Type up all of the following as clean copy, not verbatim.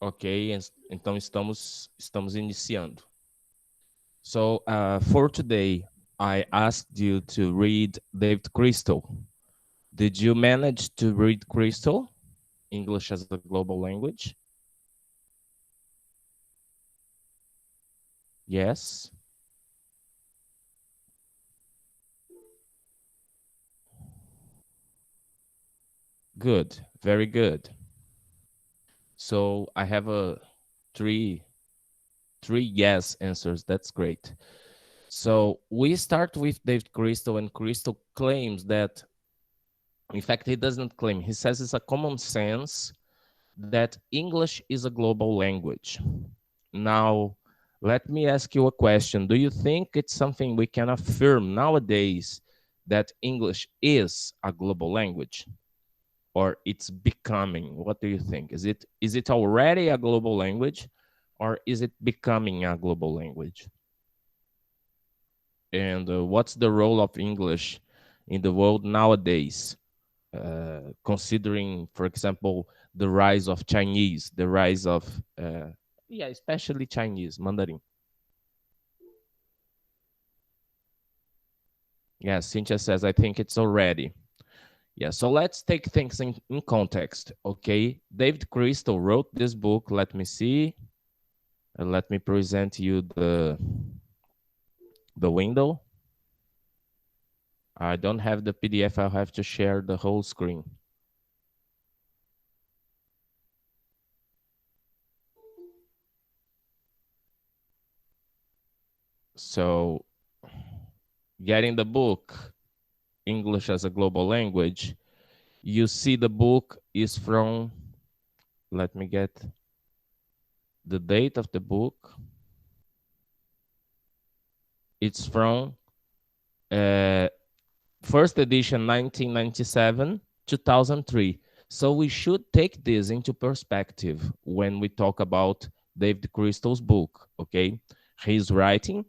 Ok, então estamos iniciando. So, for today, I asked you to read David Crystal. Did you manage to read Crystal, English as a Global Language? Yes. Good. Very good. So I have a three yes answers. That's great. So we start with David Crystal, and Crystal claims that, in fact, he doesn't claim. He says it's a common sense that English is a global language. Now, let me ask you a question. Do you think it's something we can affirm nowadays that English is a global language, or it's becoming? What do you think? Is it already a global language, or is it becoming a global language? And what's the role of English in the world nowadays? Considering, for example, the rise of Chinese, the rise of, especially Chinese, Mandarin. Yeah, Cynthia says, I think it's already. Yeah, so let's take things in context, okay? David Crystal wrote this book. Let me see. Let me present you the window. I don't have the PDF. I'll have to share the whole screen. So, getting the book, English as a Global Language, you see the book is from, let me get the date of the book. It's from first edition 1997, 2003. So we should take this into perspective when we talk about David Crystal's book, okay? He's writing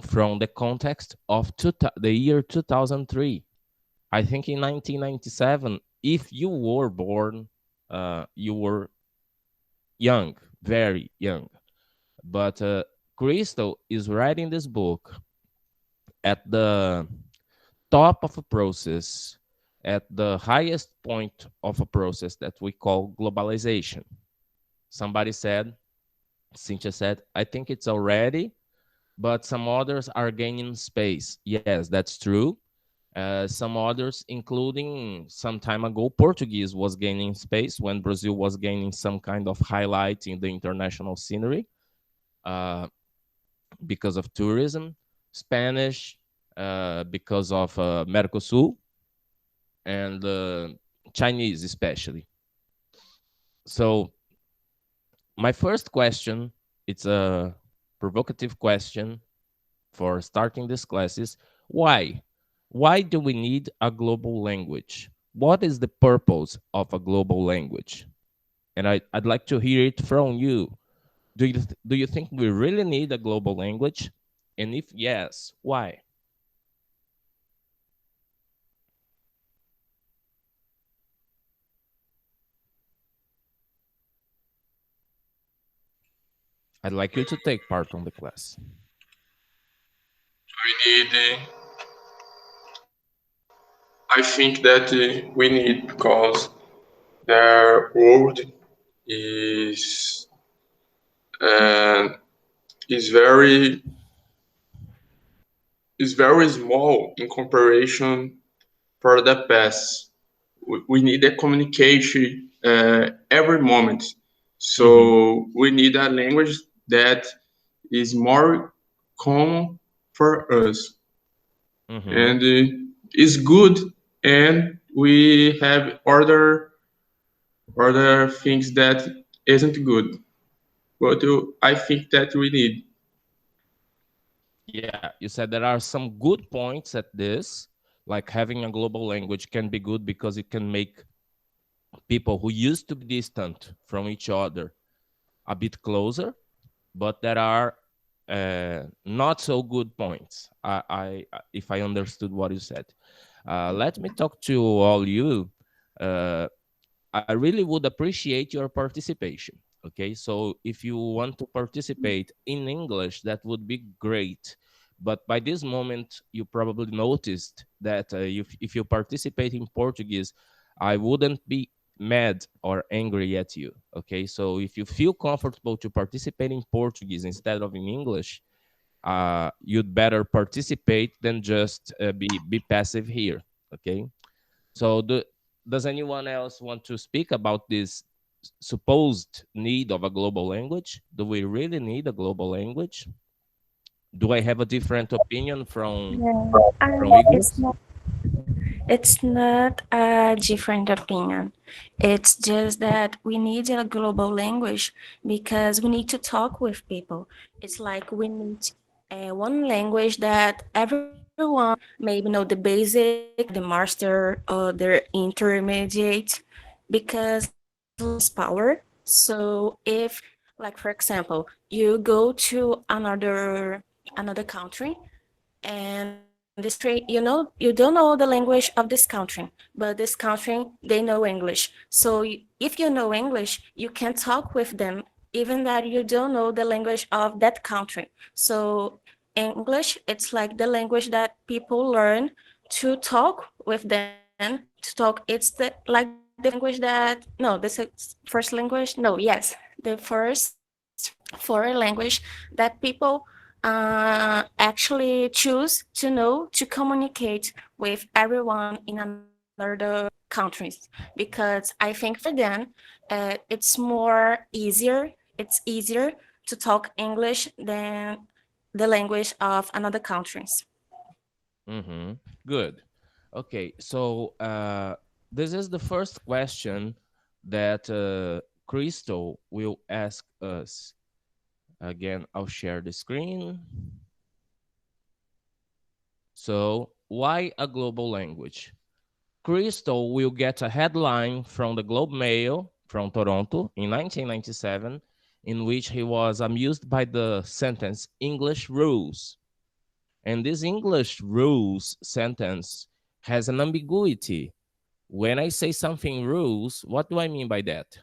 from the context of the year 2003. I think in 1997, if you were born, you were young, very young. But Crystal is writing this book at the top of a process, at the highest point of a process that we call globalization. Somebody said, Cynthia said, I think it's already, but some others are gaining space. Yes, that's true. Some others, including some time ago, Portuguese was gaining space when Brazil was gaining some kind of highlight in the international scenery because of tourism. Spanish because of Mercosul, and Chinese especially. So my first question, it's a provocative question for starting this class, is why? Why do we need a global language? What is the purpose of a global language? And I'd like to hear it from you. Do you think we really need a global language? And if yes, why? I'd like you to take part on the class. We need, I think that we need because the world is uh, is very is very small in comparison for the past. We need a communication every moment, Mm-hmm. so we need a language that is more common for us, Mm-hmm. and is good, and we have other things that isn't good, but I think that we need. Yeah, you said there are some good points at this, like having a global language can be good because it can make people who used to be distant from each other a bit closer, but there are not so good points. If I understood what you said. Let me talk to all you. Uh, I really would appreciate your participation. Okay, so if you want to participate in English, that would be great. But by this moment, you probably noticed that if you participate in Portuguese, I wouldn't be mad or angry at you. Okay, so if you feel comfortable to participate in Portuguese instead of in English, you'd better participate than just be passive here. Okay, so does anyone else want to speak about this supposed need of a global language? Do we really need a global language? Do I have a different opinion Yeah, from it's Ignis? not. It's not a different opinion. It's just that we need a global language because we need to talk with people. It's like we need one language that everyone maybe know the basic, the master, or the intermediate, because language is power. So if, like for example, you go to another country, and this country, you don't know the language of this country, but this country, they know English. So if you know English, you can talk with them even that you don't know the language of that country. So English, it's like the language that people learn to talk with them, to talk. It's like the first language that, no, this is first language, no, yes, the first foreign language that people actually choose to know to communicate with everyone in another countries, because I think for them it's more easier, it's easier to talk English than the language of another countries. Mm-hmm. Good. Okay, so this is the first question that Crystal will ask us. Again, I'll share the screen. So, why a global language? Crystal will get a headline from the Globe Mail from Toronto in 1997, in which he was amused by the sentence English rules. And this English rules sentence has an ambiguity. When I say something rules, what do I mean by that?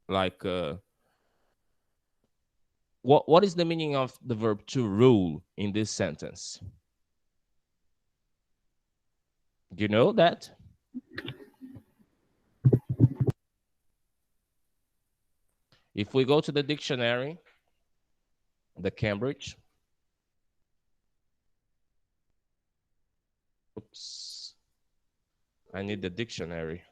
Like, what is the meaning of the verb to rule in this sentence? Do you know that? If we go to the dictionary, the Cambridge, oops, I need the dictionary.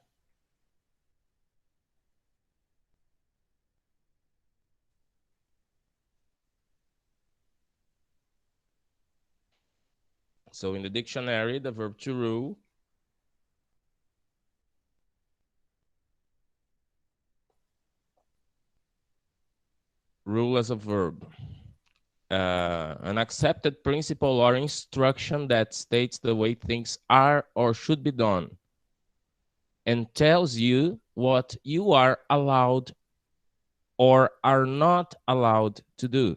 So in the dictionary, the verb to rule as a verb. An accepted principle or instruction that states the way things are or should be done and tells you what you are allowed or are not allowed to do.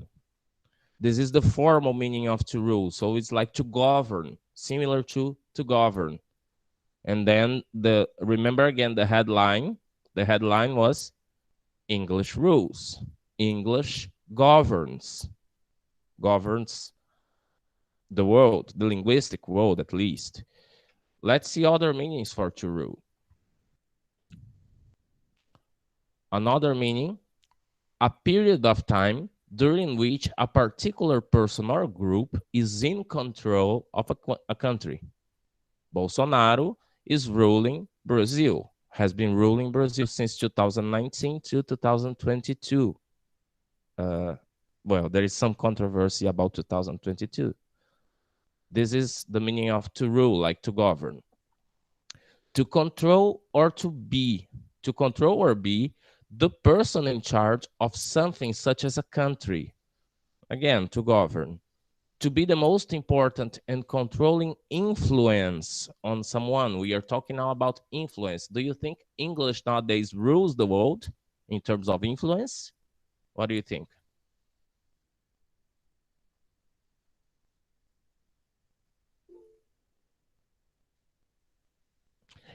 This is the formal meaning of to rule. So it's like to govern, similar to govern. And then remember again the headline. The headline was English rules. English governs the world, the linguistic world at least. Let's see other meanings for to rule. Another meaning, a period of time during which a particular person or group is in control of a country. Bolsonaro is ruling Brazil, has been ruling Brazil since 2019 to 2022. Uh, well, there is some controversy about 2022. This is the meaning of to rule, like to govern. To control or to control or be the person in charge of something such as a country. Again, to govern. To be the most important and controlling influence on someone. We are talking now about influence. Do you think English nowadays rules the world in terms of influence? What do you think?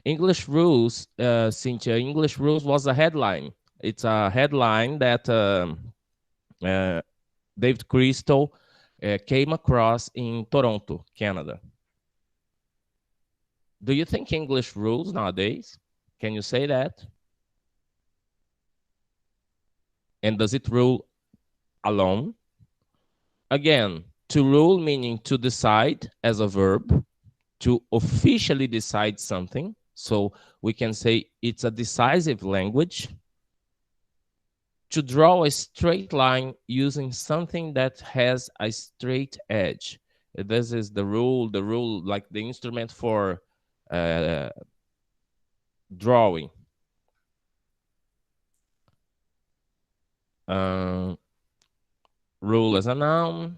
English rules, Cynthia, English rules was a headline. It's a headline that uh, David Crystal came across in Toronto, Canada. Do you think English rules nowadays? Can you say that? And does it rule alone? Again, to rule meaning to decide as a verb, to officially decide something. So we can say it's a decisive language. To draw a straight line using something that has a straight edge. This is the rule like the instrument for uh, drawing. Uh, Rule as a noun,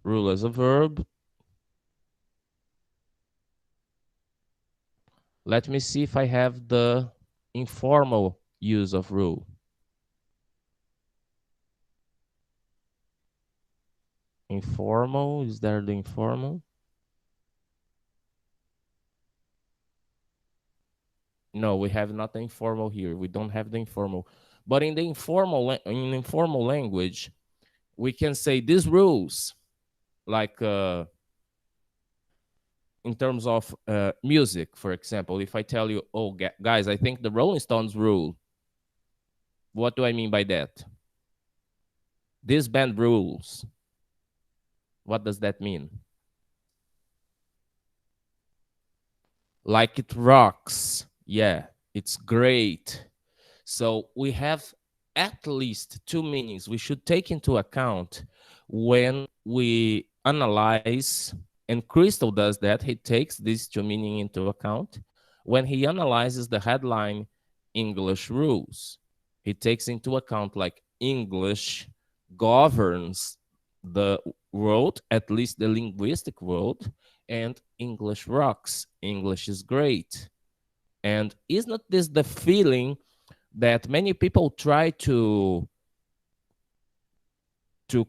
rule as a verb. Let me see if I have the informal use of rule. Informal, is there the informal? No, we have not the informal here. We don't have the informal. But in the informal language, we can say these rules, like in terms of music, for example. If I tell you, oh, guys, I think the Rolling Stones rule. What do I mean by that? This band rules. What does that mean? Like it rocks. Yeah, it's great. So we have at least two meanings we should take into account when we analyze, and Crystal does that. He takes these two meanings into account when he analyzes the headline English rules. He takes into account like English governs the world, at least the linguistic world, and English rocks. English is great. And is not this the feeling that many people try to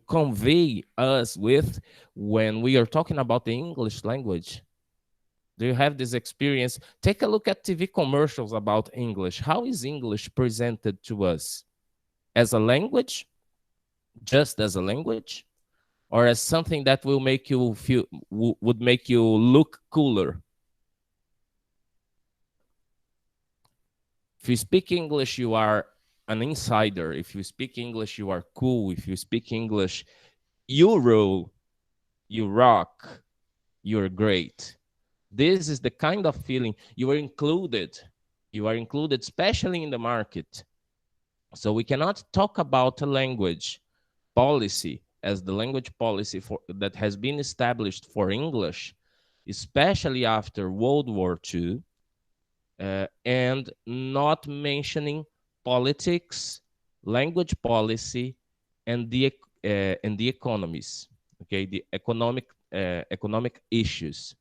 convey us with when we are talking about the English language? Do you have this experience? Take a look at TV commercials about English. How is English presented to us? As a language? Just as a language? Or as something that will make you feel, would make you look cooler? If you speak English, you are an insider. If you speak English, you are cool. If you speak English, you rule, you rock, you're great. This is the kind of feeling you are included. You are included, especially in the market. So we cannot talk about a language policy as the language policy that has been established for English, especially after World War II, and not mentioning politics, language policy, and the economies. Okay, the economic issues.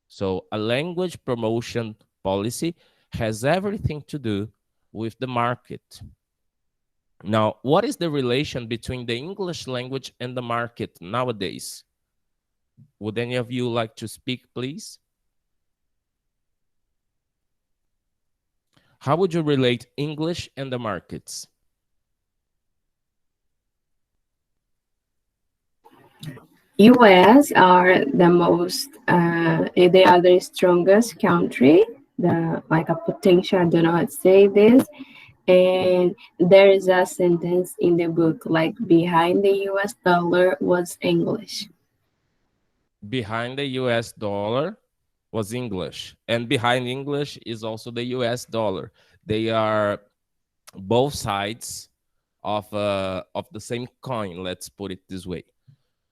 So a language promotion policy has everything to do with the market. Now, what is the relation between the English language and the market nowadays? Would any of you like to speak, please? How would you relate English and the markets? US are the most, they are the strongest country, the like a potential, I don't know how to say this. And there is a sentence in the book like behind the US dollar was English. Behind the US dollar was English, and behind English is also the US dollar. They are both sides of the same coin, let's put it this way.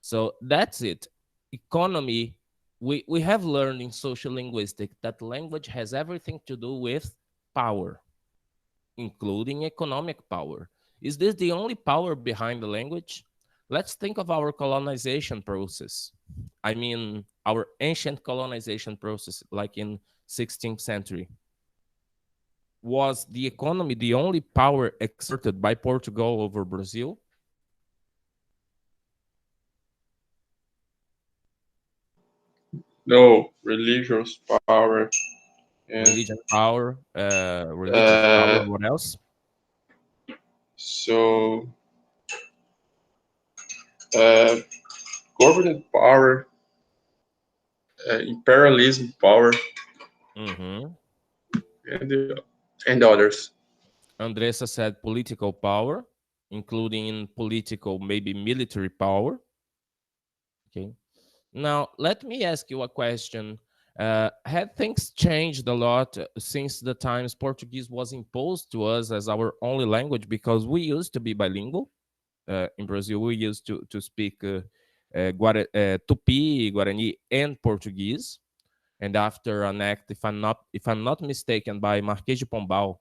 So that's it. Economy, we have learned in social linguistics that language has everything to do with power, including economic power. Is this the only power behind the language? Let's think of our colonization process. I mean, our ancient colonization process, like in 16th century. Was the economy the only power exerted by Portugal over Brazil? No, religious power. And Religion, power, religious power. uh, What else? so uh, government power, imperialism power, Mm-hmm. and and others. Andressa said political power, including political, maybe military power. Okay. Now, let me ask you a question. Had things changed a lot since the times Portuguese was imposed to us as our only language? Because we used to be bilingual. In Brazil, we used to speak Tupi, Guarani, and Portuguese. And after an act, if I'm not mistaken, by Marquês de Pombal,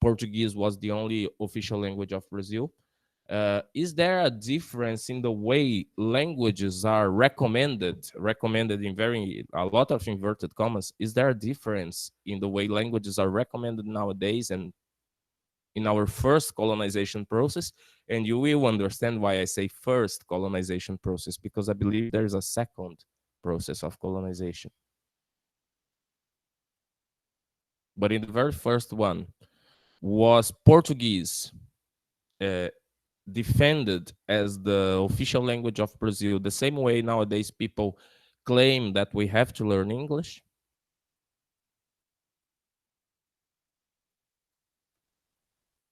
Portuguese was the only official language of Brazil. Is there a difference in the way languages are recommended in very a lot of inverted commas? Is there a difference in the way languages are recommended nowadays and in our first colonization process? And you will understand why I say first colonization process, because I believe there is a second process of colonization. But in the very first one, was Portuguese uh, defended as the official language of Brazil the same way nowadays people claim that we have to learn English?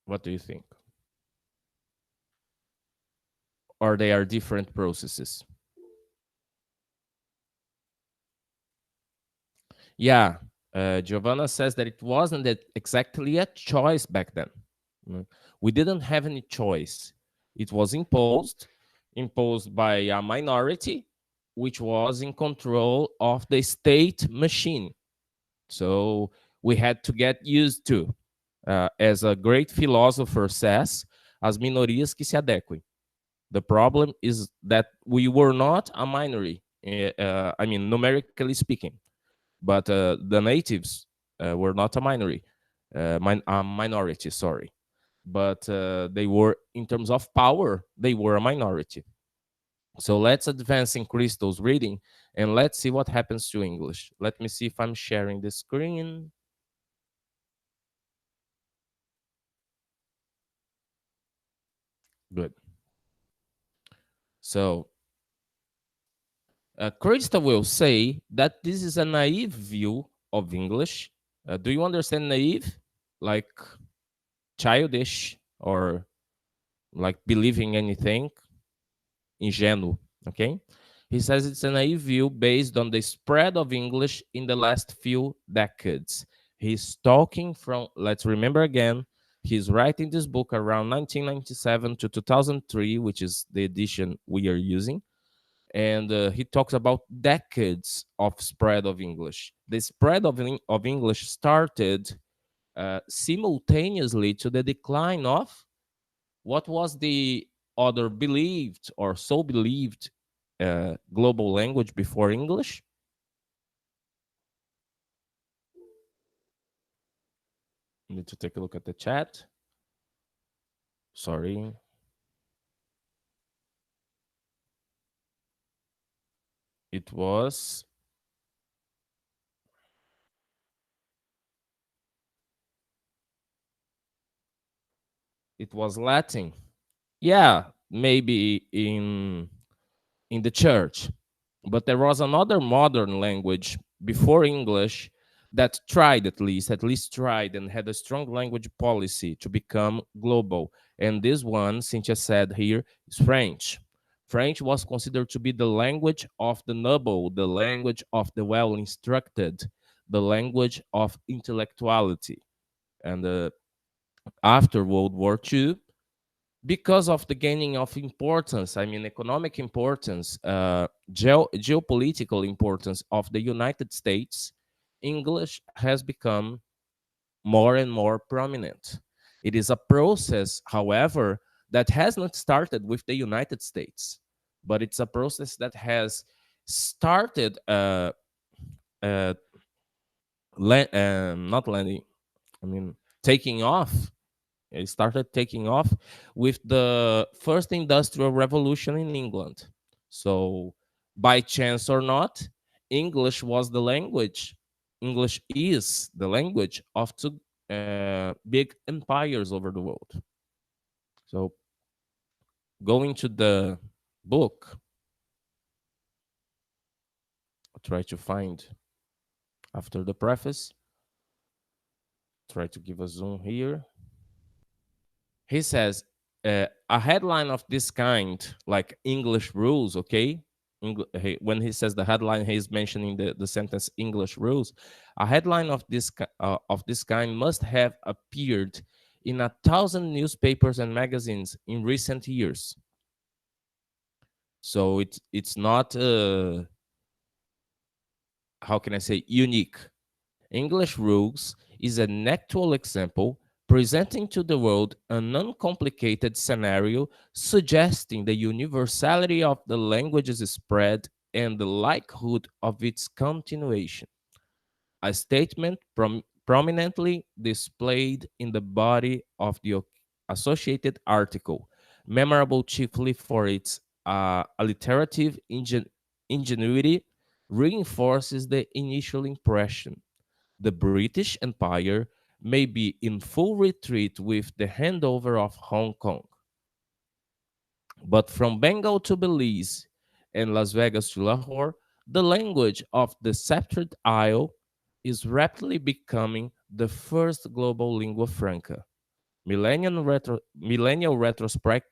What do you think? Or they are different processes? Yeah, Giovanna says that it wasn't exactly a choice back then. Mm. We didn't have any choice. It was imposed by a minority, which was in control of the state machine. So we had to get used to, as a great philosopher says, as minorias que se adequem. The problem is that we were not a minority, I mean, numerically speaking, but the natives were not a minority, minority, sorry. But they were, in terms of power, they were a minority. So let's advance in Crystal's reading and let's see what happens to English. Let me see if I'm sharing the screen. Good. So Crystal will say that this is a naive view of English. Do you understand naive? Like childish or like believing anything? Ingênuo, okay? He says it's a naive view based on the spread of English in the last few decades. He's talking from, let's remember again, he's writing this book around 1997 to 2003, which is the edition we are using. And he talks about decades of spread of English. The spread of English started simultaneously to the decline of what was the other believed or so believed global language before English. I need to take a look at the chat. Sorry. It was Latin. Yeah, maybe in the church. But there was another modern language before English that tried, at least tried, and had a strong language policy to become global. And this one, Cynthia said here, is French. French was considered to be the language of the noble, the language of the well instructed, the language of intellectuality. And after World War II, because of the gaining of importance, I mean, economic importance, geopolitical importance of the United States, English has become more and more prominent. It is a process, however, that has not started with the United States, but it's a process that has started, uh, not landing, I mean, taking off. It started taking off with the first industrial revolution in England. So, by chance or not, English was the language English is the language of two big empires over the world. So going to the book, I'll try to find after the preface, try to give a zoom here. He says a headline of this kind, like English rules, okay? When he says the headline, he's mentioning the sentence English rules. A headline of this kind must have appeared in 1,000 newspapers and magazines in recent years. So it's not how can I say unique. English rules is an actual example presenting to the world an uncomplicated scenario suggesting the universality of the language's spread and the likelihood of its continuation. A statement prominently displayed in the body of the associated article, memorable chiefly for its alliterative ingenuity, reinforces the initial impression. The British Empire may be in full retreat with the handover of Hong Kong. But from Bengal to Belize and Las Vegas to Lahore, the language of the sceptred isle is rapidly becoming the first global lingua franca. Millennial retrospect,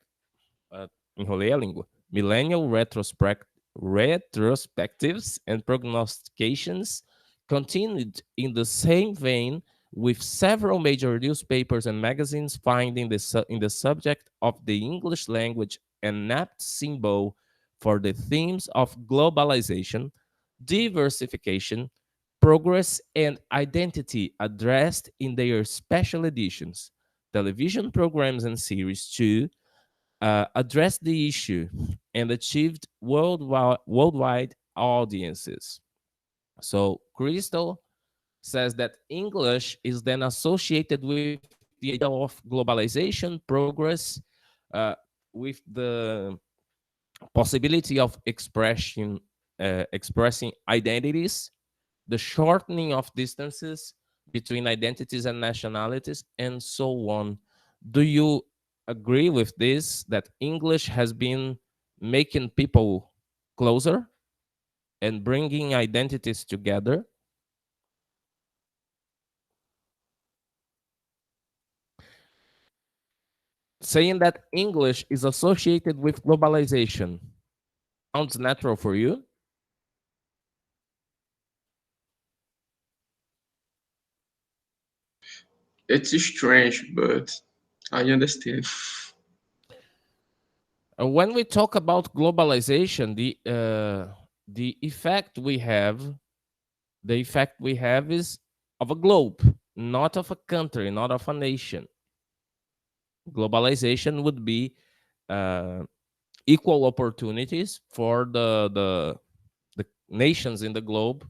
enrolei a língua. Millennial retrospectives and prognostications continued in the same vein, with several major newspapers and magazines finding in the subject of the English language an apt symbol for the themes of globalization, diversification, progress, and identity addressed in their special editions. Television programs and series, too, addressed the issue and achieved worldwide audiences. So Crystal says that English is then associated with the idea of globalization, progress, with the possibility of expressing identities, the shortening of distances between identities and nationalities, and so on. Do you agree with this, that English has been making people closer and bringing identities together? Saying that English is associated with globalization sounds natural for you? It's strange, but I understand. When we talk about globalization, the effect we have is of a globe, not of a country, not of a nation. Globalization would be uh, equal opportunities for the nations in the globe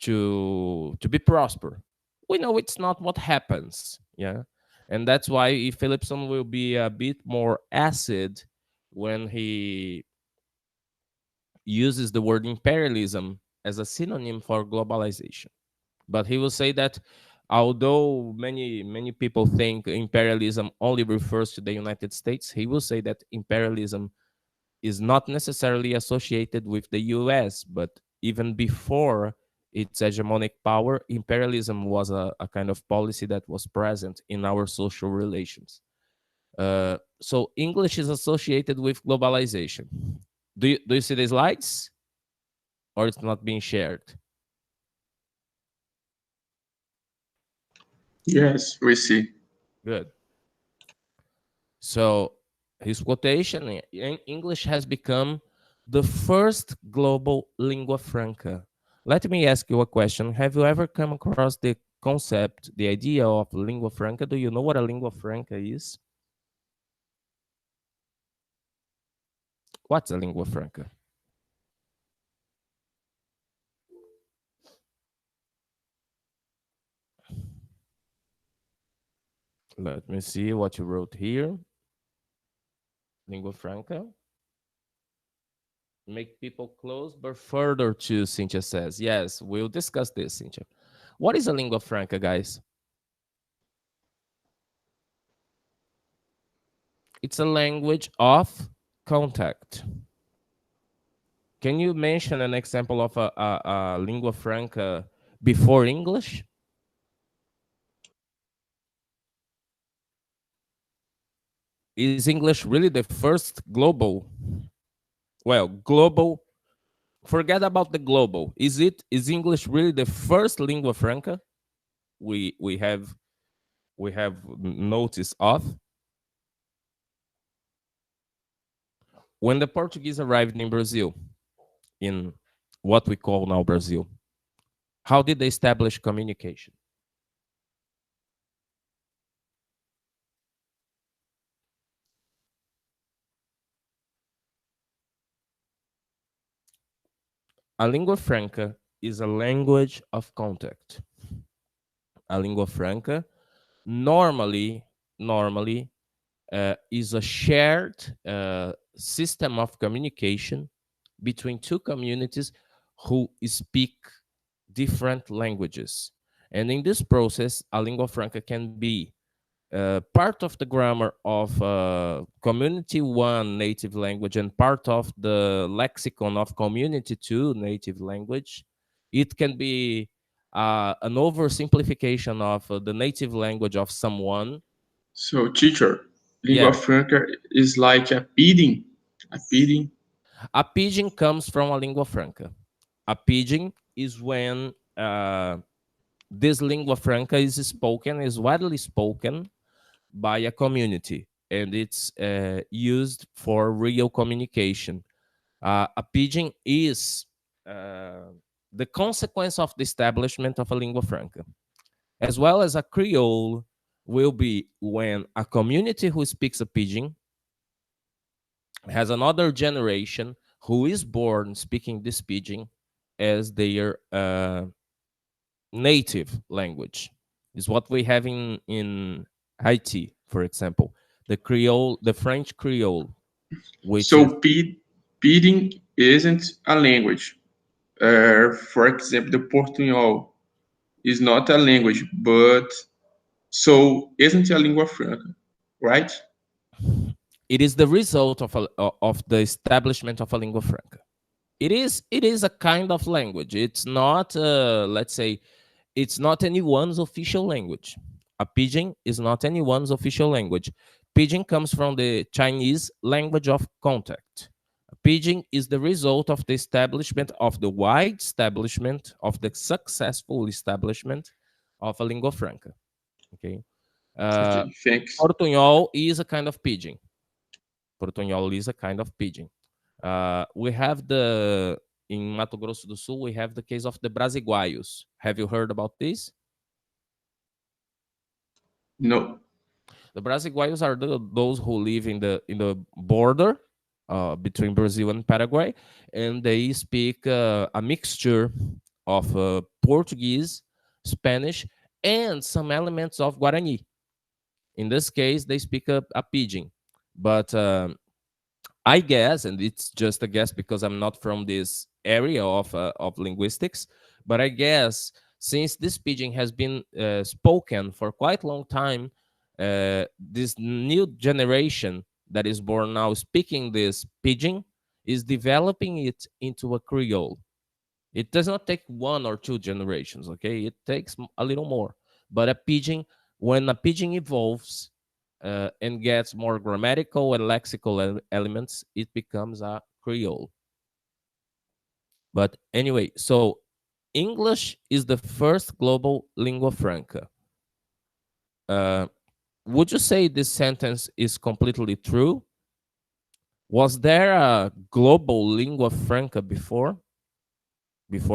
to be prosper. We know it's not what happens, yeah, and that's why Philipson will be a bit more acid when he uses the word imperialism as a synonym for globalization. But he will say that although many people think imperialism only refers to the United States, he will say that imperialism is not necessarily associated with the US, but even before its hegemonic power, imperialism was a kind of policy that was present in our social relations. So English is associated with globalization. Do you see the slides, or it's not being shared? Yes, we see. Good. So his quotation in English has become the first global lingua franca. Let me ask you a question. Have you ever come across the concept, the idea of lingua franca? Do you know what a lingua franca is? What's a lingua franca? Let me see what you wrote here. Lingua franca. Make people close but further to, Cynthia says. Yes, we'll discuss this, Cynthia. What is a lingua franca, guys? It's a language of contact. Can you mention an example of a lingua franca before English? Is English really the first global? Well, global. Forget about the global. Is English really the first lingua franca we have notice of? When the Portuguese arrived in Brazil, in what we call now Brazil, how did they establish communication? A lingua franca is a language of contact. A lingua franca normally is a shared system of communication between two communities who speak different languages. And in this process, a lingua franca can be part of the grammar of community one native language and part of the lexicon of community two native language. It can be an oversimplification of the native language of someone. So, teacher, lingua Yeah, franca is like a pidgin. A pidgin. a pidgin comes from a lingua franca. A pidgin is when this lingua franca is widely spoken by a community, and it's used for real communication. A pidgin is the consequence of the establishment of a lingua franca, as well as a Creole will be when a community who speaks a pidgin has another generation who is born speaking this pidgin as their native language. Is what we have in Haiti, for example, the Creole, the French Creole, which is So, pidgin isn't a language. For example, the Portuñol is not a language, but so isn't a lingua franca, right? it is the result of the establishment of a lingua franca. It is a kind of language. It's not let's say it's not anyone's official language. A pidgin is not anyone's official language. Pidgin comes from the Chinese language of contact. Pidgin is the result of the establishment of the wide establishment of the successful establishment of a lingua franca. Okay. Uh, Okay, thanks. Portunhol is a kind of pidgin. Portunhol is a kind of pidgin. We have in Mato Grosso do Sul, we have the case of the Brasiguaios. Have you heard about this? No. The Brasiguaios are those who live in the border between Brazil and Paraguay, and they speak a mixture of Portuguese, Spanish, and some elements of Guarani. In this case, they speak a pidgin, but I guess, and it's just a guess because I'm not from this area of linguistics, but I guess since this pidgin has been spoken for quite a long time, this new generation that is born now speaking this pidgin is developing it into a Creole. It does not take one or two generations, okay? It takes a little more. But when a pidgin evolves and gets more grammatical and lexical elements, it becomes a Creole. But anyway, so English is the first global lingua franca. Uh, would you say this sentence is completely true? Was there a global lingua franca before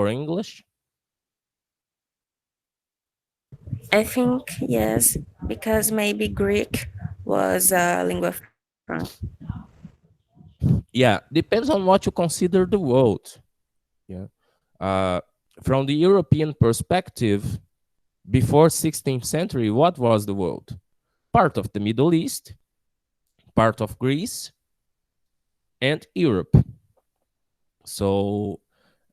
English? I think yes, because maybe Greek was a lingua franca. Yeah, depends on what you consider the world. Yeah. Uh, from the European perspective, before 16th century, what was the world? Part of the Middle East, part of Greece, and Europe. So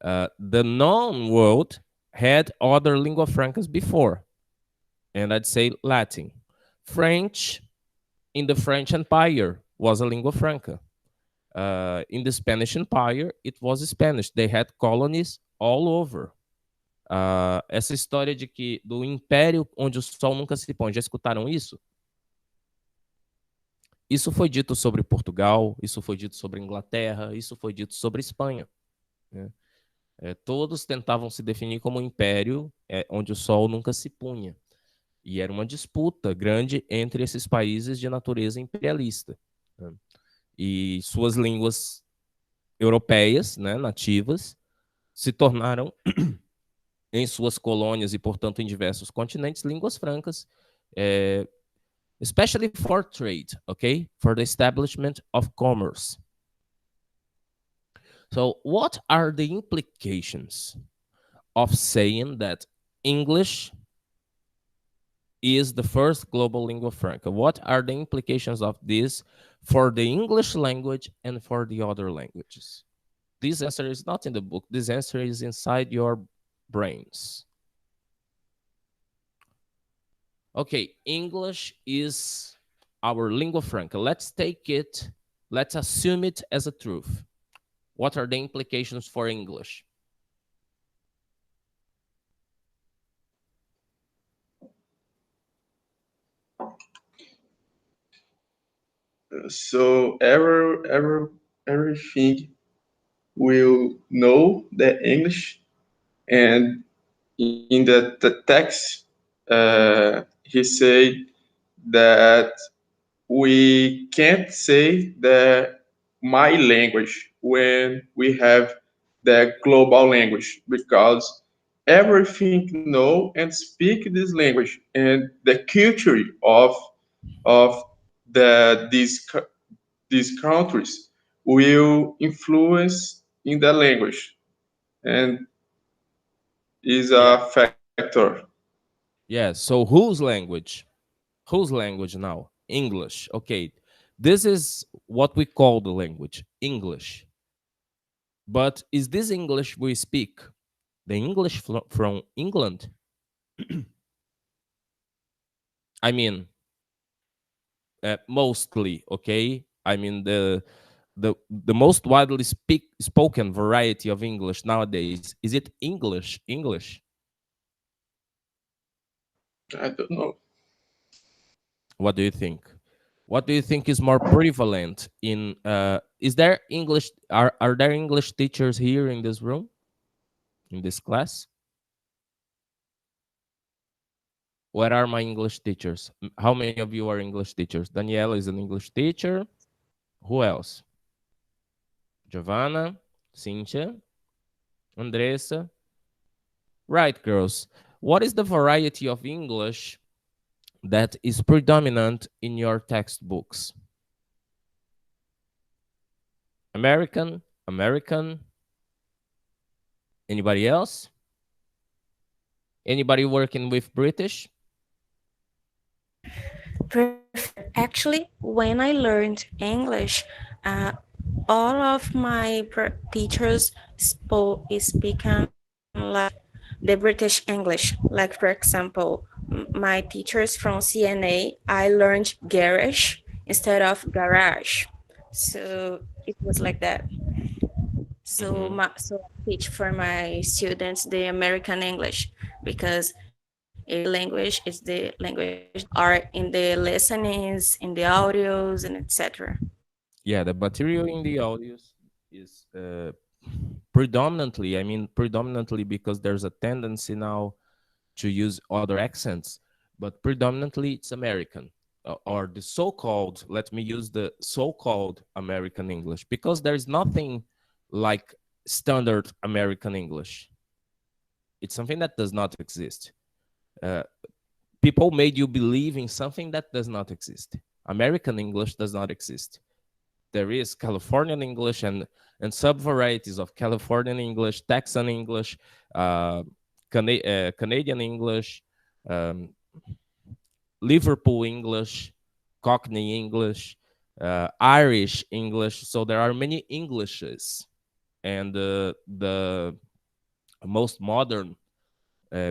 the known world had other lingua francas before, and I'd say Latin. French, in the French Empire, was a lingua franca. In the Spanish Empire, it was Spanish. They had colonies all over. Essa história de que do império onde o sol nunca se põe, já escutaram isso? Isso foi dito sobre Portugal, isso foi dito sobre Inglaterra, isso foi dito sobre Espanha. Né? Todos tentavam se definir como um império onde o sol nunca se punha. E era uma disputa grande entre esses países de natureza imperialista. Né? E suas línguas europeias, né, nativas, se tornaram, em suas colônias e, portanto, em diversos continentes, línguas francas, especially for trade, okay? For the establishment of commerce. So what are the implications of saying that English is the first global lingua franca? What are the implications of this for the English language and for the other languages? This answer is not in the book. This answer is inside your brains. Okay, English is our lingua franca. Let's take it, let's assume it as a truth. What are the implications for English? So everything will know the English, and in the text, he said that we can't say the my language when we have the global language, because everything know and speak this language, and the culture of these countries will influence in the language, and is Yeah. a factor. Yeah, so whose language? Whose language now? English. Okay, this is what we call the language, English. But is this English we speak the English from England? I mean, mostly, okay? I mean, the most widely spoken variety of English nowadays, is it English? I don't know. What do you think? What do you think is more prevalent in is there English, are there English teachers here in this room, in this class? What are my English teachers? How many of you are English teachers? Daniela is an English teacher. Who else? Giovanna, Cynthia, Andressa. Right, girls. What is the variety of English that is predominant in your textbooks? American. Anybody else? Anybody working with British? Actually, when I learned English, all of my teachers speaking like the British English. Like for example, my teachers from CNA, I learned garage instead of garage. So it was like that. So so I teach for my students the American English because it's the language, are in the listenings, in the audios, and etc. Yeah, the material in the audios is predominantly, I mean, predominantly because there's a tendency now to use other accents, but predominantly it's American, or the so-called, let me use the so-called American English, because there's nothing like standard American English. It's something that does not exist. Uh, People made you believe in something that does not exist. American English does not exist. There is Californian English and sub-varieties of Californian English, Texan English, Canadian English, um, Liverpool English, Cockney English, Irish English. So there are many Englishes, and the most modern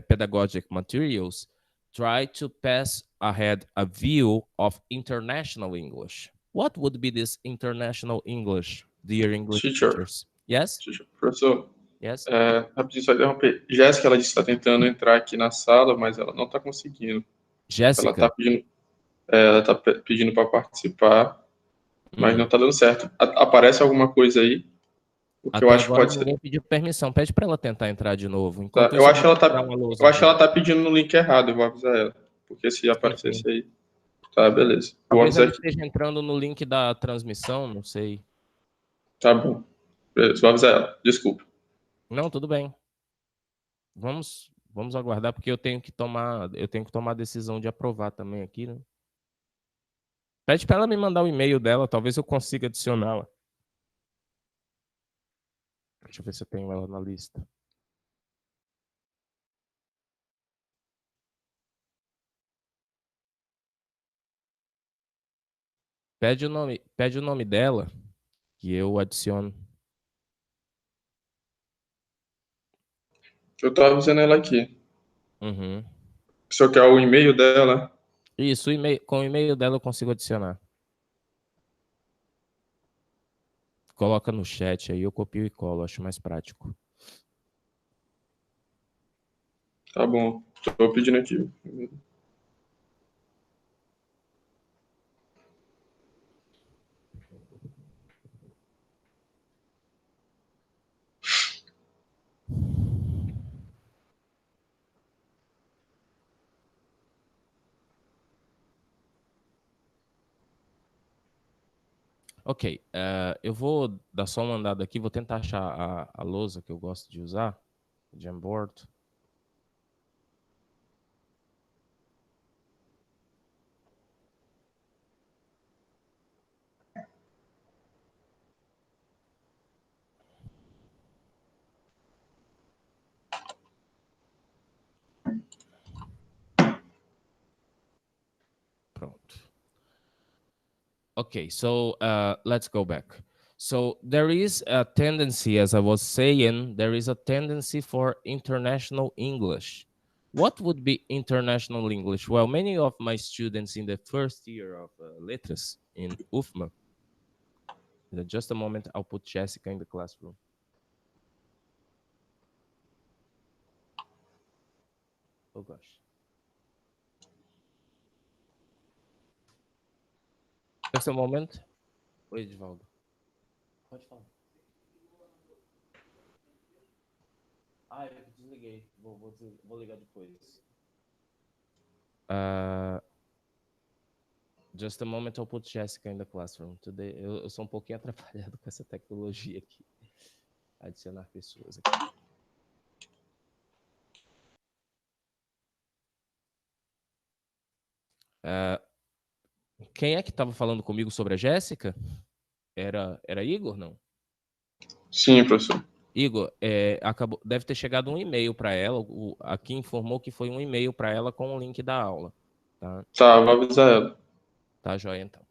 pedagogic materials, try to pass ahead a view of international English. What would be this international English, dear English Teacher, teachers? Yes? professor, Yes? rapidinho, só interromper. Jéssica, ela disse que está tentando entrar aqui na sala, mas ela não está conseguindo. Ela Jéssica? está pedindo para participar, mas não está dando certo. Aparece alguma coisa aí? O que eu Até acho que agora pode ser. ninguém pediu permissão. Pede para ela tentar entrar de novo. Tá, Enquanto eu isso, acho que ela vou tirar uma lousa aqui. está pedindo no link errado, eu vou avisar ela. Porque se aparecesse Sim. aí. Tá, beleza. Vou Talvez avisar ela aqui. esteja entrando no link da transmissão, não sei. Tá bom. Beleza, vou avisar ela. Desculpa. Não, tudo bem. Vamos aguardar, porque eu tenho que tomar a decisão de aprovar também aqui, né? Pede para ela me mandar o e-mail dela, talvez eu consiga adicioná-la. Deixa eu ver se eu tenho ela na lista. Pede o nome dela, que eu adiciono. Eu tô avisando ela aqui. Uhum. O senhor quer o e-mail dela? Isso, com o e-mail dela eu consigo adicionar. Coloca no chat aí, eu copio e colo, acho mais prático. Tá bom. Tô pedindo aqui. Ok, eu vou dar só uma andada aqui, vou tentar achar a lousa que eu gosto de usar, Jamboard. Pronto. Okay, so let's go back. So there is a tendency, as I was saying, there is a tendency for international English. What would be international English? Well, many of my students in the first year of Letras in UFMA, in just a moment, I'll put Jessica in the classroom. Oh gosh. Just a moment. Oi, Edvaldo. Pode falar. Ah, eu desliguei. Vou ligar depois. Just a moment, I'll put Jessica in the classroom. Today, eu sou um pouquinho atrapalhado com essa tecnologia aqui. Adicionar pessoas aqui. Quem é que estava falando comigo sobre a Jéssica? Era Igor, não? Sim, professor. Igor, deve ter chegado um e-mail para ela. Aqui informou que foi um e-mail para ela com o link da aula. Tá, vou avisar ela. Tá, joia, então.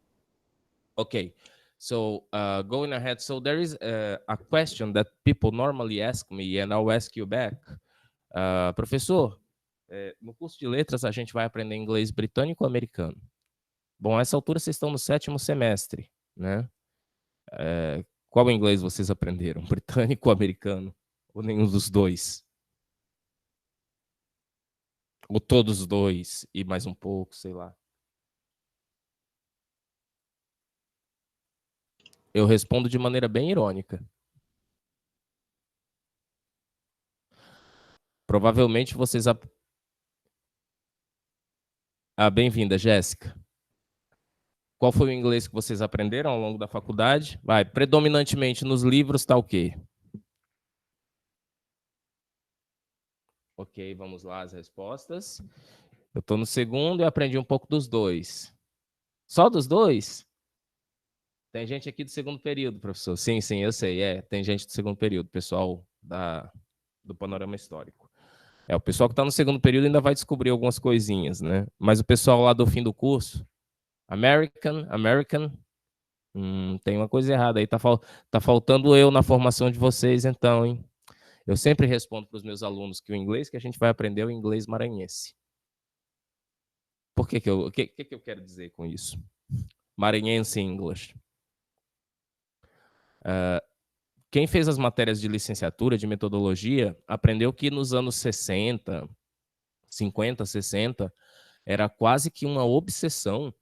Ok. So, going ahead, so there is a question that people normally ask me, and I'll ask you back. Professor, no curso de letras a gente vai aprender inglês britânico-americano. Bom, a essa altura vocês estão no 7º semestre, né? Qual inglês vocês aprenderam? Britânico ou americano? Ou nenhum dos dois? Ou todos os dois e mais um pouco, sei lá. Eu respondo de maneira bem irônica. Provavelmente vocês... bem-vinda, Jéssica. Qual foi o inglês que vocês aprenderam ao longo da faculdade? Predominantemente nos livros, tá o quê? Ok, vamos lá as respostas. Eu estou no 2º e aprendi um pouco dos dois. Só dos dois? Tem gente aqui do 2º período, professor. Sim, eu sei. Tem gente do 2º período, pessoal do panorama histórico. O pessoal que está no 2º período ainda vai descobrir algumas coisinhas, né? Mas o pessoal lá do fim do curso, American, tem uma coisa errada aí. Tá faltando eu na formação de vocês, então, hein? Eu sempre respondo para os meus alunos que o inglês que a gente vai aprender é o inglês maranhense. Por que que eu quero dizer com isso? Maranhense English. Quem fez as matérias de licenciatura, de metodologia, aprendeu que nos anos 60, 50, 60, era quase que uma obsessão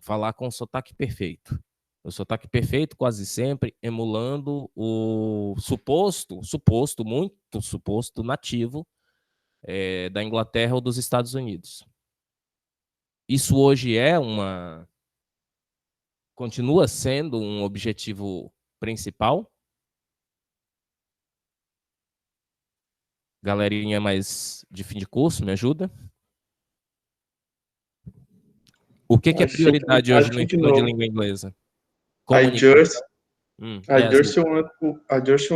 falar com sotaque perfeito. O sotaque perfeito quase sempre emulando o muito suposto nativo da Inglaterra ou dos Estados Unidos. Isso hoje continua sendo um objetivo principal. Galerinha mais de fim de curso, me ajuda? O que é prioridade I hoje no think ensino de no. língua inglesa? I Comunicação. just I Yes. just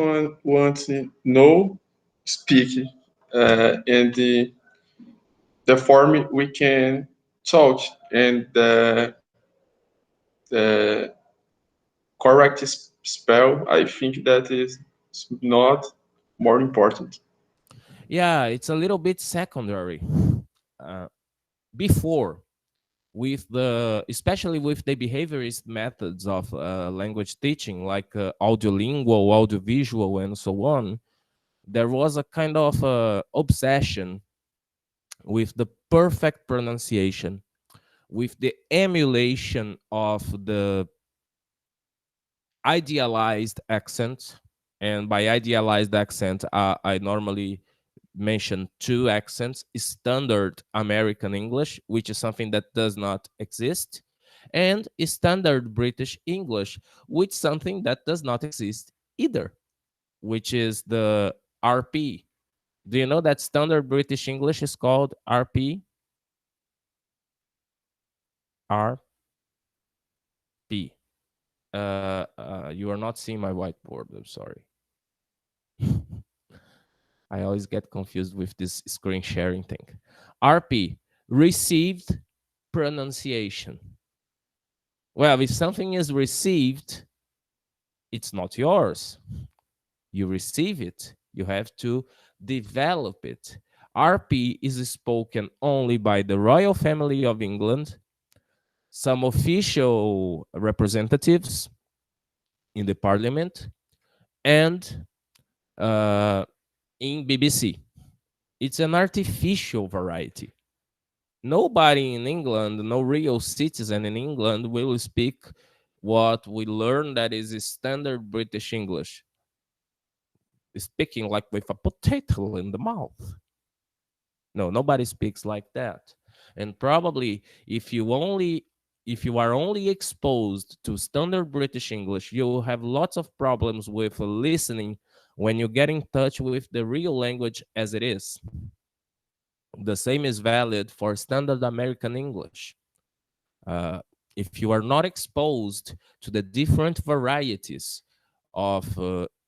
want to know speak and the form we can talk and the correct spell. I think that is not more important. Yeah, it's a little bit secondary. Before, especially with the behaviorist methods of language teaching, like audiolingual, audiovisual, and so on, there was a kind of obsession with the perfect pronunciation, with the emulation of the idealized accent. And by idealized accent, I normally mention two accents: standard American English, which is something that does not exist, and standard British English, which is something that does not exist either, which is the RP. Do you know that standard British English is called RP? RP. You are not seeing my whiteboard. I'm sorry. I always get confused with this screen sharing thing. RP, received pronunciation. Well, if something is received, it's not yours. You receive it. You have to develop it. RP is spoken only by the royal family of England, some official representatives in the parliament, and in BBC. It's an artificial variety. Nobody in England, no real citizen in England will speak what we learn that is standard British English. Speaking like with a potato in the mouth. No, nobody speaks like that. And probably if you are only exposed to standard British English, you will have lots of problems with listening when you get in touch with the real language as it is. The same is valid for standard American English. If you are not exposed to the different varieties of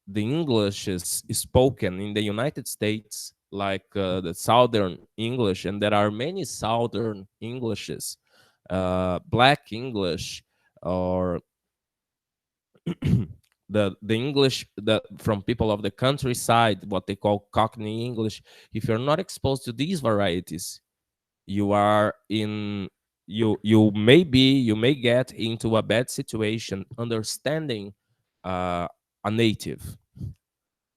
the English is spoken in the United States, like the Southern English, and there are many Southern Englishes, Black English, or the English that from people of the countryside, what they call Cockney English. If you're not exposed to these varieties, you are in you may get into a bad situation understanding a native.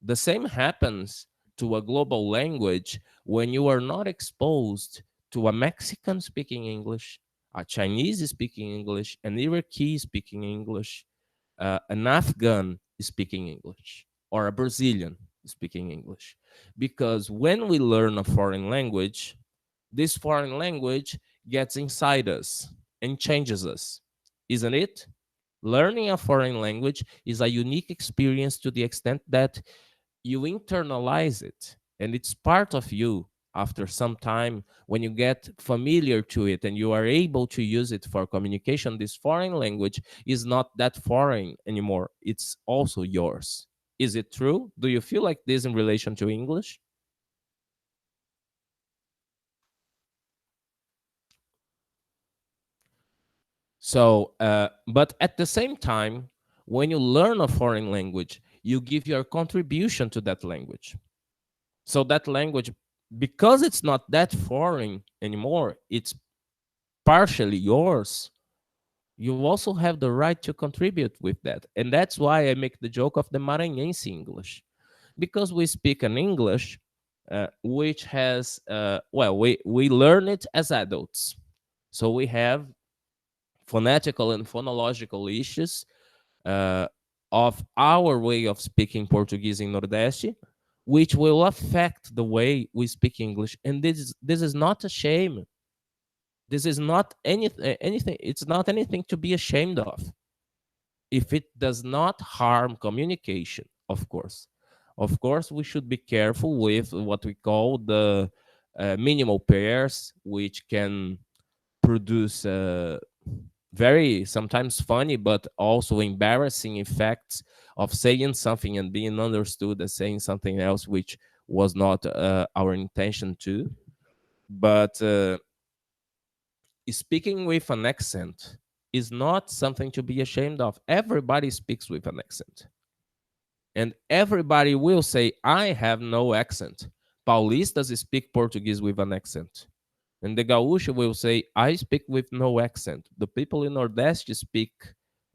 The same happens to a global language when you are not exposed to a Mexican speaking English, a Chinese speaking English, an Iraqi speaking English, an Afghan speaking English, or a Brazilian speaking English. Because when we learn a foreign language, this foreign language gets inside us and changes us, isn't it? Learning a foreign language is a unique experience to the extent that you internalize it and it's part of you after some time. When you get familiar to it and you are able to use it for communication, this foreign language is not that foreign anymore. It's also yours. Is it true? Do you feel like this in relation to English? So, but at the same time, when you learn a foreign language, You give your contribution to that language. So that language, because it's not that foreign anymore, it's partially yours. You also have the right to contribute with that. And that's why I make the joke of the Maranhense English. Because we speak an English which has, we learn it as adults. So we have phonetical and phonological issues uh, of our way of speaking Portuguese in Nordeste, which will affect the way we speak English. And this is not a shame. This is not anything. It's not anything to be ashamed of if it does not harm communication, of course. Of course, we should be careful with what we call the minimal pairs, which can produce very sometimes funny but also embarrassing effects of saying something and being understood as saying something else, which was not our intention to. But speaking with an accent is not something to be ashamed of. Everybody speaks with an accent. And everybody will say, I have no accent. Paulistas speak Portuguese with an accent. And the Gaúcho will say, I speak with no accent. The people in Nordeste speak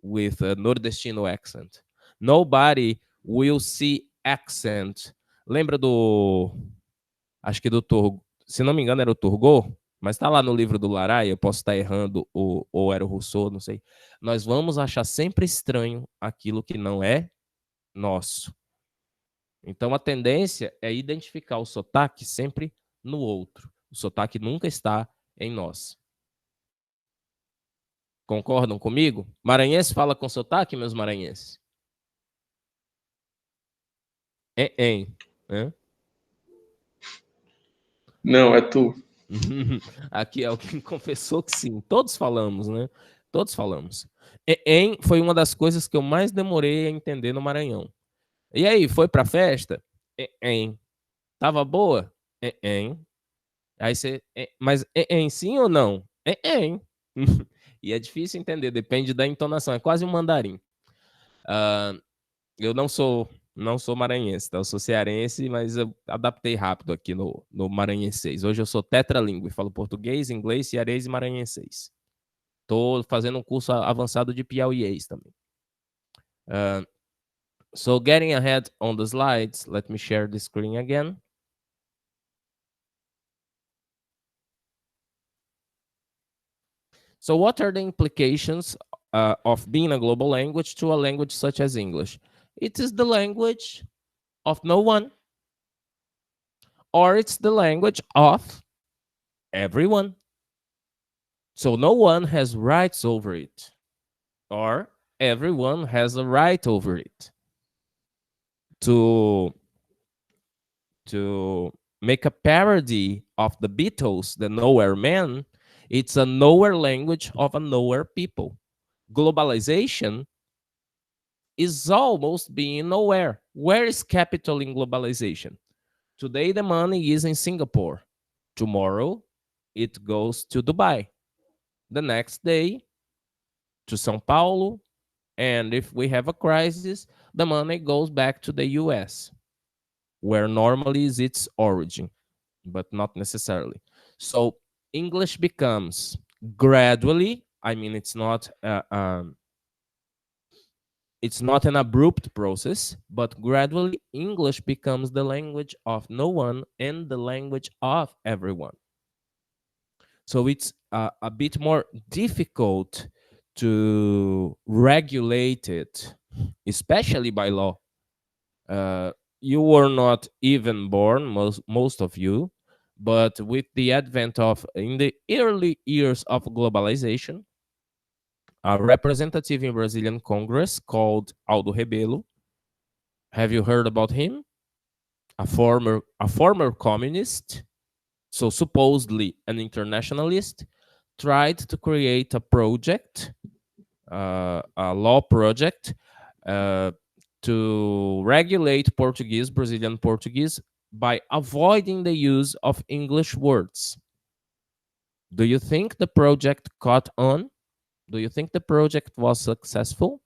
with a nordestino accent. Nobody will see accent. Lembra do. Acho que do Turgo. Se não me engano, era o Turgot, mas tá lá no livro do Laray, eu posso estar errando, ou era o Rousseau, não sei. Nós vamos achar sempre estranho aquilo que não é nosso. Então a tendência é identificar o sotaque sempre no outro. O sotaque nunca está em nós. Concordam comigo? Maranhense fala com sotaque, meus maranhenses? Né? Não, é tu. Aqui alguém confessou que sim. Todos falamos, né? Todos falamos. Foi uma das coisas que eu mais demorei a entender no Maranhão. E aí, foi pra festa? Tava boa? Aí você. Mas sim ou não? E é difícil entender, depende da entonação. É quase um mandarim. Eu não sou maranhense, tá? Eu sou cearense, mas eu adaptei rápido aqui no maranhenses. Hoje eu sou tetralingue, falo português, inglês, cearês e maranhenses. Tô fazendo um curso avançado de piauiês também. So getting ahead on the slides, let me share the screen again. So what are the implications of being a global language to a language such as English? It is the language of no one, or it's the language of everyone. So no one has rights over it, or everyone has a right over it. To make a parody of the Beatles, the Nowhere Man, it's a nowhere language of a nowhere people. Globalization is almost being nowhere. Where is capital in globalization? Today, the money is in Singapore. Tomorrow, it goes to Dubai. The next day, to Sao Paulo. And if we have a crisis, the money goes back to the US, where normally is its origin, but not necessarily. So English becomes gradually, I mean, it's not an abrupt process, but gradually English becomes the language of no one and the language of everyone. So it's a bit more difficult to regulate it, especially by law. You were not even born, most of you, but with the advent of, in the early years of globalization, a representative in Brazilian Congress called Aldo Rebelo. Have you heard about him? A former communist, so supposedly an internationalist, tried to create a project, a law project, to regulate Portuguese, Brazilian Portuguese, by avoiding the use of English words. Do you think the project caught on? Do you think the project was successful,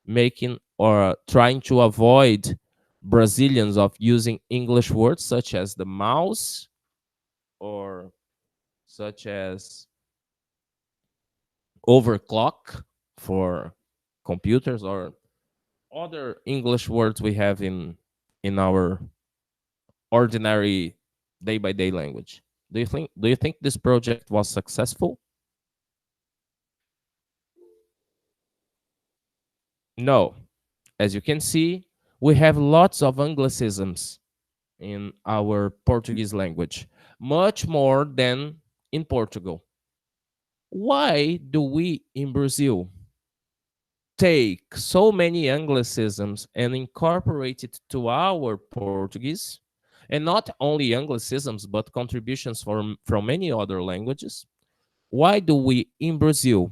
making or trying to avoid Brazilians of using English words such as the mouse or such as overclock for computers or other English words we have in our ordinary day by day language. Do you think this project was successful? No. As you can see, we have lots of anglicisms in our Portuguese language, much more than in Portugal. Why do we in Brazil take so many anglicisms and incorporate it to our Portuguese? And not only anglicisms, but contributions from many other languages. Why do we in Brazil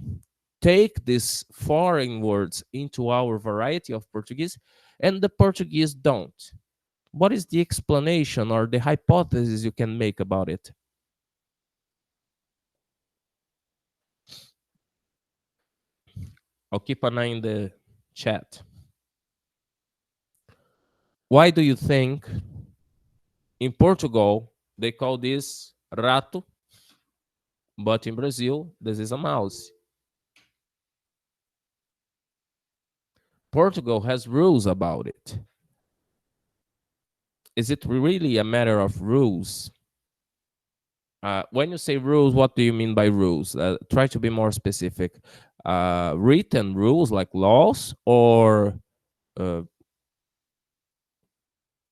take these foreign words into our variety of Portuguese and the Portuguese don't? What is the explanation or the hypothesis you can make about it? I'll keep an eye in the chat. Why do you think in Portugal they call this rato, but in Brazil this is a mouse? Portugal has rules about it. Is it really a matter of rules? When you say rules, what do you mean by rules? Try to be more specific. Written rules like laws or uh,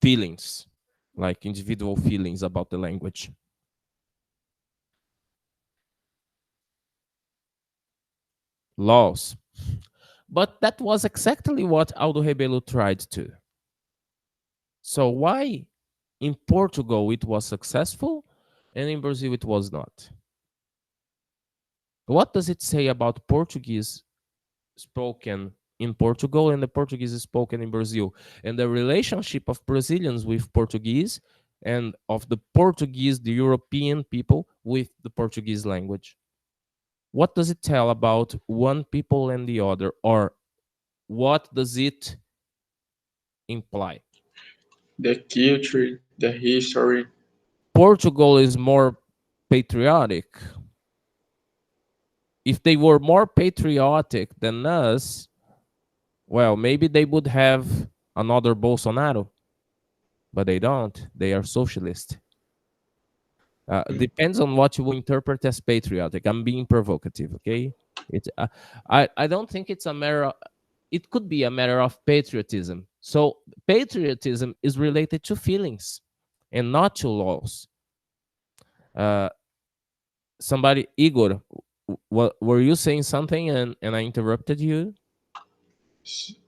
feelings, like individual feelings about the language? Laws. But that was exactly what Aldo Rebelo tried to. So why in Portugal it was successful and in Brazil it was not? What does it say about Portuguese spoken in Portugal and the Portuguese spoken in Brazil, and the relationship of Brazilians with Portuguese and of the Portuguese, the European people with the Portuguese language? What does it tell about one people and the other, or what does it imply? The culture, the history. Portugal is more patriotic. If they were more patriotic than us, well, maybe they would have another Bolsonaro, but they don't. They are socialist. Depends on what you interpret as patriotic. I'm being provocative, okay? It, I don't think it's a matter. It could be a matter of patriotism. So patriotism is related to feelings and not to laws. Uh, somebody, Igor, what were you saying something and I interrupted you?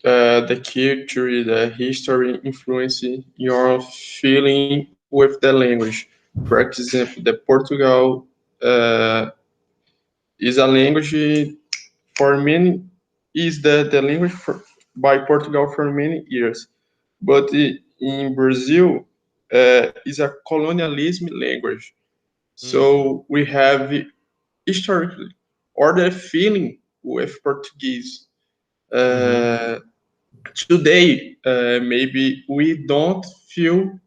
The culture, the history influence your feeling with the language. For example, the Portugal uh, is a language for many is the language by Portugal for many years, but in Brazil is a colonialism language. Mm-hmm. So we have historically or the feeling with Portuguese. Mm-hmm. Uh, Today, maybe we don't feel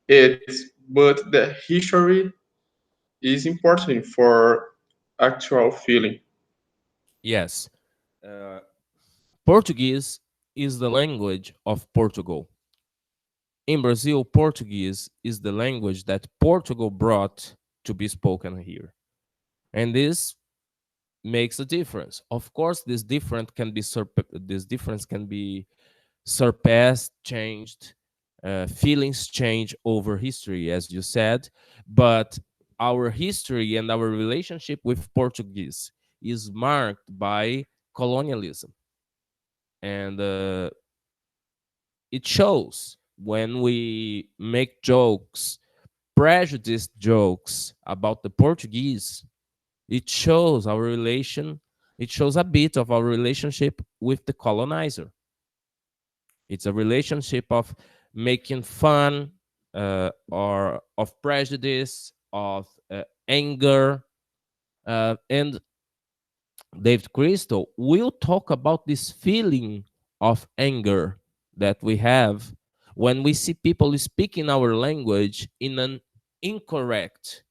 it, but the history is important for actual feeling. Yes. Uh, Portuguese is the language of Portugal. In Brazil, Portuguese is the language that Portugal brought to be spoken here. And this makes a difference. Of course, this difference can be surpassed, changed, feelings change over history, as you said, but our history and our relationship with Portuguese is marked by colonialism. And it shows when we make jokes, prejudiced jokes about the Portuguese. It shows our relation, it shows a bit of our relationship with the colonizer. It's a relationship of making fun or of prejudice, of anger. And David Crystal will talk about this feeling of anger that we have when we see people speaking our language in an incorrect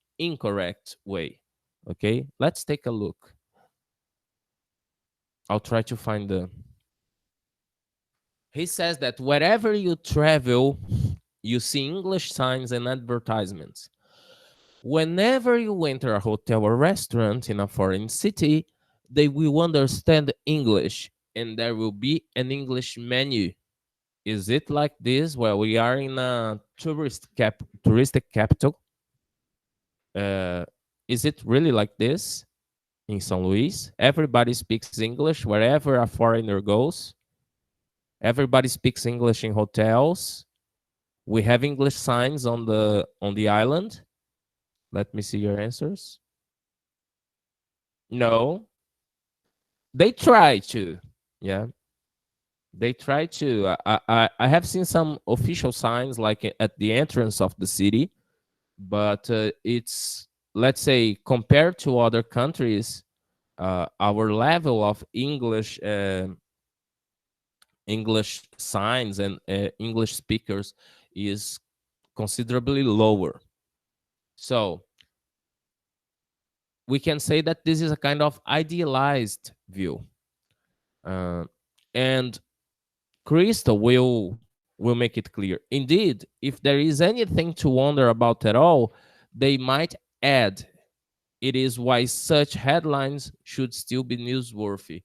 way. Okay, let's take a look. I'll try to find the. He says that wherever you travel, you see English signs and advertisements. Whenever you enter a hotel or restaurant in a foreign city, they will understand English and there will be an English menu. Is it like this? Well, we are in a touristic capital. Uh, is it really like this in São Luís? Everybody speaks English wherever a foreigner goes. Everybody speaks English in hotels. We have English signs on the island. Let me see your answers. No, they try to. Yeah, they try to. I have seen some official signs like at the entrance of the city, but it's, let's say, compared to other countries, our level of English signs and English speakers is considerably lower. So we can say that this is a kind of idealized view. Uh, and Crystal will make it clear. Indeed, if there is anything to wonder about at all, they might add, it is why such headlines should still be newsworthy.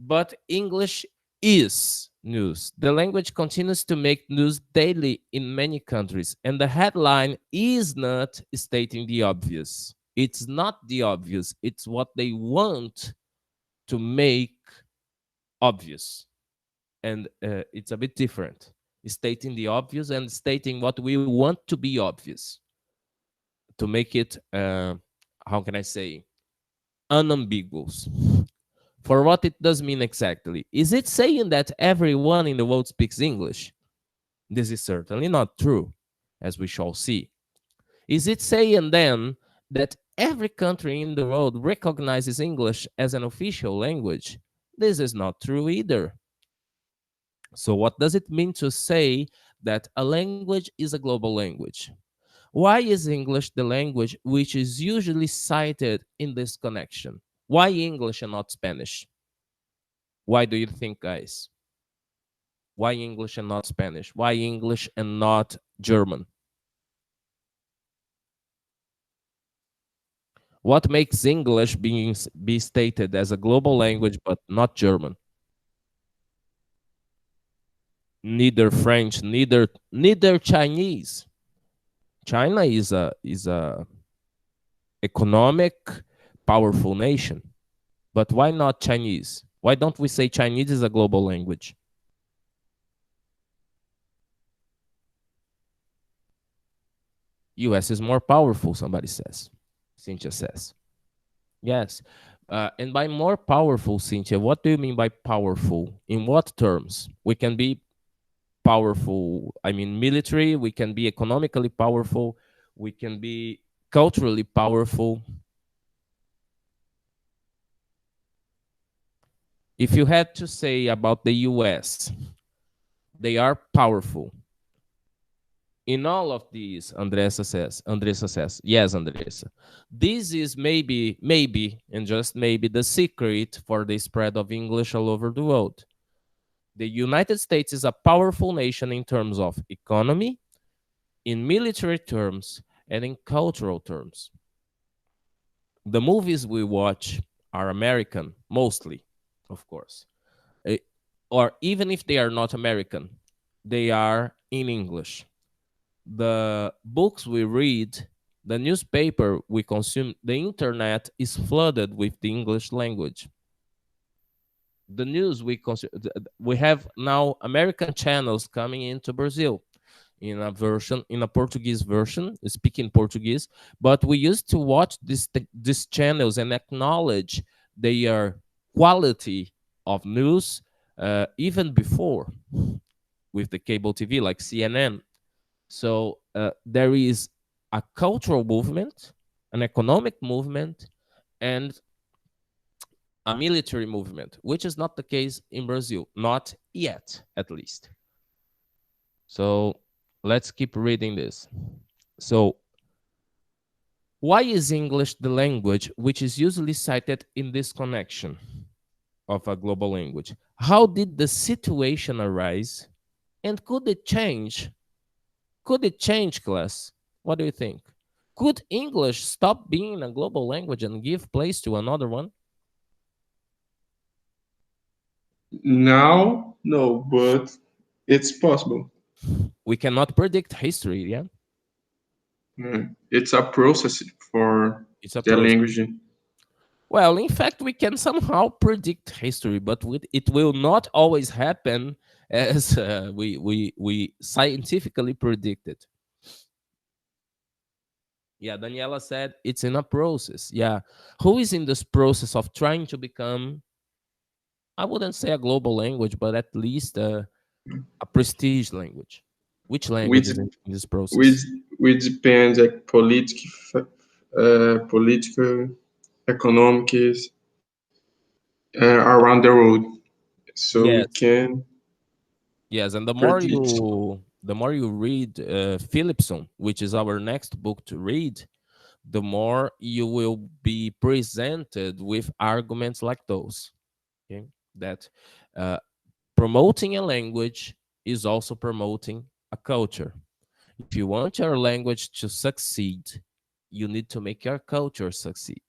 But English is news. The language continues to make news daily in many countries, and the headline is not stating the obvious. It's not the obvious, it's what they want to make obvious. And it's a bit different. Stating the obvious and stating what we want to be obvious to make it, how can I say, unambiguous. For what it does mean exactly. Is it saying that everyone in the world speaks English? This is certainly not true, as we shall see. Is it saying then that every country in the world recognizes English as an official language? This is not true either. So, what does it mean to say that a language is a global language? Why is English the language which is usually cited in this connection? Why English and not Spanish? Why do you think, guys? Why English and not Spanish? Why English and not German? What makes English be stated as a global language but not German? Neither French, neither Chinese. China is a economic powerful nation. But why not Chinese? Why don't we say Chinese is a global language? US is more powerful, somebody says. Cynthia says. Yes. And by more powerful, Cynthia, what do you mean by powerful? In what terms? We can be powerful, I mean, military, we can be economically powerful, we can be culturally powerful. If you had to say about the US, they are powerful. In all of these, Andressa says, yes, Andressa. This is maybe, and just maybe, the secret for the spread of English all over the world. The United States is a powerful nation in terms of economy, in military terms, and in cultural terms. The movies we watch are American, mostly, of course. Or even if they are not American, they are in English. The books we read, the newspaper we consume, the internet is flooded with the English language. The news we consume, we have now American channels coming into Brazil in a Portuguese version, speaking Portuguese, but we used to watch these channels and acknowledge their quality of news even before with the cable TV like CNN. So there is a cultural movement, an economic movement, and a military movement, which is not the case in Brazil, not yet, at least. So let's keep reading this. So why is English the language which is usually cited in this connection of a global language? How did the situation arise? And could it change? Could it change, class? What do you think? Could English stop being a global language and give place to another one? Now, no, but it's possible. We cannot predict history, yeah? It's a process for It's a the process. language. Well, in fact, we can somehow predict history, but it will not always happen as we scientifically predicted. Yeah, Daniela said it's in a process. Yeah. Who is in this process of trying to become, I wouldn't say a global language, but at least a prestige language? Which language Which is in this process? which depends like political, economics around the world. So we Yes. can Yes, and the predict. more you read Philipson, which is our next book to read, the more you will be presented with arguments like those. Okay, that uh, promoting a language is also promoting a culture. If you want your language to succeed, you need to make your culture succeed.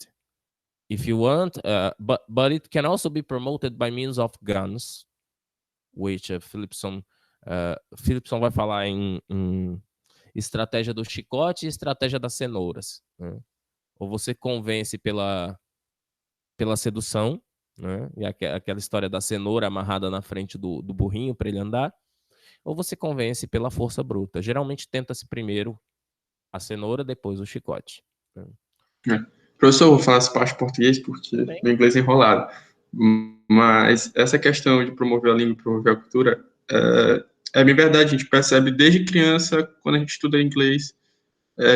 If you want, but it can also be promoted by means of guns, which Philipson vai falar em estratégia do chicote e estratégia das cenouras, né? Ou você convence pela sedução, né? E aquela história da cenoura amarrada na frente do burrinho para ele andar, ou você convence pela força bruta. Geralmente tenta-se primeiro a cenoura, depois o chicote, né? Professor, eu vou falar essa parte em português porque Também. meu inglês é enrolado. Mas essa questão de promover a língua e promover a cultura é bem verdade. A gente percebe desde criança, quando a gente estuda inglês,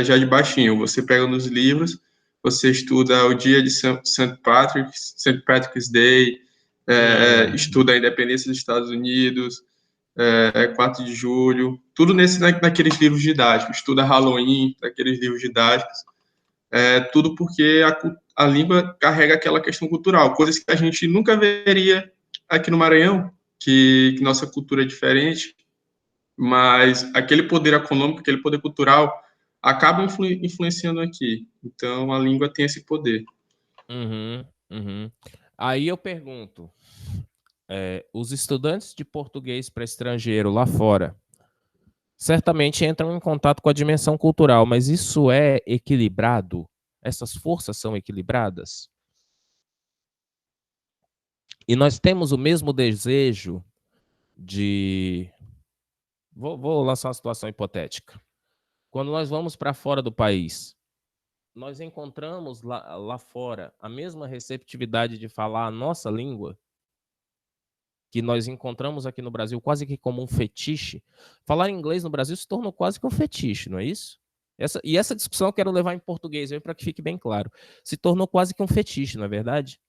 já de baixinho. Você pega nos livros, você estuda o dia de St. Patrick's Day, estuda a independência dos Estados Unidos, 4 de julho, tudo naqueles livros didáticos. Estuda Halloween, naqueles livros didáticos. Tudo porque a língua carrega aquela questão cultural, coisas que a gente nunca veria aqui no Maranhão, que nossa cultura é diferente, mas aquele poder econômico, aquele poder cultural acaba influenciando aqui. Então, a língua tem esse poder. Uhum. Aí eu pergunto, os estudantes de português para estrangeiro lá fora certamente entram em contato com a dimensão cultural, mas isso é equilibrado? Essas forças são equilibradas? E nós temos o mesmo desejo de... Vou lançar uma situação hipotética. Quando nós vamos para fora do país, nós encontramos lá fora a mesma receptividade de falar a nossa língua que nós encontramos aqui no Brasil quase que como um fetiche. Falar inglês no Brasil se tornou quase que um fetiche, não é isso? Essa discussão eu quero levar em português para que fique bem claro. Se tornou quase que um fetiche, não é verdade?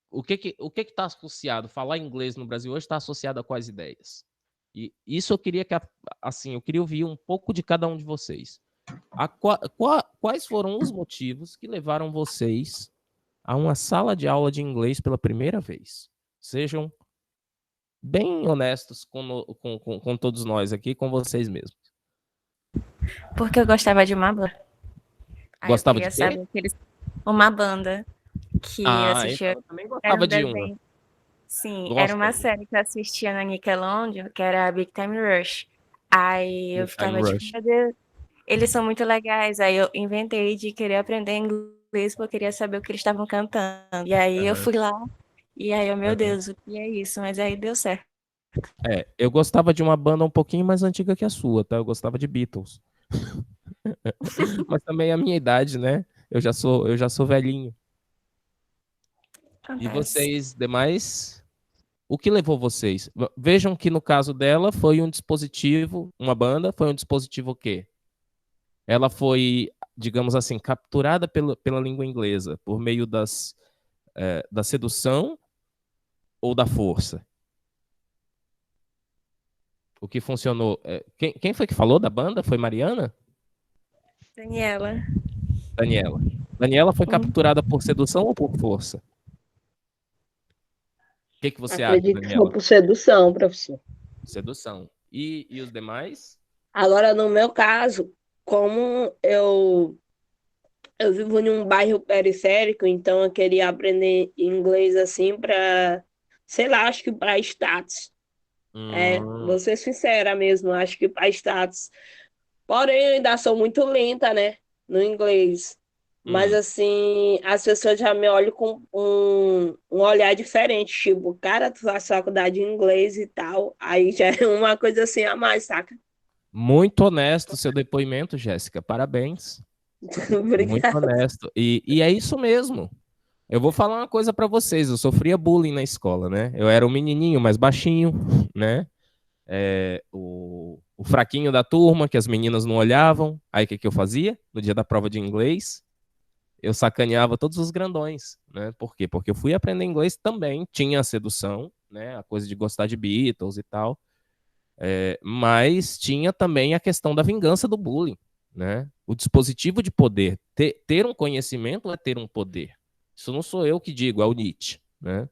O que está associado? Falar inglês no Brasil hoje está associado a quais ideias? E isso eu queria eu queria ouvir um pouco de cada um de vocês. Quais foram os motivos que levaram vocês a uma sala de aula de inglês pela primeira vez? Sejam bem honestos com todos nós aqui, com vocês mesmos. Porque eu gostava de uma banda. Aí Gostava eu de queria quê? saber que uma banda que assistia. Então eu também Era gostava um de uma. desenho. Sim, era Gosto uma ainda. série que eu assistia na Nickelodeon, que era Big Time Rush. Aí eu Big Time ficava tipo, Rush. meu Deus, eles são muito legais. Aí eu inventei de querer aprender inglês porque eu queria saber o que eles estavam cantando. E aí eu fui lá, e aí eu, meu Deus, o que é isso? Mas aí deu certo. Eu gostava de uma banda um pouquinho mais antiga que a sua, tá? Eu gostava de Beatles. Mas também a minha idade, né? Eu já sou velhinho. E Acontece. vocês demais, o que levou vocês? Vejam que no caso dela foi um dispositivo, uma banda, foi um dispositivo o quê? Ela foi, digamos assim, capturada pela língua inglesa por meio das da sedução ou da força? O que funcionou? Quem foi que falou da banda? Foi Mariana? Daniela. Daniela. Daniela foi capturada por sedução ou por força? O que você acha, Acredito que foi Daniela? por sedução, professor. Sedução. E os demais? Agora, no meu caso, como eu vivo em um bairro periférico, então eu queria aprender inglês assim para, sei lá, acho que para status. Vou ser sincera mesmo, acho que para status. Porém, eu ainda sou muito lenta, né, no inglês. Mas assim, as pessoas já me olham com um olhar diferente, tipo, cara, tu faz faculdade de inglês e tal. Aí já é uma coisa assim a mais, saca? Muito honesto seu depoimento, Jéssica. Parabéns. Muito Obrigada. honesto. E é isso mesmo. Eu vou falar uma coisa pra vocês. Eu sofria bullying na escola, né? Eu era o menininho mais baixinho, né? O fraquinho da turma, que as meninas não olhavam. Aí o que eu fazia? No dia da prova de inglês, eu sacaneava todos os grandões, né? Por quê? Porque eu fui aprender inglês também. Tinha a sedução, né? A coisa de gostar de Beatles e tal. Mas tinha também a questão da vingança do bullying, né? O dispositivo de poder. Ter um conhecimento é ter um poder. Isso não sou eu que digo, é o Nietzsche, né?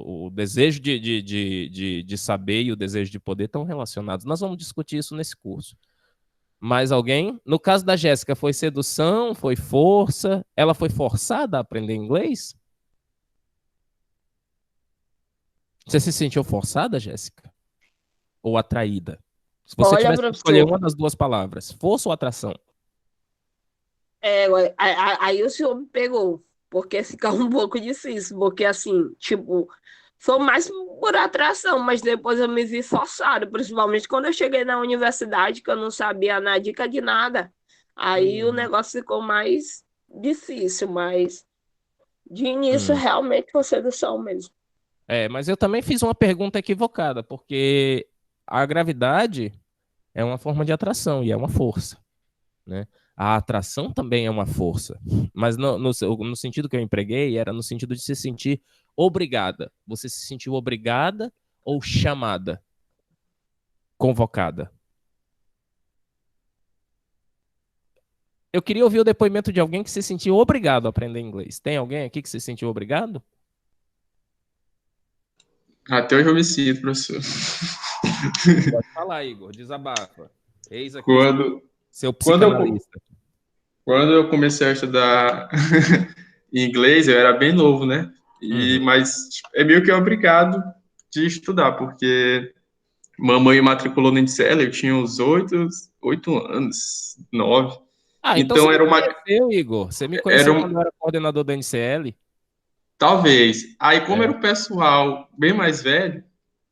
O desejo de saber e o desejo de poder estão relacionados. Nós vamos discutir isso nesse curso. Mais alguém? No caso da Jéssica, foi sedução, foi força? Ela foi forçada a aprender inglês? Você se sentiu forçada, Jéssica? Ou atraída? Se você Olha, tivesse que escolher professor, uma das duas palavras, força ou atração? aí o senhor me pegou, porque fica um pouco difícil, porque assim, tipo, foi mais por atração, mas depois eu me vi forçado, principalmente quando eu cheguei na universidade, que eu não sabia na dica de nada. Aí o Uhum. negócio ficou mais difícil, mas de início Hum. realmente foi sedução mesmo. Mas eu também fiz uma pergunta equivocada, porque a gravidade é uma forma de atração e é uma força, né? A atração também é uma força, mas no sentido que eu empreguei, era no sentido de se sentir obrigada. Você se sentiu obrigada ou chamada, convocada? Eu queria ouvir o depoimento de alguém que se sentiu obrigado a aprender inglês. Tem alguém aqui que se sentiu obrigado? Até hoje eu me sinto, professor. Pode falar, Igor, desabafa. Eis aqui Quando, seu quando, eu, psicanalista. quando eu comecei a estudar inglês, eu era bem novo, né? Uhum. Mas é meio que obrigado de estudar, porque mamãe me matriculou no INSEE, eu tinha uns 8 anos, 9. Então você Então me conheceu, Igor. Você me era conheceu quando eu era coordenador da NCL. talvez. Aí, como era É. o pessoal bem mais velho,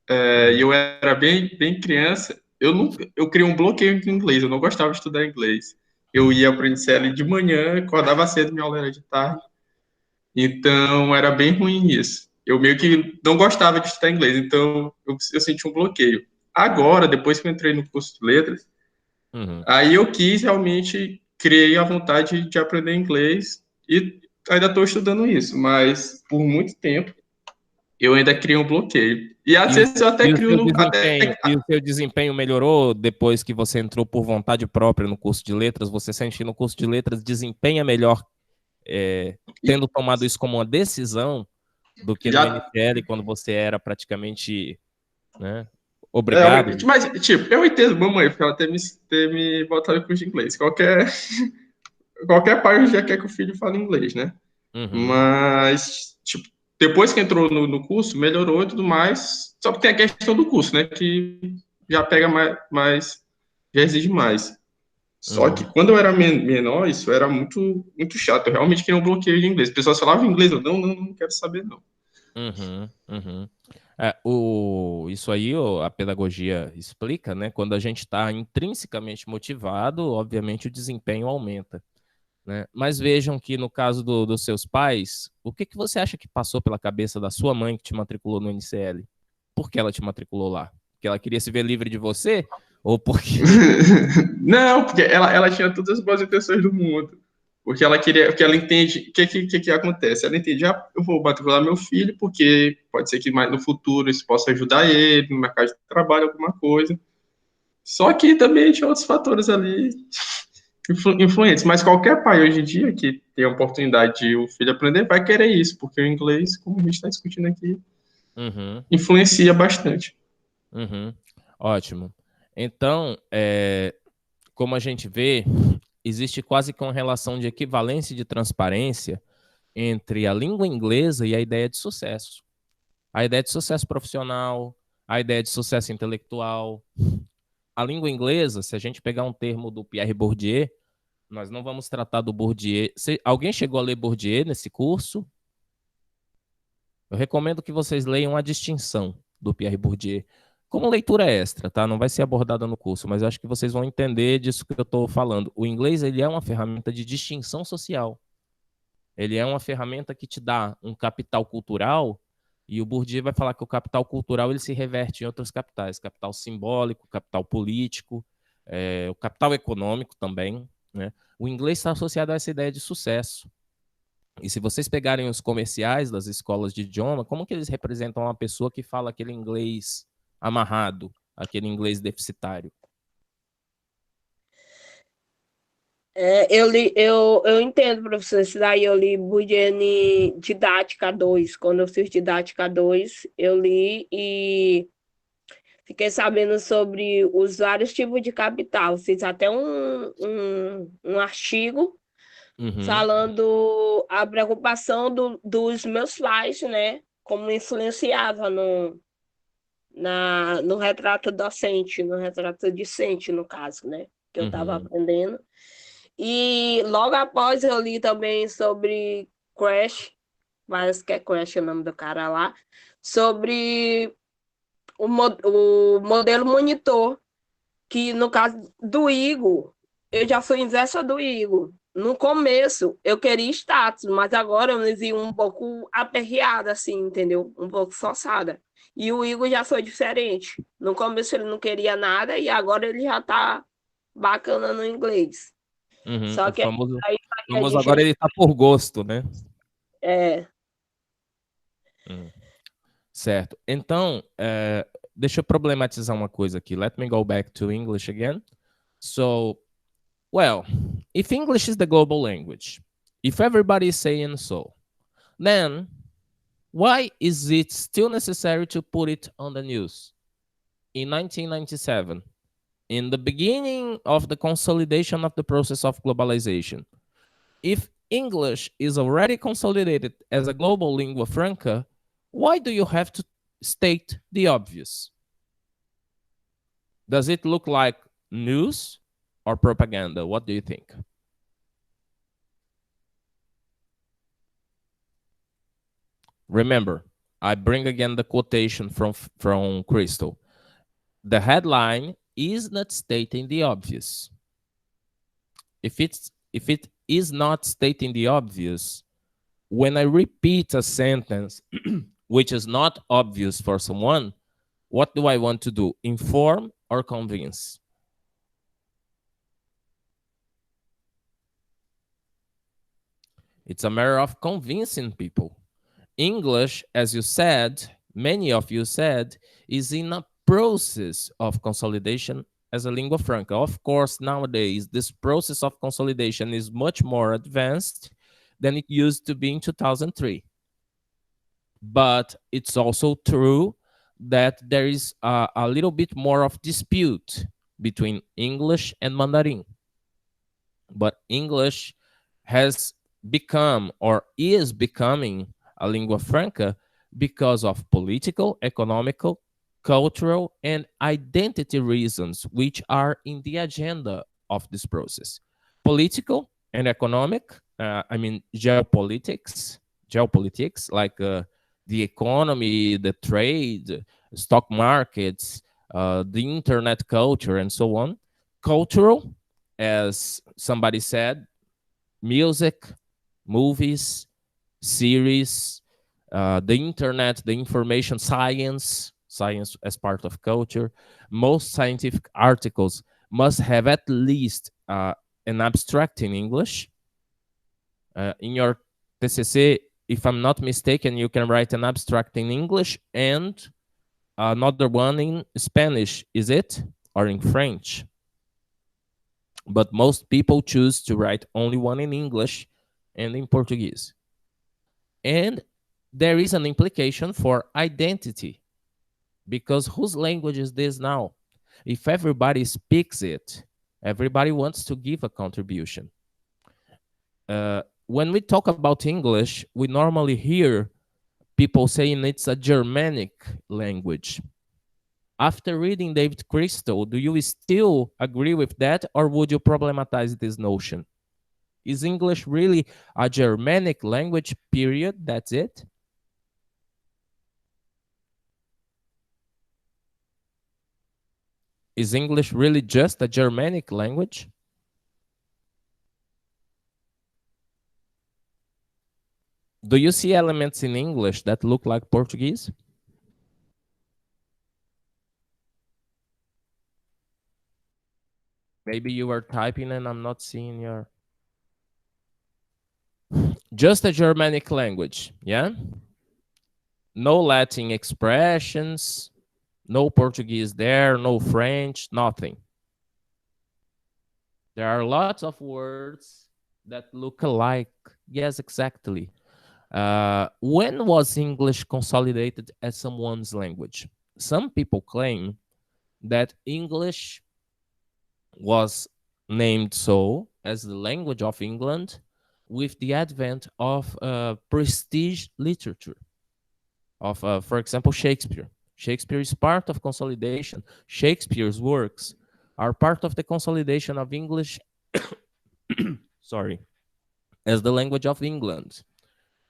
e Uhum. eu era bem criança, eu criei um bloqueio em inglês, eu não gostava de estudar inglês. Eu ia para o INSEE de manhã, acordava cedo, minha aula era de tarde. Então, era bem ruim isso. Eu meio que não gostava de estudar inglês, então eu senti um bloqueio. Agora, depois que eu entrei no curso de letras, Uhum. aí eu quis realmente, criei a vontade de aprender inglês e ainda estou estudando isso, mas por muito tempo eu ainda crio um bloqueio. E às E o, vezes eu até e o crio seu no. desempenho, e o seu desempenho melhorou depois que você entrou por vontade própria no curso de letras? Você sente que no curso de letras desempenha melhor, tendo tomado isso como uma decisão do que no Já, NCL, quando você era praticamente, né, obrigado? mas, tipo, eu entendo mamãe, porque ela ter me botado em curso de inglês. Qualquer pai já quer que o filho fale inglês, né? Uhum. Mas, tipo, depois que entrou no curso, melhorou e tudo mais. Só que tem a questão do curso, né? Que já pega já exige mais. Só que Uhum. quando eu era menor, isso era muito chato. Eu realmente queria um bloqueio de inglês. As pessoas falavam inglês, eu não quero saber, não. Uhum, uhum. Isso aí, a pedagogia explica, né? Quando a gente está intrinsecamente motivado, obviamente o desempenho aumenta, né? Mas vejam que no caso dos seus pais, o que que você acha que passou pela cabeça da sua mãe que te matriculou no NCL? Por que ela te matriculou lá? Porque ela queria se ver livre de você? Ou porque... Não, porque ela tinha todas as boas intenções do mundo. Porque ela queria, porque ela entende, o que acontece? Ela entende, eu vou matricular meu filho porque pode ser que mais no futuro isso possa ajudar ele no mercado de trabalho, alguma coisa. Só que também tinha outros fatores ali influentes. Mas qualquer pai hoje em dia que tem a oportunidade de o filho aprender vai querer isso, porque o inglês, como a gente está discutindo aqui, influencia bastante. Ótimo. Então, como a gente vê, existe quase que uma relação de equivalência e de transparência entre a língua inglesa e a ideia de sucesso. A ideia de sucesso profissional, a ideia de sucesso intelectual. A língua inglesa, se a gente pegar um termo do Pierre Bourdieu, nós não vamos tratar do Bourdieu. Alguém chegou a ler Bourdieu nesse curso? Eu recomendo que vocês leiam A Distinção, do Pierre Bourdieu, como leitura extra, tá? Não vai ser abordada no curso, mas eu acho que vocês vão entender disso que eu estou falando. O inglês, ele é uma ferramenta de distinção social. Ele é uma ferramenta que te dá um capital cultural, e o Bourdieu vai falar que o capital cultural ele se reverte em outros capitais, capital simbólico, capital político, o capital econômico também, né? O inglês está associado a essa ideia de sucesso. E se vocês pegarem os comerciais das escolas de idioma, como que eles representam uma pessoa que fala aquele inglês amarrado, aquele inglês deficitário? Eu entendo, professor, isso daí eu li Budiane Didática 2. Quando eu fiz Didática 2, eu li e fiquei sabendo sobre os vários tipos de capital. Fiz até um artigo falando a preocupação dos meus pais, né? Como influenciava no retrato docente, no retrato discente, no caso, né? Que eu estava aprendendo. E logo após eu li também sobre Crash, parece que é Crash o nome do cara lá, sobre o modelo monitor, que no caso do Igor, eu já fui inversa do Igor. No começo, eu queria status, mas agora eu me vi um pouco aperreada, assim, entendeu? Um pouco forçada. E o Igor já foi diferente. No começo ele não queria nada e agora ele já tá bacana no inglês. Só O que famoso, aí a gente agora ele tá por gosto, né? Certo. Então, deixa eu problematizar uma coisa aqui. Let me go back to English again. So, well, if English is the global language, if everybody is saying so, then why is it still necessary to put it on the news? In 1997, in the beginning of the consolidation of the process of globalization, if English is already consolidated as a global lingua franca, why do you have to state the obvious? Does it look like news or propaganda? What do you think? Remember, I bring again the quotation from Crystal. The headline is not stating the obvious. If it is not stating the obvious, when I repeat a sentence which is not obvious for someone, what do I want to do? Inform or convince? It's a matter of convincing people. English, as you said, many of you said, is in a process of consolidation as a lingua franca. Of course, nowadays, this process of consolidation is much more advanced than it used to be in 2003. But it's also true that there is a little bit more of dispute between English and Mandarin. But English has become or is becoming a lingua franca because of political, economical, cultural, and identity reasons, which are in the agenda of this process. Political and economic, geopolitics, like the economy, the trade, stock markets, the internet culture, and so on. Cultural, as somebody said, music, movies, series, the internet, the information science as part of culture. Most scientific articles must have at least an abstract in English. In your TCC, if I'm not mistaken, you can write an abstract in English and another one in Spanish, is it? Or in French? But most people choose to write only one in English and in Portuguese. And there is an implication for identity, because whose language is this now? If everybody speaks it, everybody wants to give a contribution. When we talk about English, we normally hear people saying it's a Germanic language. After reading David Crystal, do you still agree with that, or would you problematize this notion? Is English really a Germanic language, period? That's it? Is English really just a Germanic language? Do you see elements in English that look like Portuguese? Maybe you are typing and I'm not seeing your... Just a Germanic language, yeah? No Latin expressions, no Portuguese there, no French, nothing. There are lots of words that look alike. Yes, exactly. When was English consolidated as someone's language? Some people claim that English was named so as the language of England with the advent of prestige literature, of, for example, Shakespeare. Shakespeare is part of consolidation. Shakespeare's works are part of the consolidation of English, sorry, as the language of England.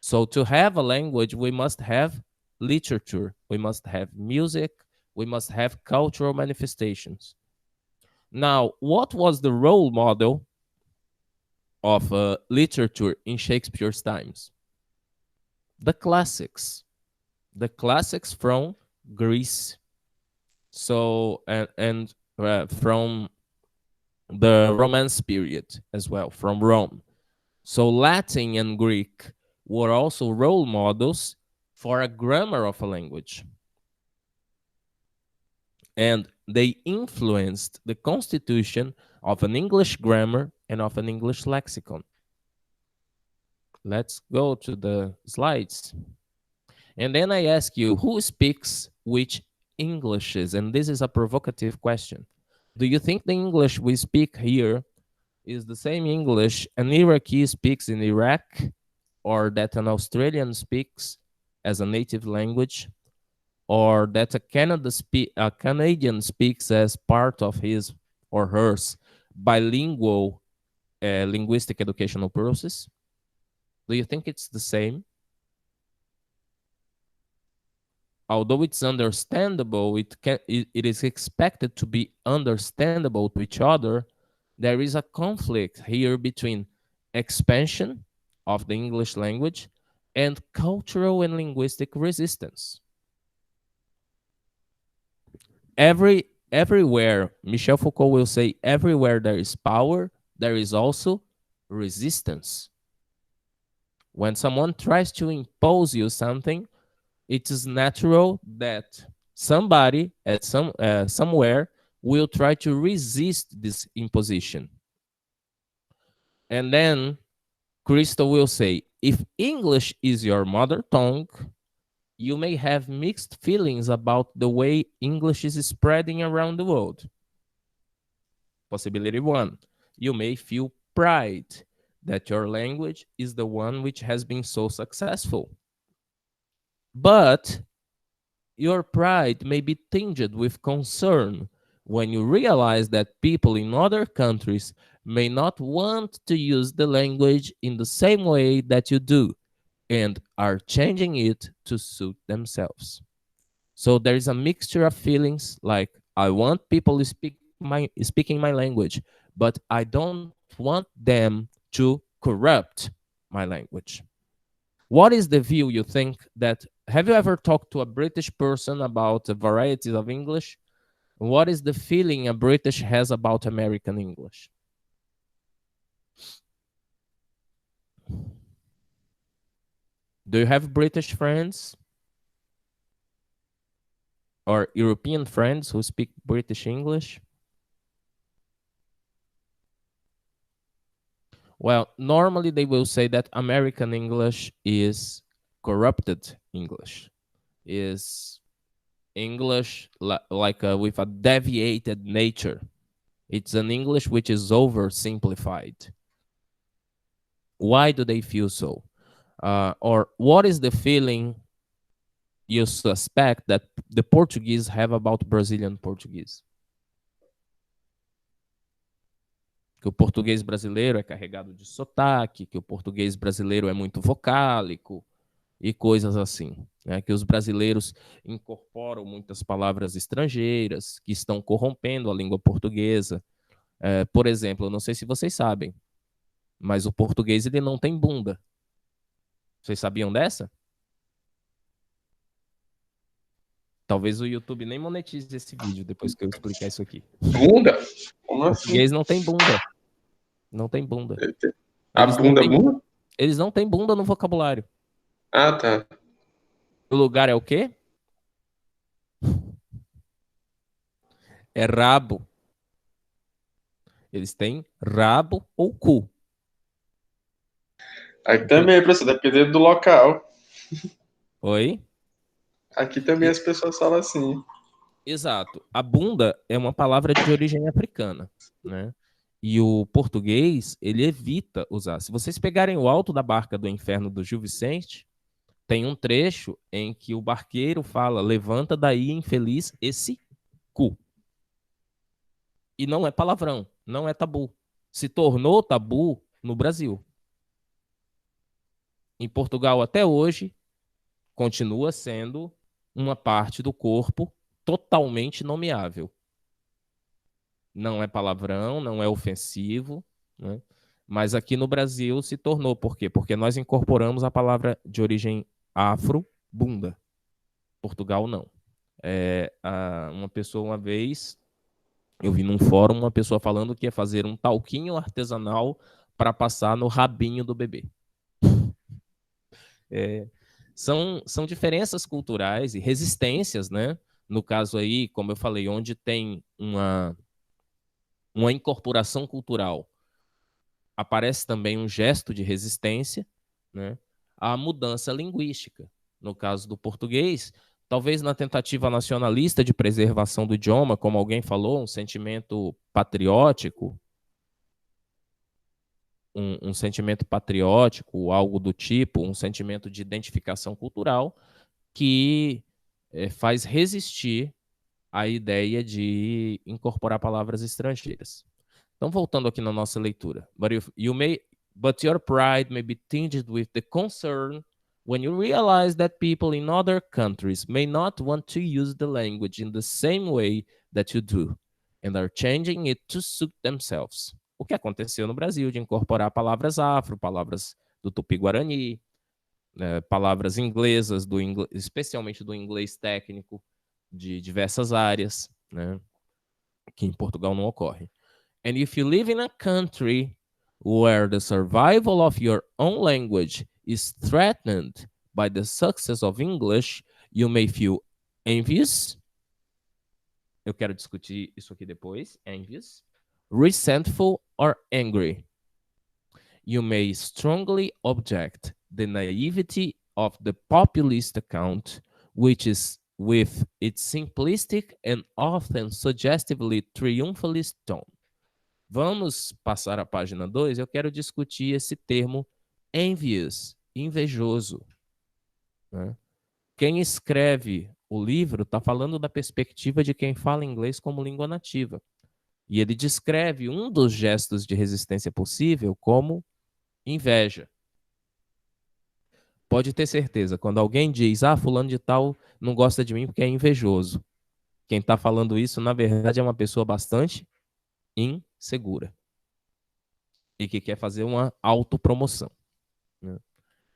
So to have a language, we must have literature, we must have music, we must have cultural manifestations. Now, what was the role model of literature in Shakespeare's times? The classics from Greece. So, and from the Romance period as well, from Rome. So Latin and Greek were also role models for a grammar of a language. And they influenced the constitution of an English grammar and of an English lexicon. Let's go to the slides. And then I ask you, who speaks which Englishes? And this is a provocative question. Do you think the English we speak here is the same English an Iraqi speaks in Iraq, or that an Australian speaks as a native language, or that a Canadian speaks as part of his or hers bilingual linguistic educational process? Do you think it's the same? Although it's understandable, it is expected to be understandable to each other, there is a conflict here between expansion of the English language and cultural and linguistic resistance. Everywhere, Michel Foucault will say, everywhere there is power, there is also resistance. When someone tries to impose you something, it is natural that somebody at somewhere will try to resist this imposition. And then Crystal will say, if English is your mother tongue, you may have mixed feelings about the way English is spreading around the world. Possibility one, you may feel pride that your language is the one which has been so successful. But your pride may be tinged with concern when you realize that people in other countries may not want to use the language in the same way that you do and are changing it to suit themselves. So there is a mixture of feelings like, I want people speaking my language, but I don't want them to corrupt my language. What is the view you think that, have you ever talked to a British person about the varieties of English? What is the feeling a British has about American English? Do you have British friends? Or European friends who speak British English? Well, normally they will say that American English is corrupted English, is English with a deviated nature. It's an English which is oversimplified. Why do they feel so? Or what is the feeling you suspect that the Portuguese have about Brazilian Portuguese? Que o português brasileiro é carregado de sotaque, que o português brasileiro é muito vocálico e coisas assim. Né? Que os brasileiros incorporam muitas palavras estrangeiras que estão corrompendo a língua portuguesa. Por exemplo, eu não sei se vocês sabem, mas o português ele não tem bunda. Vocês sabiam dessa? Talvez o YouTube nem monetize esse vídeo depois que eu explicar isso aqui. Bunda? Como O assim? português não tem bunda. Não tem bunda. A bunda, bunda? Eles não têm bunda no vocabulário. Ah, tá. O lugar é o quê? É rabo. Eles têm rabo ou cu. Aqui também, professor, dependendo do local. Oi? Aqui também as pessoas falam assim. Exato. A bunda é uma palavra de origem africana, né? E o português, ele evita usar. Se vocês pegarem o Alto da Barca do Inferno do Gil Vicente, tem um trecho em que o barqueiro fala: levanta daí, infeliz, esse cu. E não é palavrão, não é tabu. Se tornou tabu no Brasil. Em Portugal, até hoje, continua sendo uma parte do corpo totalmente nomeável. Não é palavrão, não é ofensivo, né? Mas aqui no Brasil se tornou. Por quê? Porque nós incorporamos a palavra de origem afro, bunda. Portugal, não. Uma pessoa, uma vez, eu vi num fórum uma pessoa falando que ia fazer um talquinho artesanal para passar no rabinho do bebê. São diferenças culturais e resistências, né? No caso aí, como eu falei, onde tem uma incorporação cultural, aparece também um gesto de resistência, né? À mudança linguística. No caso do português, talvez na tentativa nacionalista de preservação do idioma, como alguém falou, um sentimento patriótico, um sentimento patriótico, algo do tipo, um sentimento de identificação cultural que faz resistir à ideia de incorporar palavras estrangeiras. Então, voltando aqui na nossa leitura. But your pride may be tinged with the concern when you realize that people in other countries may not want to use the language in the same way that you do, and are changing it to suit themselves. O que aconteceu no Brasil de incorporar palavras afro, palavras do tupi-guarani, palavras inglesas, especialmente do inglês técnico, de diversas áreas, né, que em Portugal não ocorre. And if you live in a country where the survival of your own language is threatened by the success of English, you may feel envious. Eu quero discutir isso aqui depois. Envious. Resentful or angry. You may strongly object the naivety of the populist account, which is with its simplistic and often suggestively triumphalist tone. Vamos passar à página 2. Eu quero discutir esse termo envious, invejoso. Né? Quem escreve o livro está falando da perspectiva de quem fala inglês como língua nativa. E ele descreve um dos gestos de resistência possível como inveja. Pode ter certeza, quando alguém diz, fulano de tal não gosta de mim porque é invejoso. Quem está falando isso, na verdade, é uma pessoa bastante insegura. E que quer fazer uma autopromoção. Né?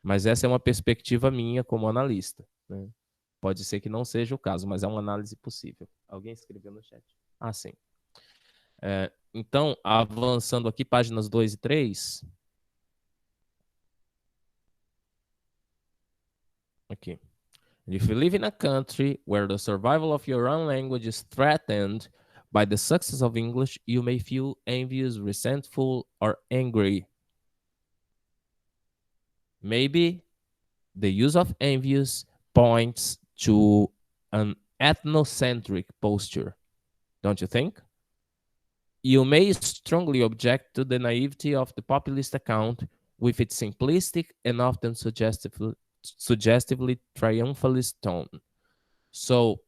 Mas essa é uma perspectiva minha como analista. Né? Pode ser que não seja o caso, mas é uma análise possível. Alguém escreveu no chat? Sim. Então, avançando aqui, páginas 2 e 3. Okay. And if you live in a country where the survival of your own language is threatened by the success of English, you may feel envious, resentful, or angry. Maybe the use of envious points to an ethnocentric posture, don't you think? You may strongly object to the naivety of the populist account with its simplistic and often suggestively triumphalist tone. So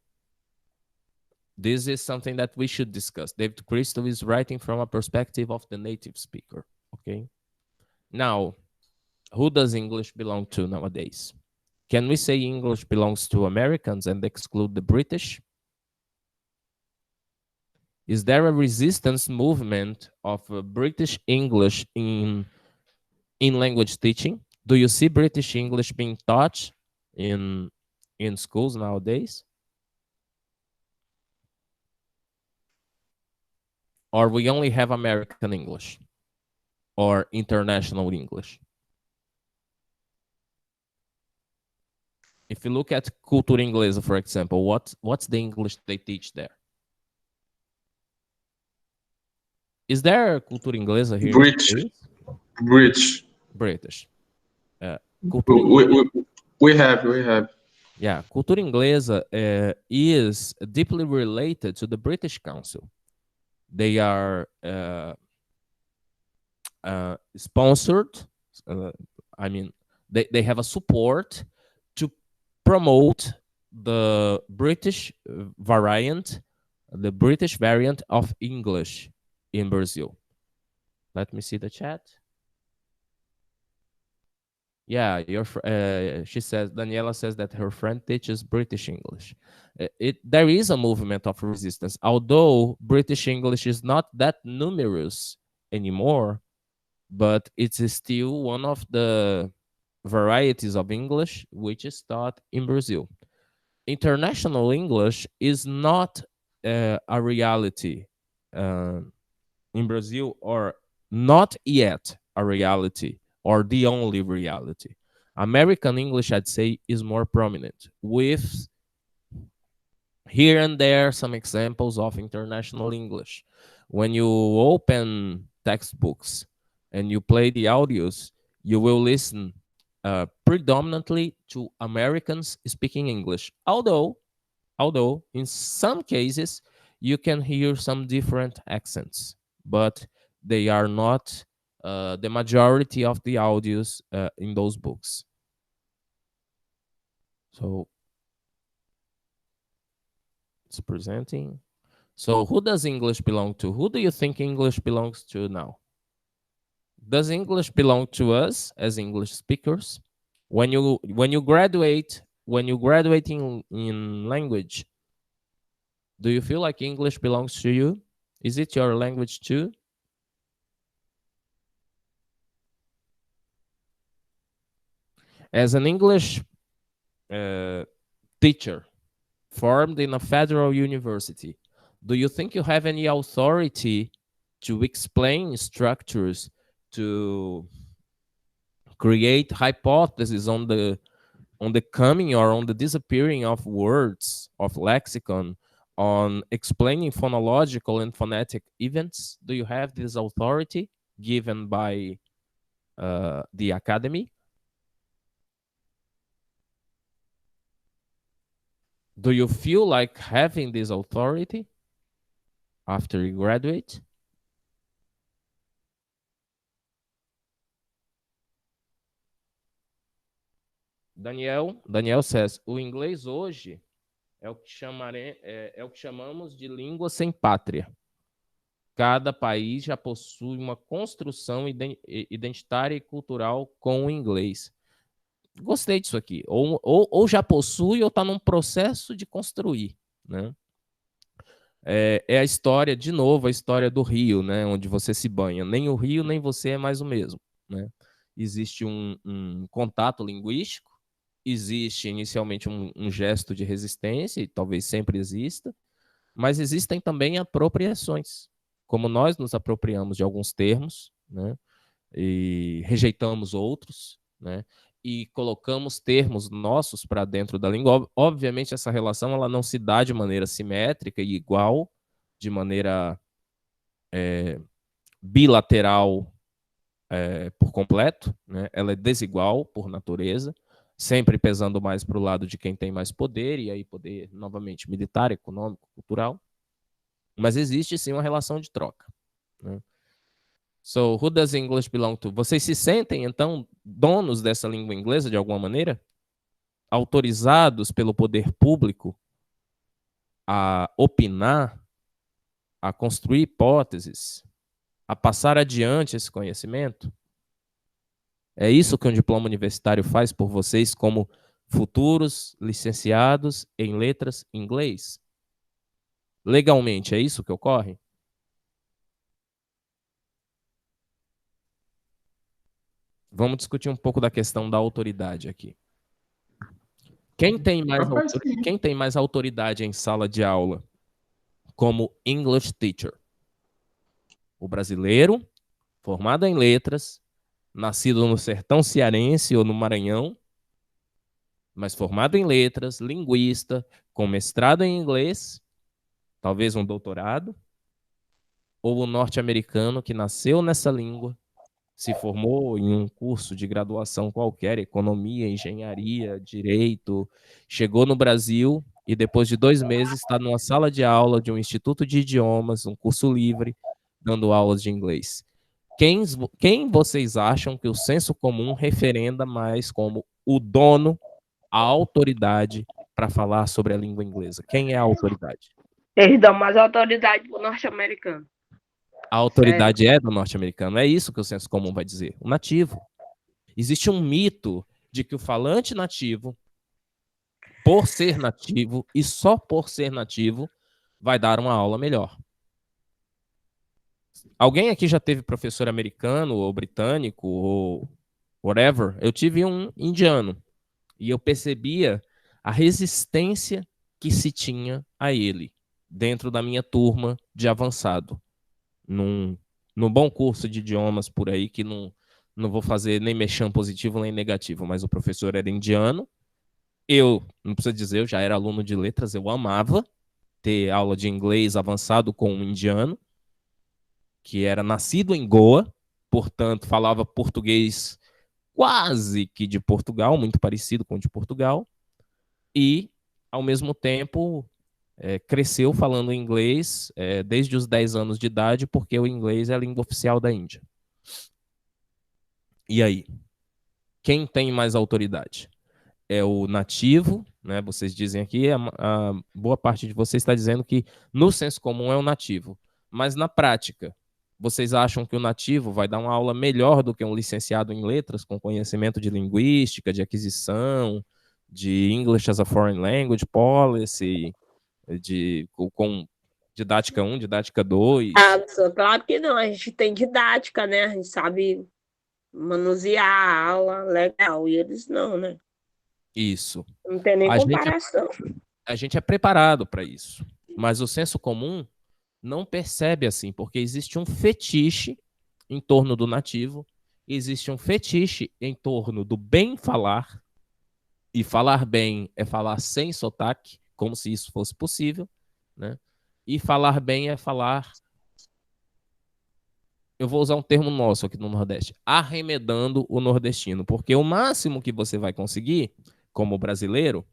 this is something that we should discuss. David Crystal is writing from a perspective of the native speaker. Okay. Now, who does English belong to nowadays? Can we say English belongs to Americans and exclude the British? Is there a resistance movement of British English in language teaching? Do you see British English being taught in schools nowadays? Or we only have American English or international English? If you look at Cultura Inglesa, for example, what's the English they teach there? Is there Cultura Inglesa here? British. British. British. Cultura we have. Yeah, Cultura Inglesa is deeply related to the British Council. They are sponsored. I mean, they have a support to promote the British variant of English in Brazil. Let me see the chat. Yeah, she says, Daniela says that her friend teaches British English. There is a movement of resistance, although British English is not that numerous anymore, but it's still one of the varieties of English which is taught in Brazil. International English is not a reality in Brazil, or not yet a reality, or the only reality. American English, I'd say, is more prominent, with here and there some examples of international English. When you open textbooks and you play the audios, you will listen predominantly to Americans speaking English. Although in some cases you can hear some different accents, but they are not the majority of the audios in those books. So it's presenting. So who does English belong to? Who do you think English belongs to now? Does English belong to us as English speakers? When you graduate in language, do you feel like English belongs to you? Is it your language too? As an English teacher formed in a federal university, do you think you have any authority to explain structures, to create hypotheses on the coming or on the disappearing of words, of lexicon, on explaining phonological and phonetic events? Do you have this authority given by the academy? Do you feel like having this authority after you graduate? Daniel says, o inglês hoje é o que chamamos de língua sem pátria. Cada país já possui uma construção identitária e cultural com o inglês. Gostei disso aqui. Ou já possui ou está num processo de construir, né? É a história, de novo, a história do rio, né? Onde você se banha. Nem o rio, nem você é mais o mesmo, né? Existe um contato linguístico, existe inicialmente um gesto de resistência, e talvez sempre exista, mas existem também apropriações, como nós nos apropriamos de alguns termos, né? E rejeitamos outros, né? e colocamos termos nossos para dentro da língua, obviamente essa relação ela não se dá de maneira simétrica e igual, de maneira bilateral por completo, né? Ela é desigual por natureza, sempre pesando mais para o lado de quem tem mais poder, e aí poder, novamente, militar, econômico, cultural. Mas existe sim uma relação de troca, né? So, who does English belong to? Vocês se sentem, então, donos dessa língua inglesa de alguma maneira? Autorizados pelo poder público a opinar, a construir hipóteses, a passar adiante esse conhecimento? É isso que um diploma universitário faz por vocês como futuros licenciados em letras em inglês? Legalmente, é isso que ocorre? Vamos discutir um pouco da questão da autoridade aqui. Quem tem mais autoridade em sala de aula como English teacher? O brasileiro, formado em letras, nascido no sertão cearense ou no Maranhão, mas formado em letras, linguista, com mestrado em inglês, talvez um doutorado, ou o norte-americano que nasceu nessa língua, se formou em um curso de graduação qualquer, economia, engenharia, direito, chegou no Brasil e depois de 2 meses está numa sala de aula de um instituto de idiomas, um curso livre, dando aulas de inglês. Quem vocês acham que o senso comum referenda mais como o dono, a autoridade para falar sobre a língua inglesa? Quem é a autoridade? Eles dão mais autoridade pro norte-americano. A autoridade é do norte-americano. É isso que o senso comum vai dizer. O nativo. Existe um mito de que o falante nativo, por ser nativo e só por ser nativo, vai dar uma aula melhor. Alguém aqui já teve professor americano ou britânico ou whatever? Eu tive um indiano e eu percebia a resistência que se tinha a ele dentro da minha turma de avançado. Num bom curso de idiomas por aí, que não vou fazer nem mexam positivo nem negativo, mas o professor era indiano. Eu, não precisa dizer, eu já era aluno de letras, eu amava ter aula de inglês avançado com um indiano, que era nascido em Goa, portanto, falava português quase que de Portugal, muito parecido com o de Portugal, e, ao mesmo tempo, cresceu falando inglês desde os 10 anos de idade, porque o inglês é a língua oficial da Índia. E aí? Quem tem mais autoridade? É o nativo, né? Vocês dizem aqui, a boa parte de vocês está dizendo que no senso comum é o nativo. Mas na prática, vocês acham que o nativo vai dar uma aula melhor do que um licenciado em letras, com conhecimento de linguística, de aquisição, de English as a Foreign Language Policy, com didática 1, didática 2? Claro que não, a gente tem didática, né? A gente sabe manusear a aula legal, e eles não, né? Isso. Não tem nem comparação. A gente é preparado para isso, mas o senso comum não percebe assim, porque existe um fetiche em torno do nativo, existe um fetiche em torno do bem falar, e falar bem é falar sem sotaque, como se isso fosse possível, né? E falar bem é falar, eu vou usar um termo nosso aqui no Nordeste, arremedando o nordestino, porque o máximo que você vai conseguir, como brasileiro,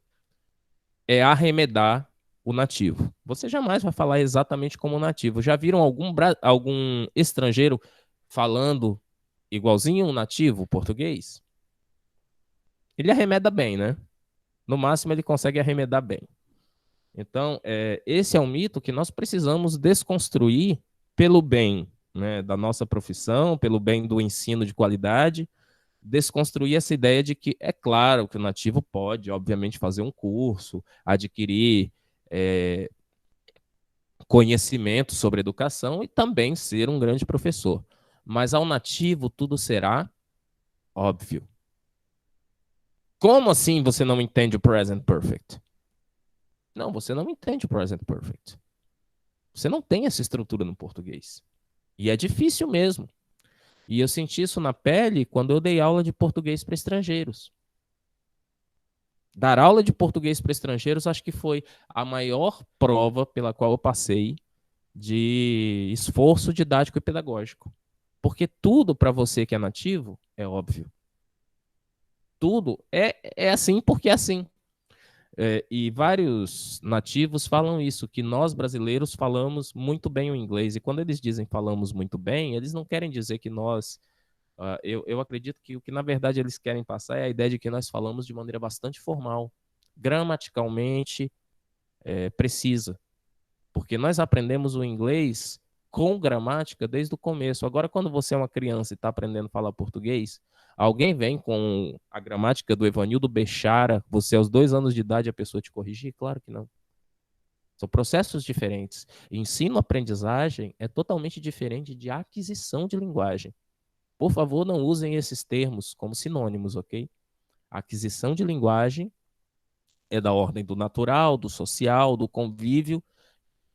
é arremedar o nativo. Você jamais vai falar exatamente como o nativo. Já viram algum estrangeiro falando igualzinho um nativo português? Ele arremeda bem, né? No máximo, ele consegue arremedar bem. Então, esse é um mito que nós precisamos desconstruir pelo bem, né, da nossa profissão, pelo bem do ensino de qualidade, desconstruir essa ideia de que é claro que o nativo pode, obviamente, fazer um curso, adquirir conhecimento sobre educação e também ser um grande professor. Mas ao nativo tudo será óbvio. Como assim você não entende o present perfect? Não, você não entende o present perfect. Você não tem essa estrutura no português. E é difícil mesmo. E eu senti isso na pele quando eu dei aula de português para estrangeiros. Dar aula de português para estrangeiros acho que foi a maior prova pela qual eu passei de esforço didático e pedagógico. Porque tudo para você que é nativo é óbvio. Tudo é assim porque é assim. E vários nativos falam isso, que nós brasileiros falamos muito bem o inglês. E quando eles dizem falamos muito bem, eles não querem dizer que nós. Eu acredito que o que na verdade eles querem passar é a ideia de que nós falamos de maneira bastante formal, gramaticalmente precisa. Porque nós aprendemos o inglês com gramática desde o começo. Agora, quando você é uma criança e está aprendendo a falar português, alguém vem com a gramática do Evanildo Bechara, você aos 2 anos de idade a pessoa te corrigir? Claro que não. São processos diferentes. Ensino-aprendizagem é totalmente diferente de aquisição de linguagem. Por favor, não usem esses termos como sinônimos, ok? A aquisição de linguagem é da ordem do natural, do social, do convívio.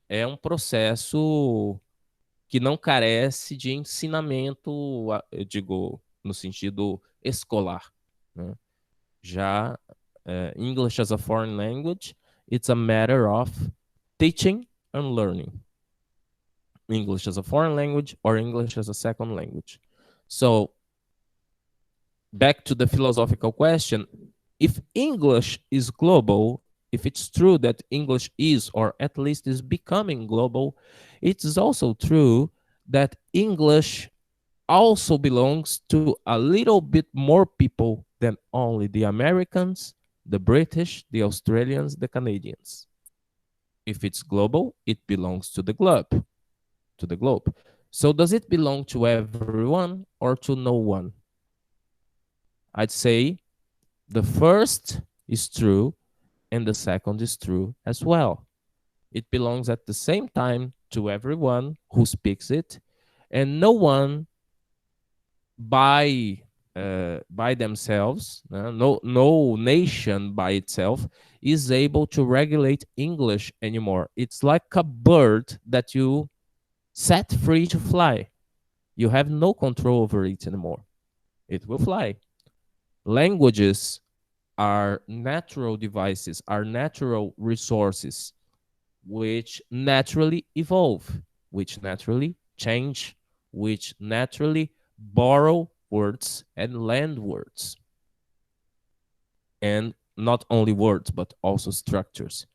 É um processo que não carece de ensinamento, eu digo, no sentido escolar. Né? Já English as a foreign language, it's a matter of teaching and learning. English as a foreign language or English as a second language. So, back to the philosophical question, if English is global, if it's true that English is, or at least is becoming global, it's also true that English also belongs to a little bit more people than only the Americans, the British, the Australians, the Canadians. If it's global, it belongs to the globe, to the globe. So does it belong to everyone or to no one? I'd say the first is true and the second is true as well. It belongs at the same time to everyone who speaks it, and no one by themselves, no nation by itself is able to regulate English anymore. It's like a bird that you set free to fly. You have no control over it anymore. It will fly. Languages are natural devices, are natural resources which naturally evolve, which naturally change, which naturally borrow words and lend words. And not only words, but also structures.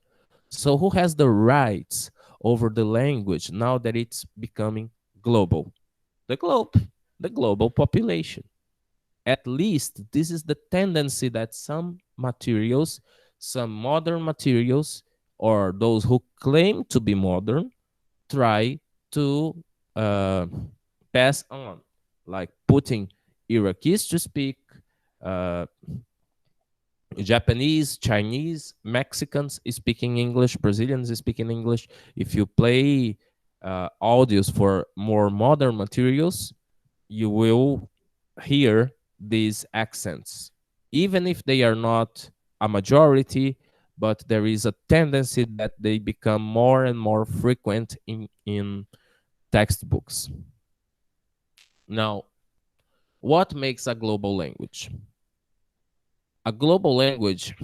So who has the rights over the language now that it's becoming global? The globe, the global population. At least this is the tendency that some materials, some modern materials, or those who claim to be modern, try to pass on, like putting Iraqis to speak, Japanese, Chinese, Mexicans speaking English, Brazilians speaking English. If you play audios for more modern materials, you will hear these accents, even if they are not a majority, but there is a tendency that they become more and more frequent in textbooks. Now, what makes a global language? A global language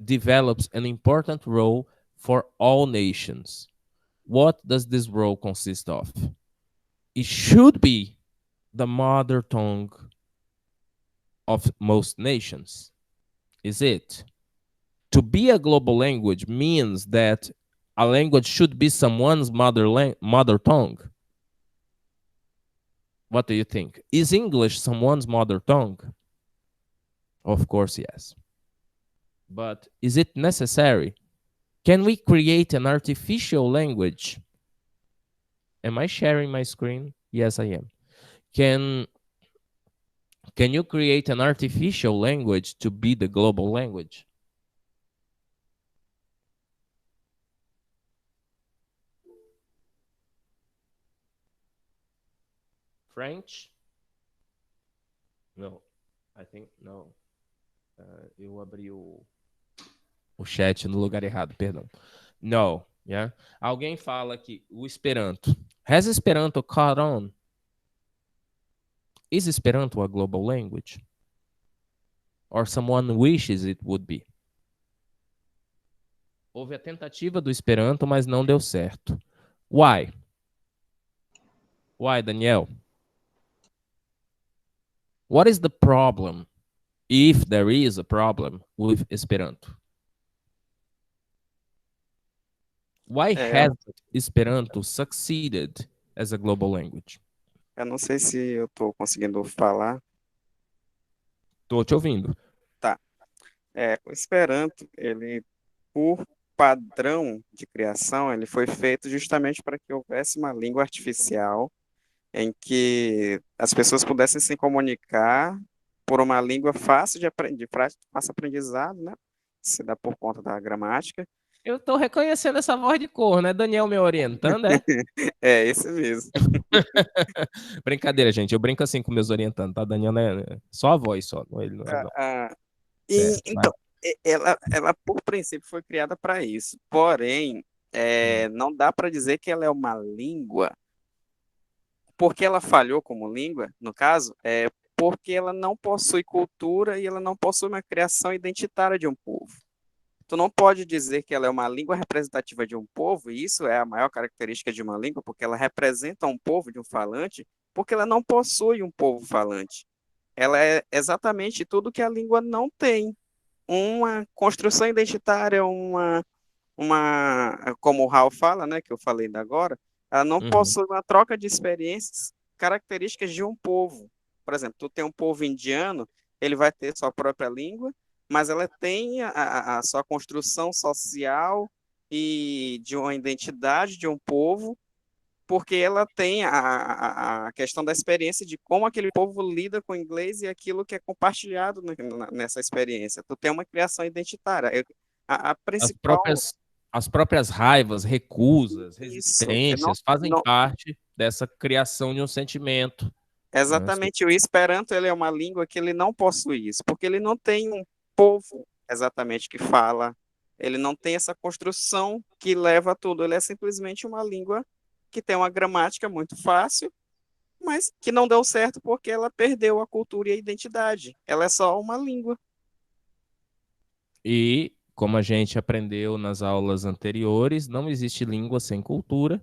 develops an important role for all nations. What does this role consist of? It should be the mother tongue of most nations. Is it? To be a global language means that a language should be someone's mother tongue. What do you think? Is English someone's mother tongue? Of course, yes. But is it necessary? Can we create an artificial language? Am I sharing my screen? Yes, I am. Can you create an artificial language to be the global language? French? No. I think no. Eu abri o chat no lugar errado, perdão. No. Yeah. Alguém fala que o Esperanto. Has Esperanto caught on? Is Esperanto a global language? or someone wishes it would be. Houve a tentativa do Esperanto, mas não deu certo. Why? Why, Daniel? What is the problem, if there is a problem, with Esperanto? Why has Esperanto succeeded as a global language? Eu não sei se eu estou conseguindo falar. Tô te ouvindo. Tá. O Esperanto, ele, por padrão de criação, ele foi feito justamente para que houvesse uma língua artificial em que as pessoas pudessem se comunicar por uma língua fácil de fácil aprendizado, né? Se dá por conta da gramática. Eu tô reconhecendo essa voz de cor, né? Daniel me orientando, é? É, esse mesmo. Brincadeira, gente. Eu brinco assim com meus orientandos, tá? Daniel é só a voz, só. Ele não, não. Certo, Então, ela, por princípio, foi criada para isso. Porém, não dá para dizer que ela é uma língua, porque ela falhou como língua, no caso, porque ela não possui cultura e ela não possui uma criação identitária de um povo. Tu não pode dizer que ela é uma língua representativa de um povo, e isso é a maior característica de uma língua, porque ela representa um povo de um falante, porque ela não possui um povo falante. Ela é exatamente tudo que a língua não tem. Uma construção identitária, como o Raul fala, né, que eu falei ainda agora, ela não possui uma troca de experiências características de um povo. Por exemplo, tu tem um povo indiano, ele vai ter sua própria língua, mas ela tem a sua construção social e de uma identidade de um povo, porque ela tem a questão da experiência de como aquele povo lida com o inglês e aquilo que é compartilhado nessa experiência. Tu tem uma criação identitária. A principal... As próprias raivas, recusas, Isso, resistências fazem parte dessa criação de um sentimento. Exatamente. O Esperanto, ele é uma língua que ele não possui isso, porque ele não tem um povo exatamente que fala, ele não tem essa construção que leva a tudo. Ele é simplesmente uma língua que tem uma gramática muito fácil, mas que não deu certo porque ela perdeu a cultura e a identidade. Ela é só uma língua. E, como a gente aprendeu nas aulas anteriores, não existe língua sem cultura,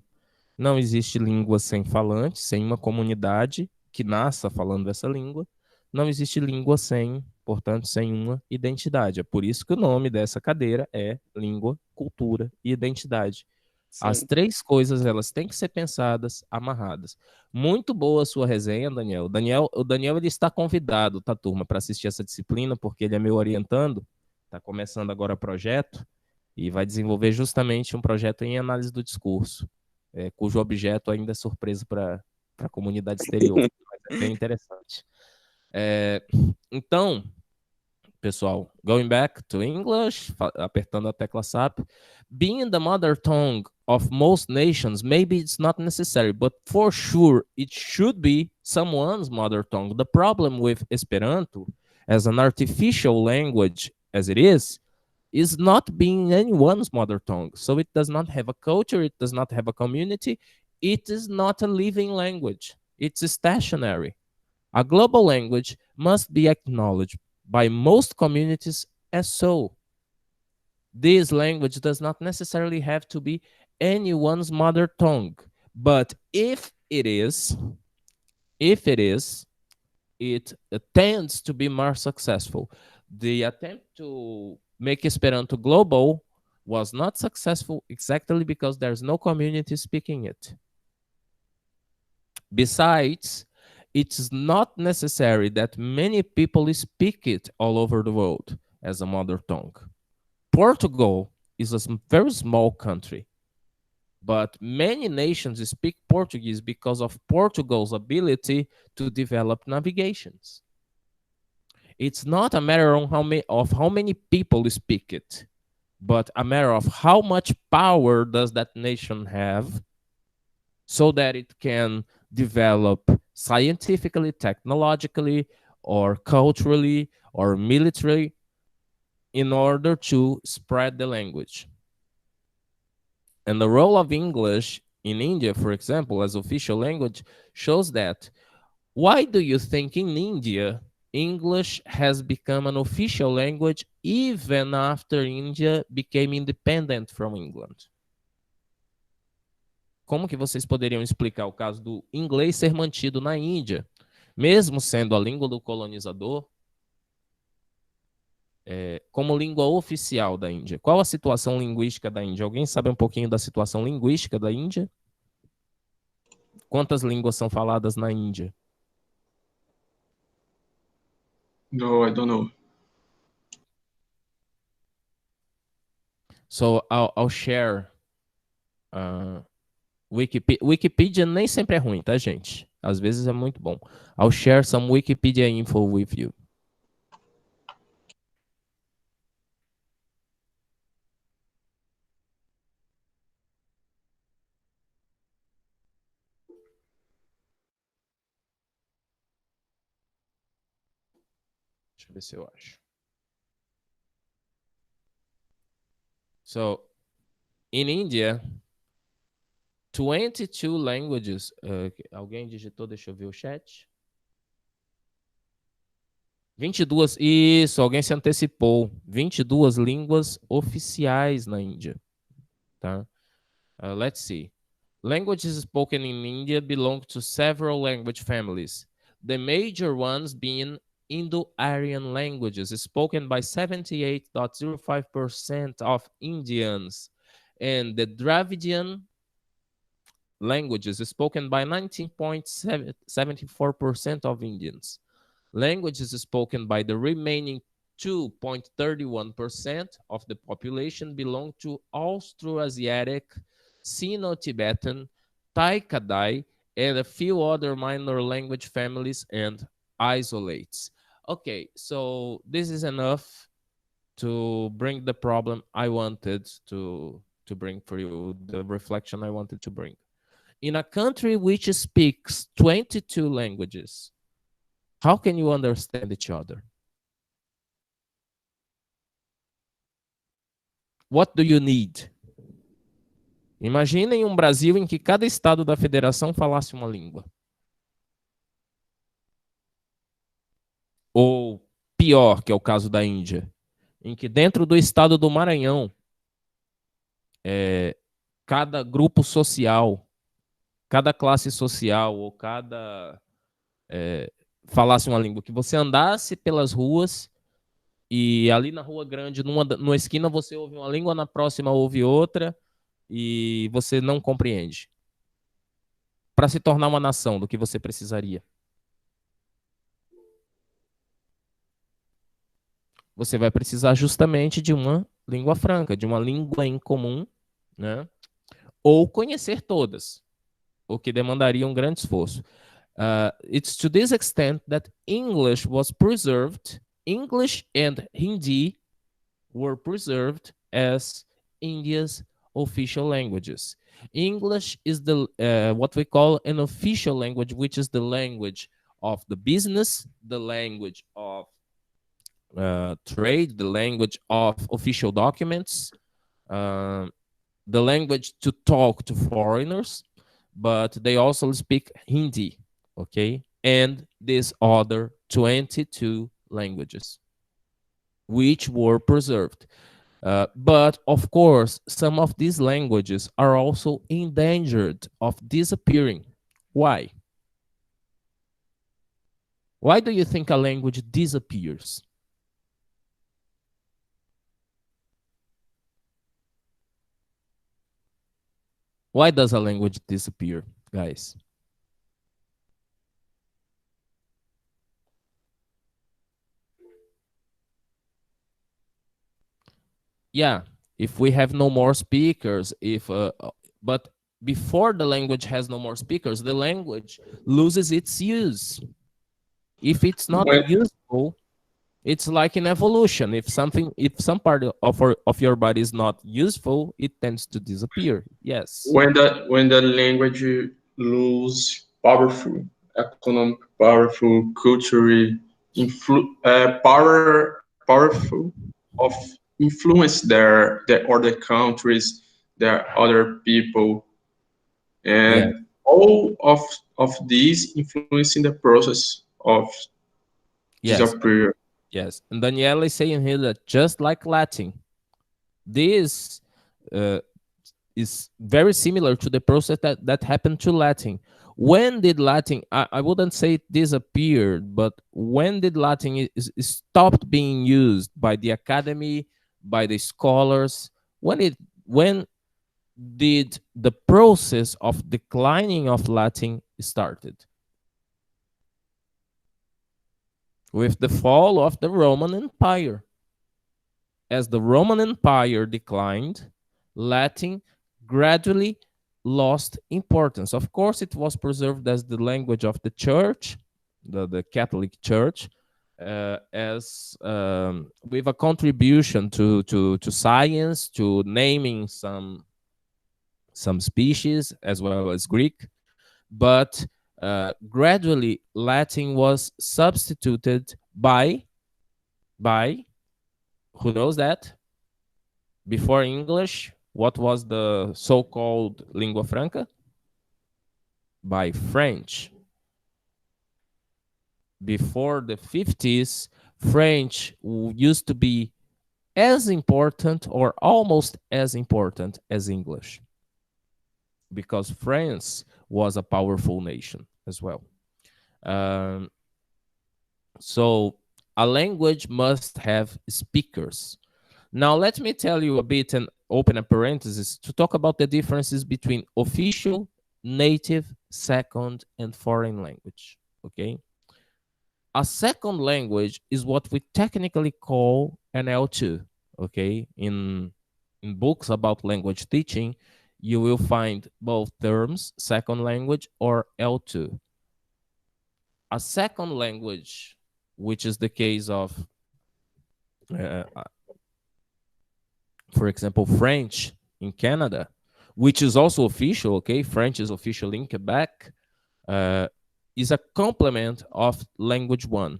não existe língua sem falante, sem uma comunidade que nasça falando essa língua, não existe língua sem, portanto, sem uma identidade. É por isso que o nome dessa cadeira é língua, cultura e identidade. Sim. As três coisas, elas têm que ser pensadas, amarradas. Muito boa a sua resenha, Daniel. O Daniel ele está convidado, tá, turma, para assistir essa disciplina, porque ele é meu orientando. Está começando agora o projeto e vai desenvolver justamente um projeto em análise do discurso, cujo objeto ainda é surpresa para a comunidade exterior. Mas é bem interessante. Então, pessoal, going back to English, apertando a tecla SAP, being the mother tongue of most nations, maybe it's not necessary, but for sure it should be someone's mother tongue. The problem with Esperanto as an artificial language as it is not being anyone's mother tongue. So it does not have a culture, it does not have a community, it is not a living language. It's stationary. A global language must be acknowledged by most communities as so. This language does not necessarily have to be anyone's mother tongue, but if it is, it tends to be more successful. The attempt to make Esperanto global was not successful exactly because there's no community speaking it. Besides, it's not necessary that many people speak it all over the world as a mother tongue. Portugal is a very small country, but many nations speak Portuguese because of Portugal's ability to develop navigations. It's not a matter of how many people speak it, but a matter of how much power does that nation have so that it can develop scientifically, technologically, or culturally, or militarily in order to spread the language. And the role of English in India, for example, as official language, shows that. Why do you think in India English has become an official language even after India became independent from England. Como que vocês poderiam explicar o caso do inglês ser mantido na Índia, mesmo sendo a língua do colonizador, como língua oficial da Índia? Qual a situação linguística da Índia? Alguém sabe um pouquinho da situação linguística da Índia? Quantas línguas são faladas na Índia? No, I don't know. So I'll share. Wikipedia nem sempre é ruim, tá, gente? Às vezes é muito bom. I'll share some Wikipedia info with you. Deixa eu ver se eu acho. So, in India, 22 languages. Alguém digitou? Deixa eu ver o chat. 22. Isso, alguém se antecipou. 22 línguas oficiais na Índia. Tá? Let's see. Languages spoken in India belong to several language families. The major ones being Indo-Aryan languages spoken by 78.05% of Indians, and the Dravidian languages spoken by 19.74% of Indians. Languages spoken by the remaining 2.31% of the population belong to Austroasiatic, Sino-Tibetan, Tai-Kadai, and a few other minor language families and isolates. Okay, so this is enough to bring the problem I wanted to bring for you, the reflection I wanted to bring. In a country which speaks 22 languages, how can you understand each other? What do you need? Imaginem um Brasil em que cada estado da federação falasse uma língua. Ou pior, que é o caso da Índia, em que dentro do estado do Maranhão, cada grupo social, cada classe social ou cada falasse uma língua, que você andasse pelas ruas e ali na Rua Grande, numa esquina você ouve uma língua, na próxima ouve outra e você não compreende. Para se tornar uma nação, do que você precisaria? Você vai precisar justamente de uma língua franca, de uma língua em comum, né? Ou conhecer todas, o que demandaria um grande esforço. It's to this extent that English was preserved. English and Hindi were preserved as India's official languages. English is what we call an official language, which is the language of the business, the language of trade, the language of official documents, the language to talk to foreigners, but they also speak Hindi, okay? And these other 22 languages, which were preserved. But of course, some of these languages are also endangered of disappearing. Why? Why do you think a language disappears? Why does a language disappear, guys? Yeah, if we have no more speakers, but before the language has no more speakers, the language loses its use. If it's not useful, it's like in evolution. If some part of your body is not useful, it tends to disappear. Yes. When the language lose powerful, economic powerful, cultural powerful of influence their other countries, their other people, and all of these influencing the process of Yes, disappear. yes. And Daniela is saying here that just like Latin, this uh, is very similar to the process that happened to Latin. When did Latin, I wouldn't say it disappeared, but when did Latin is stopped being used by the academy, by the scholars? When did the process of declining of Latin started? With the fall of the Roman Empire. As the Roman Empire declined, Latin gradually lost importance. Of course, it was preserved as the language of the church, the Catholic Church, as with a contribution to science, to naming some species as well as Greek, but gradually Latin was substituted by who knows that? Before English, what was the so-called lingua franca? By French. Before the 50s, French used to be as important or almost as important as English because France was a powerful nation as well. Um, so a language must have speakers. Now, let me tell you a bit and open a parenthesis to talk about the differences between official, native, second, and foreign language. Okay. A second language is what we technically call an L2. Okay. In books about language teaching, you will find both terms, second language or L2. A second language, which is the case of uh, for example, French in Canada, which is also official, okay? French is official in Quebec, uh, is a complement of language one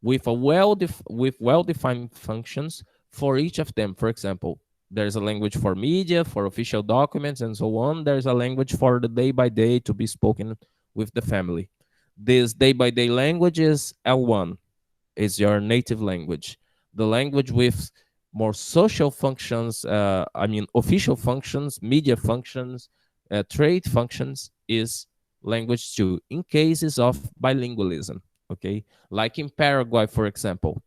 with well-defined functions for each of them. For example, there's a language for media, for official documents, and so on. There's a language for the day by day to be spoken with the family. This day by day language is L1, is your native language. The language with more social functions, I mean, official functions, media functions, trade functions is language two in cases of bilingualism. Okay. Like in Paraguay, for example,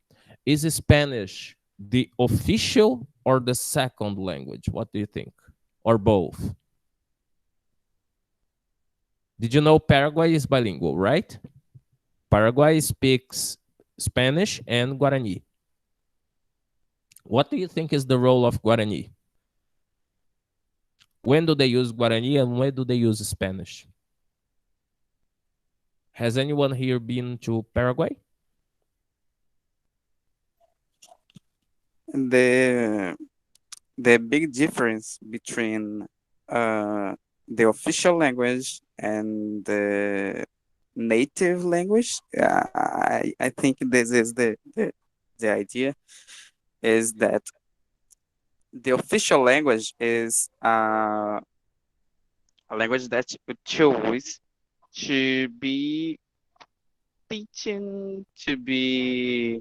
is Spanish the official or the second language? What do you think? Or both? Did you know Paraguay is bilingual, right? Paraguay speaks Spanish and Guarani. What do you think is the role of Guarani? When do they use Guarani and when do they use Spanish? Has anyone here been to Paraguay? The the big difference between the official language and the native language, I think this is the idea is that the official language is a language that you choose to be teaching, to be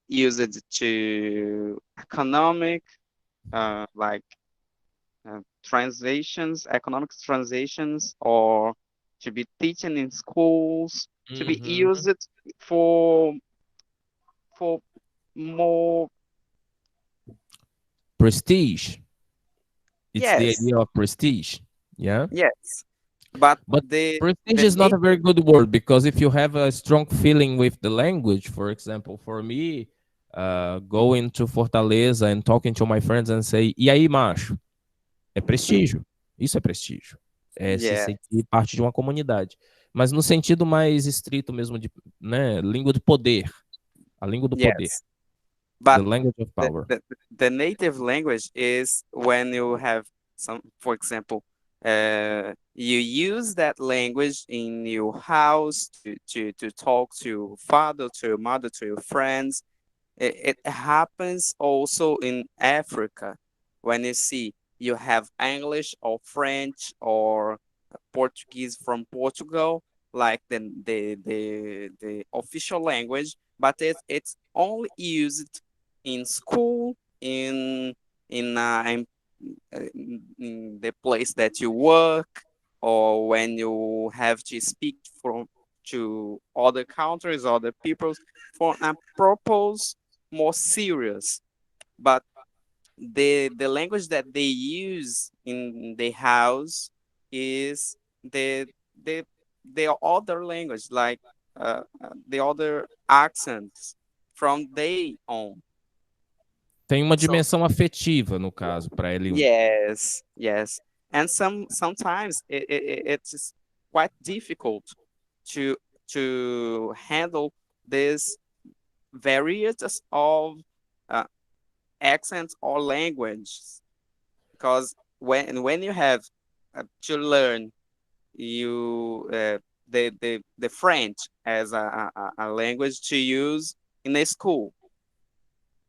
used to economic, like translations, economic translations, or to be teaching in schools, to be Mm-hmm. used for for more. Prestige. It's the Yes, idea of prestige. Yeah. yes, but But prestige the is not a very native. good word because if you have a strong feeling with the language, for example, for me, going to Fortaleza and talking to my friends and say, e aí, macho? É prestígio. Isso é prestígio. É se Yeah, sentir parte de uma comunidade. Mas no sentido mais estrito mesmo de, né, língua do poder. A língua do poder. yes, The but language of the, power. the the native language is when you have some, for example, you use that language in your house to talk to your father, to your mother, to your friends. It happens also in Africa when you see you have English or French or Portuguese from Portugal, like the official language, but it's only used in school, in the place that you work, or when you have to speak from to other countries, other peoples, for a purpose more serious. But the language that they use in the house is the the the other language, like the other accents from their own. Tem uma So dimensão afetiva, no caso, para ele. yes, yes, and sometimes it's quite difficult to handle this varieties of uh, accents or languages, because when you have to learn you the French as a language to use in a school,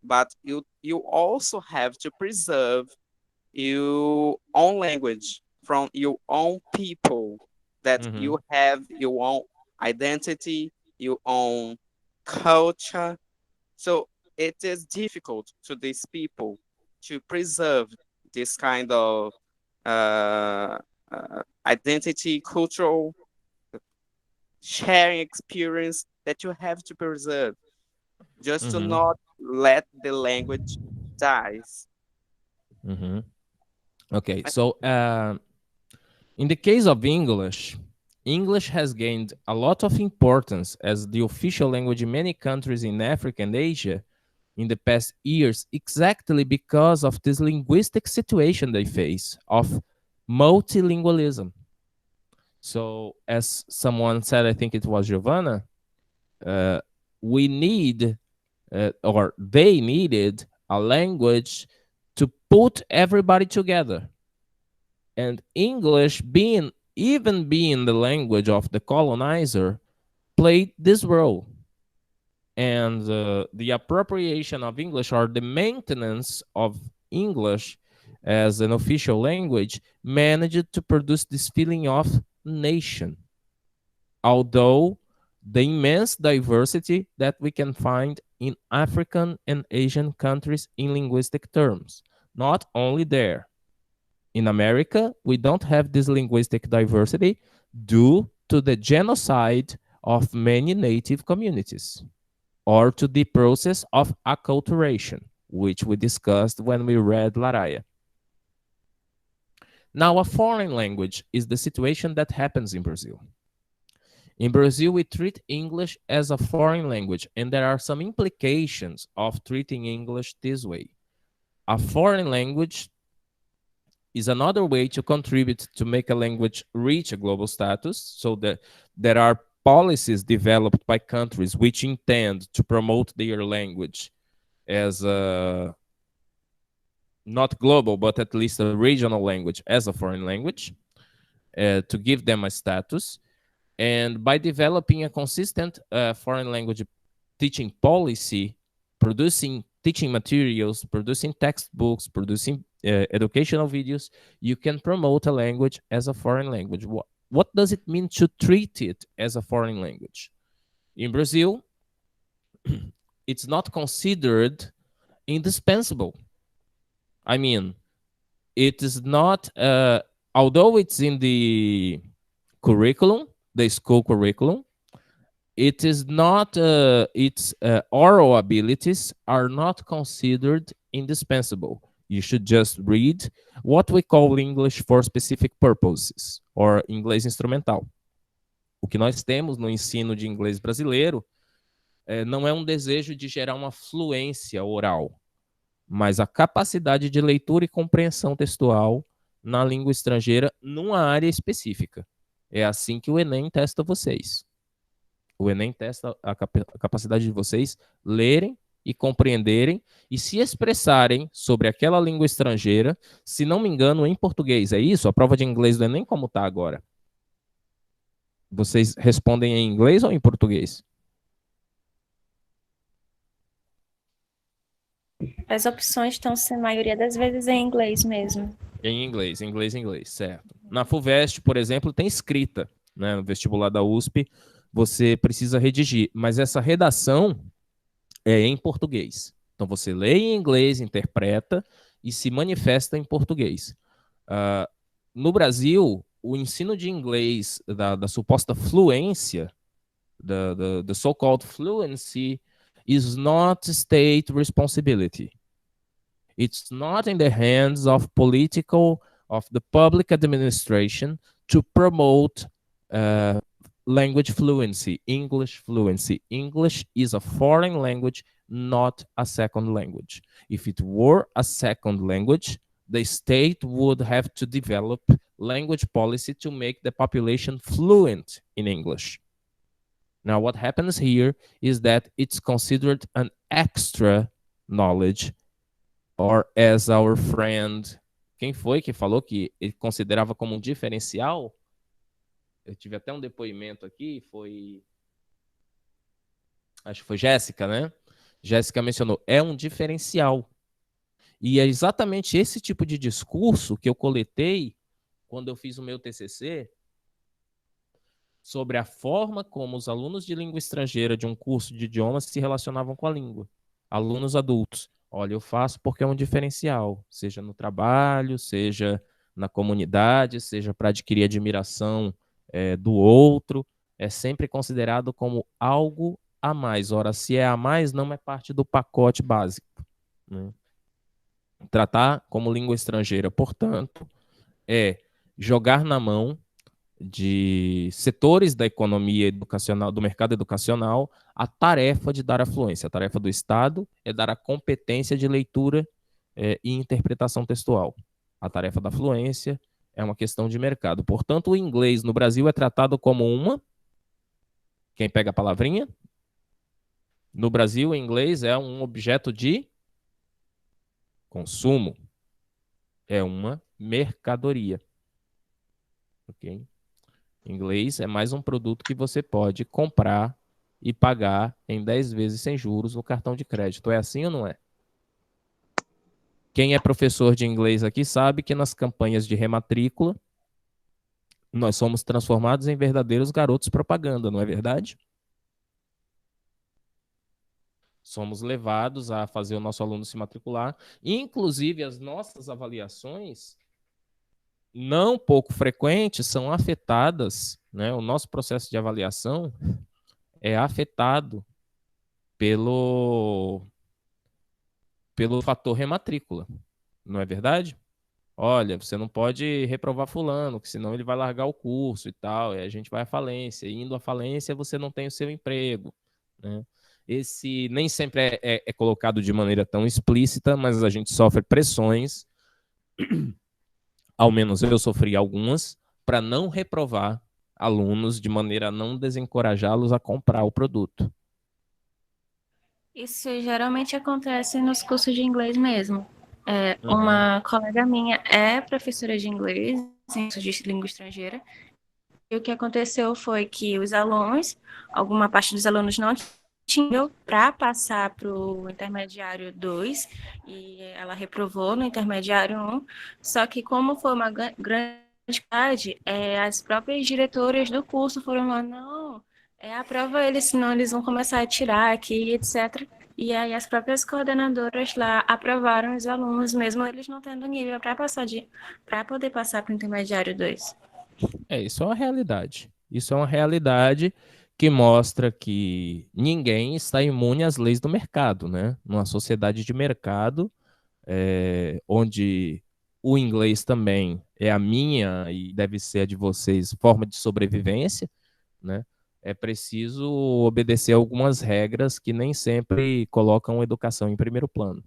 but you also have to preserve your own language from your own people, that Uhum. you have your own identity, your own culture. So it is difficult to these people to preserve this kind of identity, cultural sharing experience that you have to preserve, just to Uhum. not let the language dies. Uhum. Okay, so in the case of English, English has gained a lot of importance as the official language in many countries in Africa and Asia in the past years, exactly because of this linguistic situation they face of multilingualism. So, as someone said, I think it was Giovanna, uh, we need, or they needed, a language to put everybody together. And English, being the language of the colonizer, played this role. And the appropriation of English, or the maintenance of English as an official language, managed to produce this feeling of nation. Although the immense diversity that we can find in African and Asian countries in linguistic terms, not only there. In America, we don't have this linguistic diversity due to the genocide of many native communities, or to the process of acculturation, which we discussed when we read Laraya. Now, a foreign language is the situation that happens in Brazil. In Brazil, we treat English as a foreign language, and there are some implications of treating English this way. A foreign language is another way to contribute to make a language reach a global status, so that there are policies developed by countries which intend to promote their language as a not global, but at least a regional language as a foreign language, to give them a status. And by developing a consistent foreign language teaching policy, producing teaching materials, producing textbooks, producing educational videos, you can promote a language as a foreign language. What does it mean to treat it as a foreign language? In Brazil, it's not considered indispensable. I mean, it is not, although it's in the curriculum, the school curriculum, it is not, its oral abilities are not considered indispensable. You should just read what we call English for specific purposes, or inglês instrumental. O que nós temos no ensino de inglês brasileiro não é um desejo de gerar uma fluência oral, mas a capacidade de leitura e compreensão textual na língua estrangeira numa área específica. É assim que o Enem testa vocês. O Enem testa a capacidade de vocês lerem e compreenderem e se expressarem sobre aquela língua estrangeira, se não me engano, em português. É isso? A prova de inglês do Enem como está agora? Vocês respondem em inglês ou em português? As opções estão, a maioria das vezes, em inglês mesmo. Em inglês, certo. Na FUVEST, por exemplo, tem escrita. né, no vestibular da USP, você precisa redigir, mas essa redação é em português. Então você lê em inglês, interpreta e se manifesta em português. No Brasil, o ensino de inglês, da suposta fluência, the so-called fluency, is not state responsibility. It's not in the hands of the public administration to promote language fluency, English fluency. English is a foreign language, not a second language. If it were a second language, the state would have to develop language policy to make the population fluent in English. Now, what happens here is that it's considered an extra knowledge, or as our friend, quem foi que falou que ele considerava como um diferencial? Eu tive até um depoimento aqui, acho que foi Jéssica, né? Jéssica mencionou, é um diferencial. E é exatamente esse tipo de discurso que eu coletei quando eu fiz o meu TCC sobre a forma como os alunos de língua estrangeira de um curso de idiomas se relacionavam com a língua. Alunos adultos. Olha, eu faço porque é um diferencial, seja no trabalho, seja na comunidade, seja para adquirir admiração do outro, é sempre considerado como algo a mais. Ora, se é a mais, não é parte do pacote básico, né? Tratar como língua estrangeira, portanto, é jogar na mão de setores da economia educacional, do mercado educacional, a tarefa de dar a fluência. A tarefa do Estado é dar a competência de leitura e interpretação textual. A tarefa da fluência é uma questão de mercado. Portanto, o inglês no Brasil é tratado como quem pega a palavrinha? No Brasil, o inglês é um objeto de consumo. É uma mercadoria. Ok? Inglês é mais um produto que você pode comprar e pagar em 10 vezes sem juros no cartão de crédito. É assim ou não é? Quem é professor de inglês aqui sabe que nas campanhas de rematrícula nós somos transformados em verdadeiros garotos propaganda, não é verdade? Somos levados a fazer o nosso aluno se matricular. Inclusive, as nossas avaliações, não pouco frequentes, são afetadas, né? O nosso processo de avaliação é afetado pelo fator rematrícula, não é verdade? Olha, você não pode reprovar fulano, que senão ele vai largar o curso e tal, e a gente vai à falência. E indo à falência, você não tem o seu emprego, né? Esse nem sempre é colocado de maneira tão explícita, mas a gente sofre pressões, ao menos eu sofri algumas, para não reprovar alunos de maneira a não desencorajá-los a comprar o produto. Isso geralmente acontece nos cursos de inglês mesmo. Uma colega minha é professora de inglês, em curso de língua estrangeira, e o que aconteceu foi que alguma parte dos alunos não tinham para passar para o intermediário 2, e ela reprovou no intermediário 1, só que como foi uma grande quantidade, as próprias diretoras do curso foram lá, não, aprova eles, senão eles vão começar a tirar aqui, etc. E aí as próprias coordenadoras lá aprovaram os alunos, mesmo eles não tendo nível para poder passar para o intermediário 2. Isso é uma realidade. Isso é uma realidade que mostra que ninguém está imune às leis do mercado, né? Numa sociedade de mercado, onde o inglês também é a minha e deve ser a de vocês, forma de sobrevivência, né? É preciso obedecer algumas regras que nem sempre colocam a educação em primeiro plano.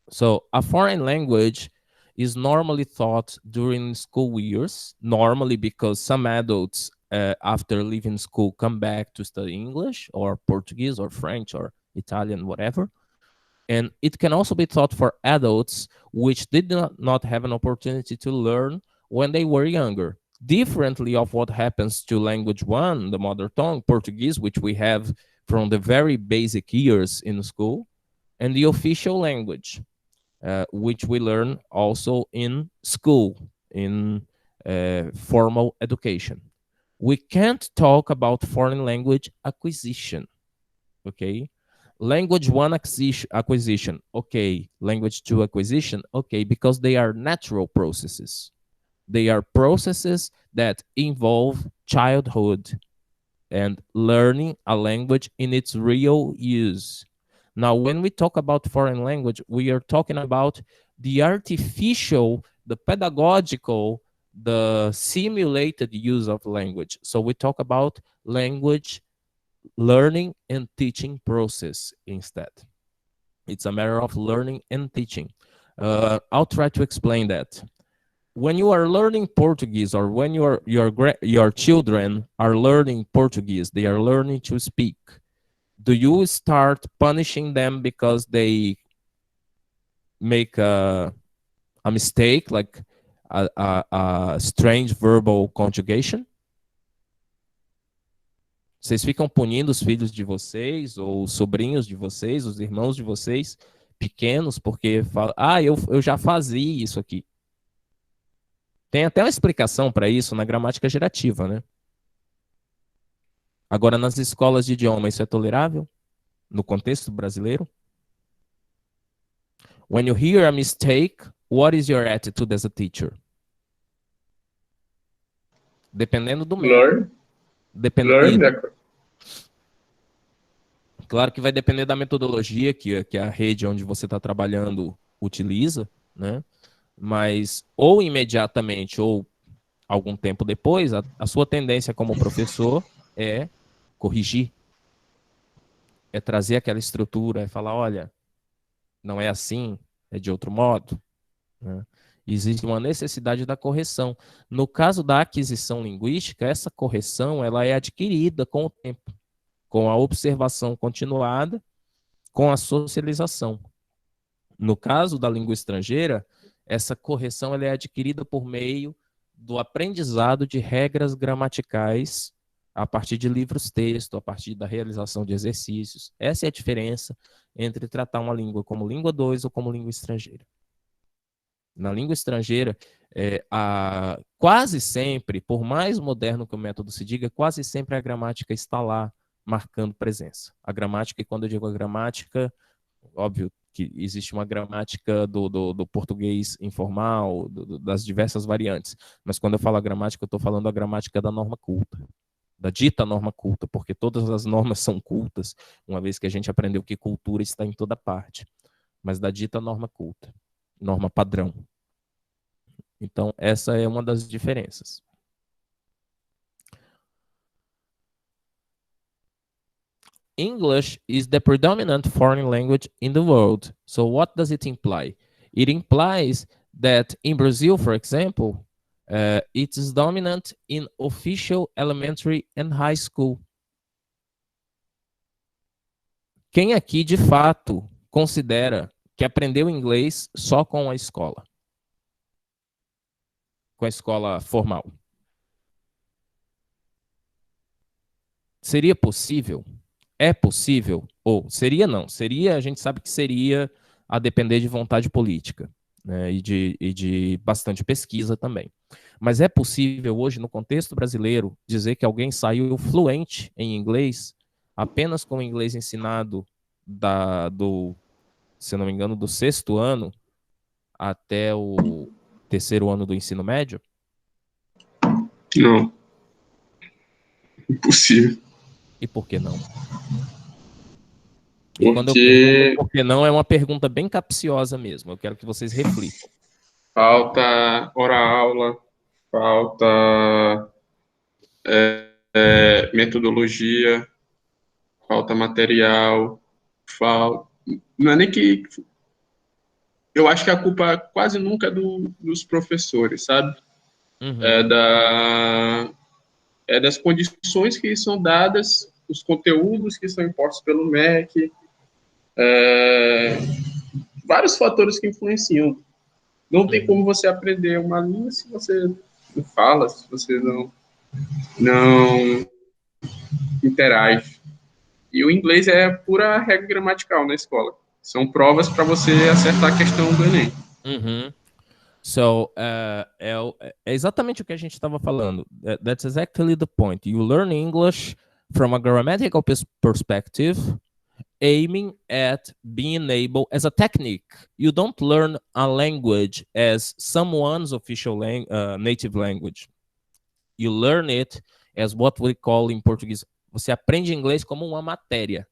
So, a foreign language is normally taught during school years, normally because some adults, after leaving school, come back to study English or Portuguese or French or Italian, whatever. And it can also be taught for adults which did not have an opportunity to learn when they were younger. Differently of what happens to language one, the mother tongue, Portuguese, which we have from the very basic years in school, and the official language, which we learn also in school, in formal education. We can't talk about foreign language acquisition, okay? Language 1 acquisition, okay. Language 2 acquisition, okay, because they are natural processes. They are processes that involve childhood and learning a language in its real use. Now, when we talk about foreign language, we are talking about the artificial, the pedagogical, the simulated use of language. So we talk about language learning and teaching process instead. It's a matter of learning and teaching. I'll try to explain that. When you are learning Portuguese, or when your children are learning Portuguese, they are learning to speak. Do you start punishing them because they make a mistake, like a strange verbal conjugation? Vocês ficam punindo os filhos de vocês, ou os sobrinhos de vocês, os irmãos de vocês, pequenos, porque falam, eu já fazia isso aqui. Tem até uma explicação para isso na gramática gerativa, né? Agora, nas escolas de idioma, isso é tolerável? No contexto brasileiro? When you hear a mistake, what is your attitude as a teacher? Dependendo do método. Claro que vai depender da metodologia que a rede onde você está trabalhando utiliza, né? Mas ou imediatamente ou algum tempo depois, a sua tendência como professor é corrigir, é trazer aquela estrutura, é falar, olha, não é assim, é de outro modo, né? Existe uma necessidade da correção. No caso da aquisição linguística, essa correção ela é adquirida com o tempo, com a observação continuada, com a socialização. No caso da língua estrangeira, essa correção ela é adquirida por meio do aprendizado de regras gramaticais a partir de livros-texto, a partir da realização de exercícios. Essa é a diferença entre tratar uma língua como língua 2 ou como língua estrangeira. Na língua estrangeira, quase sempre, por mais moderno que o método se diga, quase sempre a gramática está lá, marcando presença. A gramática, e quando eu digo a gramática, óbvio que existe uma gramática do português informal, das diversas variantes, mas quando eu falo a gramática, eu estou falando a gramática da norma culta, da dita norma culta, porque todas as normas são cultas, uma vez que a gente aprendeu que cultura está em toda parte, mas da dita norma culta, norma padrão. Então, essa é uma das diferenças. English is the predominant foreign language in the world. So what does it imply? It implies that in Brazil, for example, it is dominant in official elementary and high school. Quem aqui, de fato, considera que aprendeu inglês só com a escola? Com a escola formal? Seria possível? É possível? Ou seria não? Seria, a gente sabe que seria a depender de vontade política, né, e de bastante pesquisa também. Mas é possível hoje, no contexto brasileiro, dizer que alguém saiu fluente em inglês apenas com o inglês ensinado se não me engano, do 6º ano até o 3º ano do ensino médio? Não. Impossível. E por que não? E quando eu pergunto por que não, é uma pergunta bem capciosa mesmo. Eu quero que vocês reflitam. Falta hora-aula, falta metodologia, falta material, não é nem que... Eu acho que a culpa quase nunca é dos professores, sabe? Uhum. É das condições que são dadas, os conteúdos que são impostos pelo MEC, vários fatores que influenciam. Não tem como você aprender uma língua se você não fala, se você não interage. E o inglês é pura regra gramatical na escola. São provas para você acertar a questão do Enem. Uhum. So, é exatamente o que a gente estava falando. That's exactly the point. You learn English from a grammatical perspective, aiming at being able as a technique. You don't learn a language as someone's official native language. You learn it as what we call in Portuguese. Você aprende inglês como uma matéria.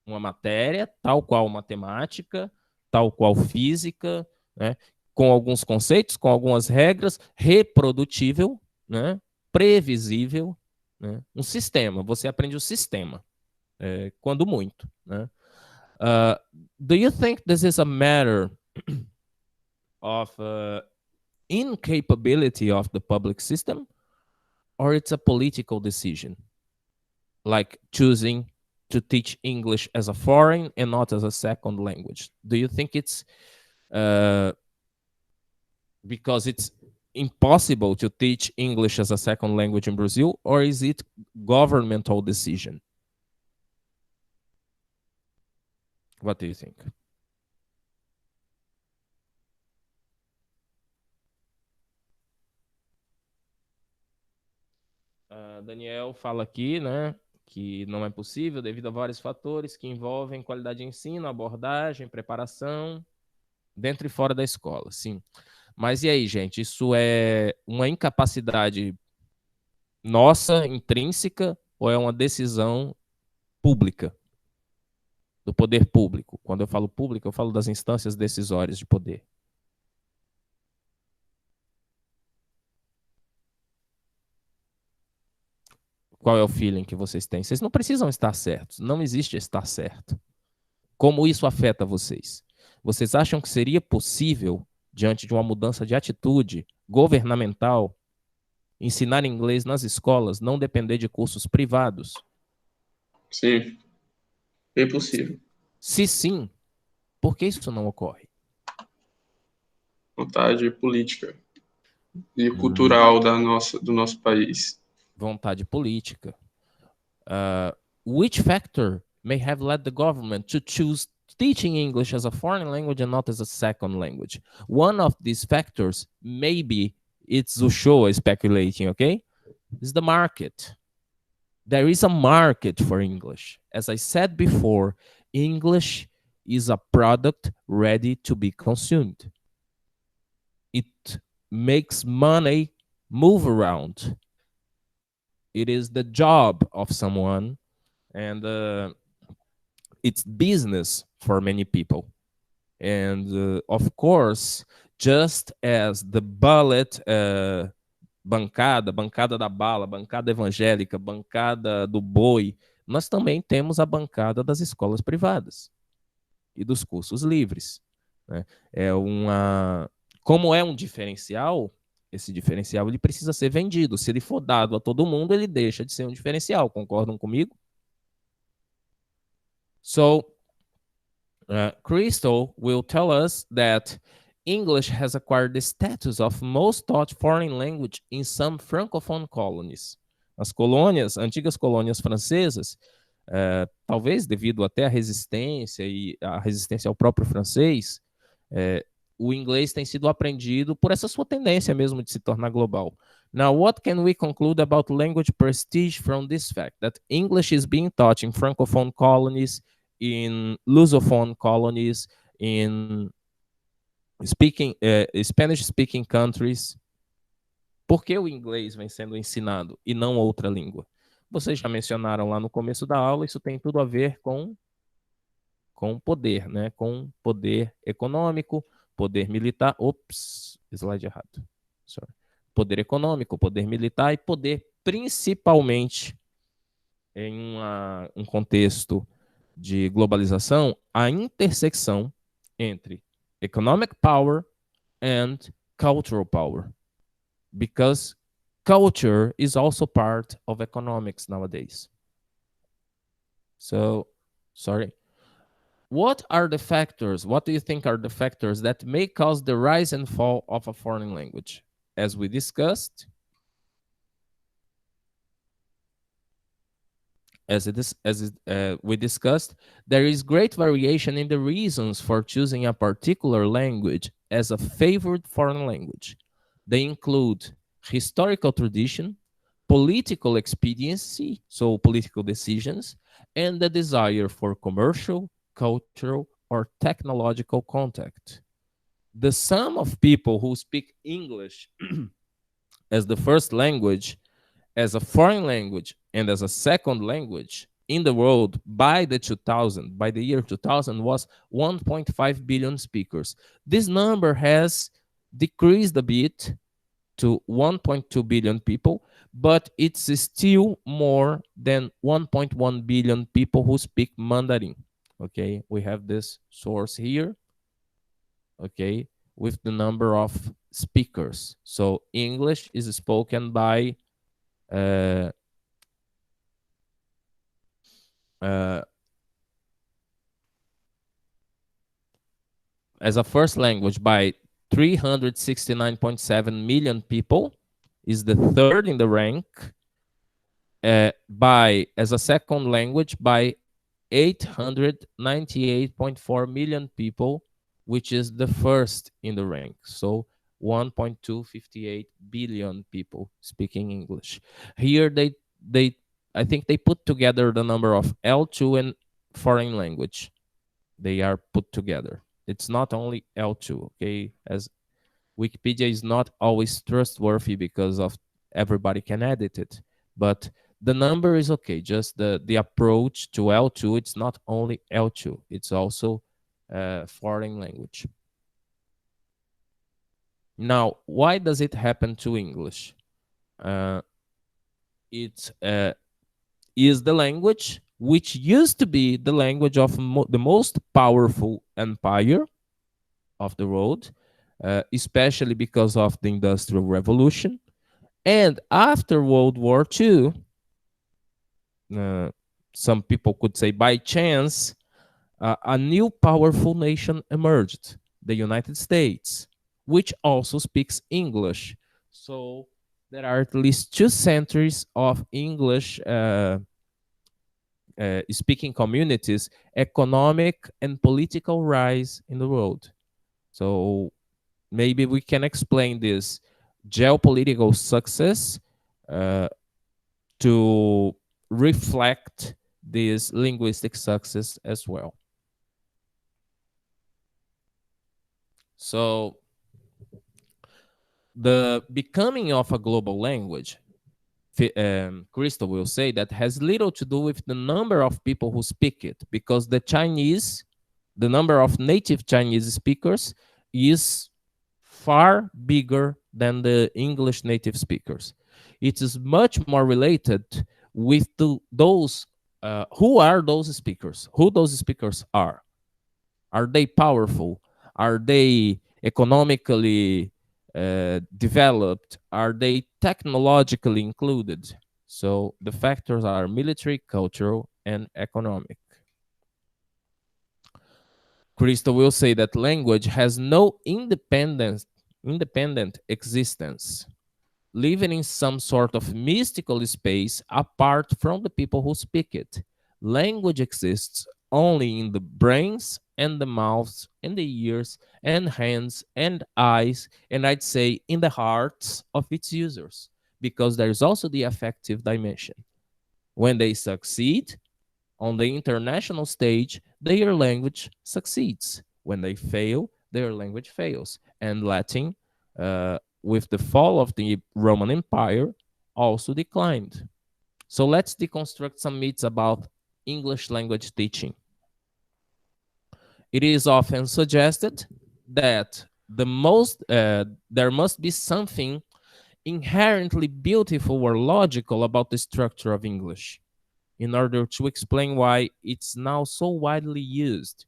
Uma matéria, tal qual matemática, tal qual física, né? Com alguns conceitos, com algumas regras, reprodutível, né? Previsível, né? Um sistema. Você aprende o sistema, quando muito, né? Do you think this is a matter of incapability of the public system, or it's a political decision, like choosing to teach English as a foreign and not as a second language? Do you think it's because it's impossible to teach English as a second language in Brazil, or is it governmental decision? What do you think? Daniel fala aqui, né, que não é possível devido a vários fatores que envolvem qualidade de ensino, abordagem, preparação, dentro e fora da escola, sim. Mas e aí, gente? Isso é uma incapacidade nossa, intrínseca, ou é uma decisão pública, do poder público? Quando eu falo público, eu falo das instâncias decisórias de poder. Qual é o feeling que vocês têm? Vocês não precisam estar certos. Não existe estar certo. Como isso afeta vocês? Vocês acham que seria possível, diante de uma mudança de atitude governamental, ensinar inglês nas escolas, não depender de cursos privados? Sim, é possível. Se sim, por que isso não ocorre? Vontade política e cultural do nosso país. Vontade política. Which factor may have led the government to choose teaching English as a foreign language and not as a second language? One of these factors, maybe it's Ushua speculating, okay? Is the market. There is a market for English. As I said before, English is a product ready to be consumed. It makes money move around. It is the job of someone, and it's business for many people. And of course, just as the bullet bancada da bala, bancada evangélica, bancada do boi, nós também temos a bancada das escolas privadas e dos cursos livres, né? Como é um diferencial, esse diferencial ele precisa ser vendido. Se ele for dado a todo mundo, ele deixa de ser um diferencial. Concordam comigo? So, Crystal will tell us that English has acquired the status of most taught foreign language in some francophone colonies. As colônias, antigas colônias francesas, talvez devido até à resistência e à resistência ao próprio francês, o inglês tem sido aprendido por essa sua tendência mesmo de se tornar global. Now, what can we conclude about language prestige from this fact? That English is being taught in francophone colonies, in Lusophone colonies, in Spanish-speaking countries. Por que o inglês vem sendo ensinado e não outra língua? Vocês já mencionaram lá no começo da aula, isso tem tudo a ver com poder, né? Com poder econômico, poder militar. Ops, slide errado. Sorry. Poder econômico, poder militar e poder principalmente em um contexto de globalização, a intersecção entre economic power and cultural power. Because culture is also part of economics nowadays. So, sorry. What are the factors? What do you think are the factors that may cause the rise and fall of a foreign language? As we discussed, we discussed, there is great variation in the reasons for choosing a particular language as a favored foreign language. They include historical tradition, political expediency, so political decisions, and the desire for commercial, cultural, or technological contact. The sum of people who speak English as the first language, as a foreign language, and as a second language in the world by the year 2000, was 1.5 billion speakers. This number has decreased a bit to 1.2 billion people, but it's still more than 1.1 billion people who speak Mandarin. Okay, we have this source here, okay, with the number of speakers. So English is spoken by uh, uh, as a first language by 369.7 million people, is the third in the rank, by as a second language by 898.4 million people, which is the first in the rank. So 1.258 billion people speaking English. Here they I think they put together the number of L2 and foreign language. They are put together. It's not only L2, okay? As Wikipedia is not always trustworthy because of everybody can edit it, but the number is okay. Just the approach to L2, it's not only L2, it's also foreign language. Now, why does it happen to English? It is the language which used to be the language of the most powerful empire of the world, especially because of the Industrial Revolution. And after World War II, some people could say by chance, a new powerful nation emerged, the United States, which also speaks English. So there are at least 2 centuries of English speaking communities, economic and political rise in the world. So maybe we can explain this geopolitical success uh, to reflect this linguistic success as well. So the becoming of a global language, Crystal will say, that has little to do with the number of people who speak it, because the number of native Chinese speakers is far bigger than the English native speakers. It is much more related with those who are those speakers, who those speakers are. Are they powerful? Are they economically developed? Are they technologically included? So the factors are military, cultural, and economic. Crystal will say that language has no independent existence, living in some sort of mystical space apart from the people who speak it. Language exists only in the brains and the mouths and the ears and hands and eyes, and I'd say in the hearts of its users, because there's also the affective dimension. When they succeed on the international stage, their language succeeds. When they fail, their language fails. And Latin, with the fall of the Roman Empire, also declined. So let's deconstruct some myths about English language teaching. It is often suggested that there must be something inherently beautiful or logical about the structure of English in order to explain why it's now so widely used.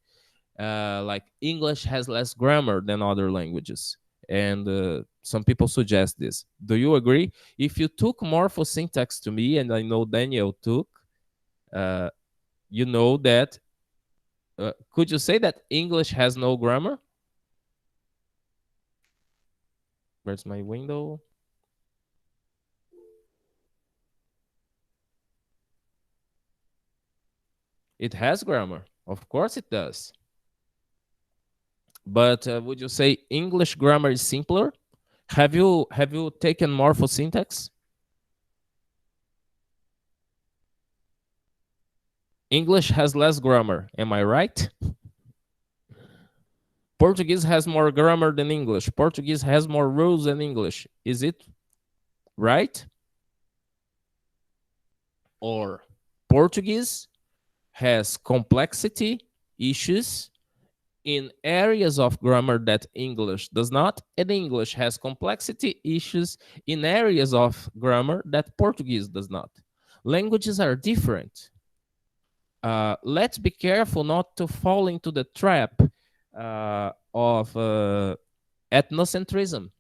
Like English has less grammar than other languages. And some people suggest this. Do you agree? If you took morphosyntax to me, and I know Daniel took, uh, you know that. Could you say that English has no grammar? Where's my window? It has grammar. Of course it does. But would you say English grammar is simpler? Have you taken morphosyntax? English has less grammar, am I right? Portuguese has more grammar than English. Portuguese has more rules than English. Is it right? Or Portuguese has complexity issues in areas of grammar that English does not, and English has complexity issues in areas of grammar that Portuguese does not. Languages are different. Let's be careful not to fall into the trap of ethnocentrism.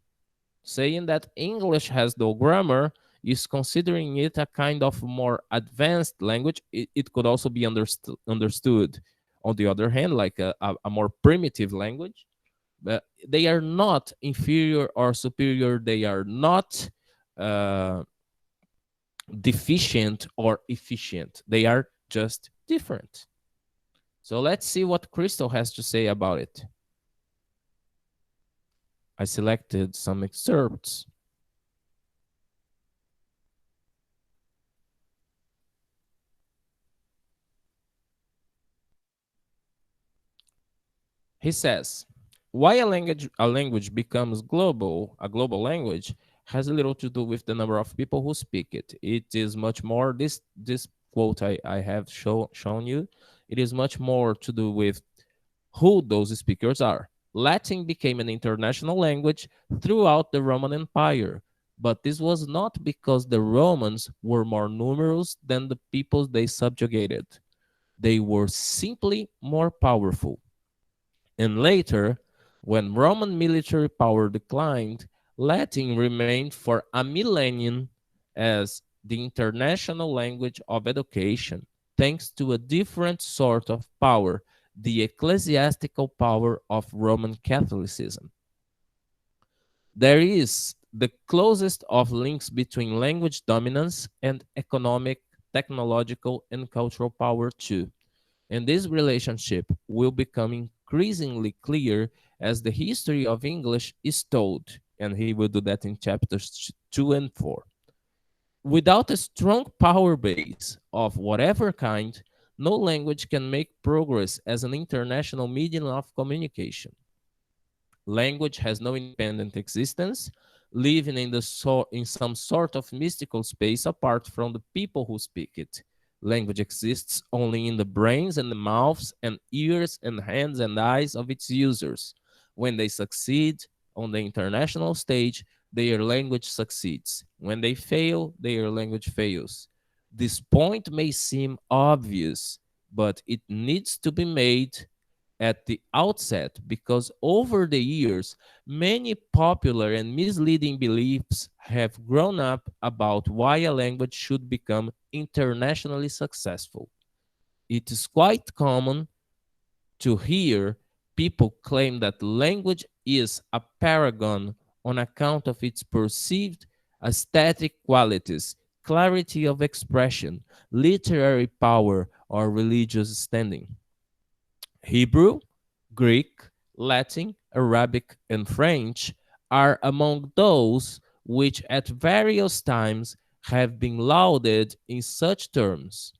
Saying that English has no grammar is considering it a kind of more advanced language. It could also be understood, on the other hand, like a more primitive language. But they are not inferior or superior. They are not uh, deficient or efficient. They are just different. So let's see what Crystal has to say about it. I selected some excerpts. He says, why a language becomes a global language has little to do with the number of people who speak it. It is much more, this quote I have shown you, it is much more to do with who those speakers are. Latin became an international language throughout the Roman Empire, but this was not because the Romans were more numerous than the peoples they subjugated. They were simply more powerful. And later, when Roman military power declined, Latin remained for a millennium as the international language of education, thanks to a different sort of power, the ecclesiastical power of Roman Catholicism. There is the closest of links between language dominance and economic, technological, and cultural power too. And this relationship will become increasingly clear as the history of English is told, and he will do that in chapters 2 and 4. Without a strong power base of whatever kind, no language can make progress as an international medium of communication. Language has no independent existence, living in some sort of mystical space apart from the people who speak it. Language exists only in the brains and the mouths and ears and hands and eyes of its users. When they succeed on the international stage, their language succeeds. When they fail, their language fails. This point may seem obvious, but it needs to be made at the outset because over the years, many popular and misleading beliefs have grown up about why a language should become internationally successful. It is quite common to hear people claim that language is a paragon on account of its perceived aesthetic qualities, clarity of expression, literary power, or religious standing. Hebrew, Greek, Latin, Arabic, and French are among those which at various times have been lauded in such terms,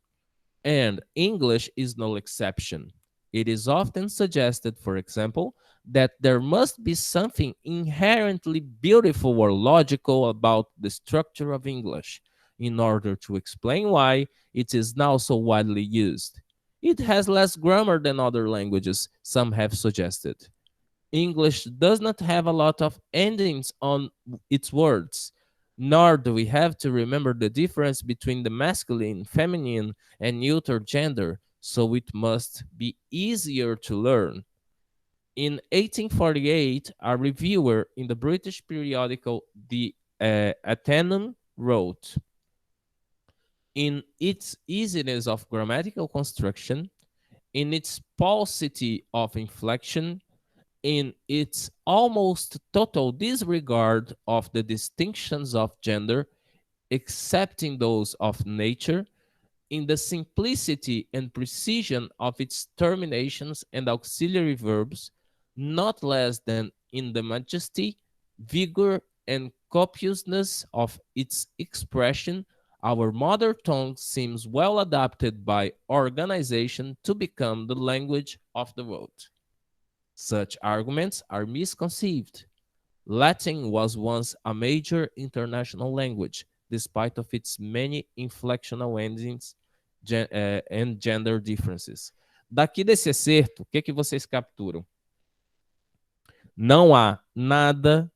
and English is no exception. It is often suggested, for example, that there must be something inherently beautiful or logical about the structure of English in order to explain why it is now so widely used. It has less grammar than other languages, some have suggested. English does not have a lot of endings on its words, nor do we have to remember the difference between the masculine, feminine, and neuter gender, so it must be easier to learn. In 1848, a reviewer in the British periodical The Athenaeum wrote, in its easiness of grammatical construction, in its paucity of inflection, in its almost total disregard of the distinctions of gender, excepting those of nature, in the simplicity and precision of its terminations and auxiliary verbs, not less than in the majesty, vigor, and copiousness of its expression, our mother tongue seems well adapted by organization to become the language of the world. Such arguments are misconceived. Latin was once a major international language, despite of its many inflectional endings and gender differences. Daqui desse excerto, o que, que vocês capturam? Não há nada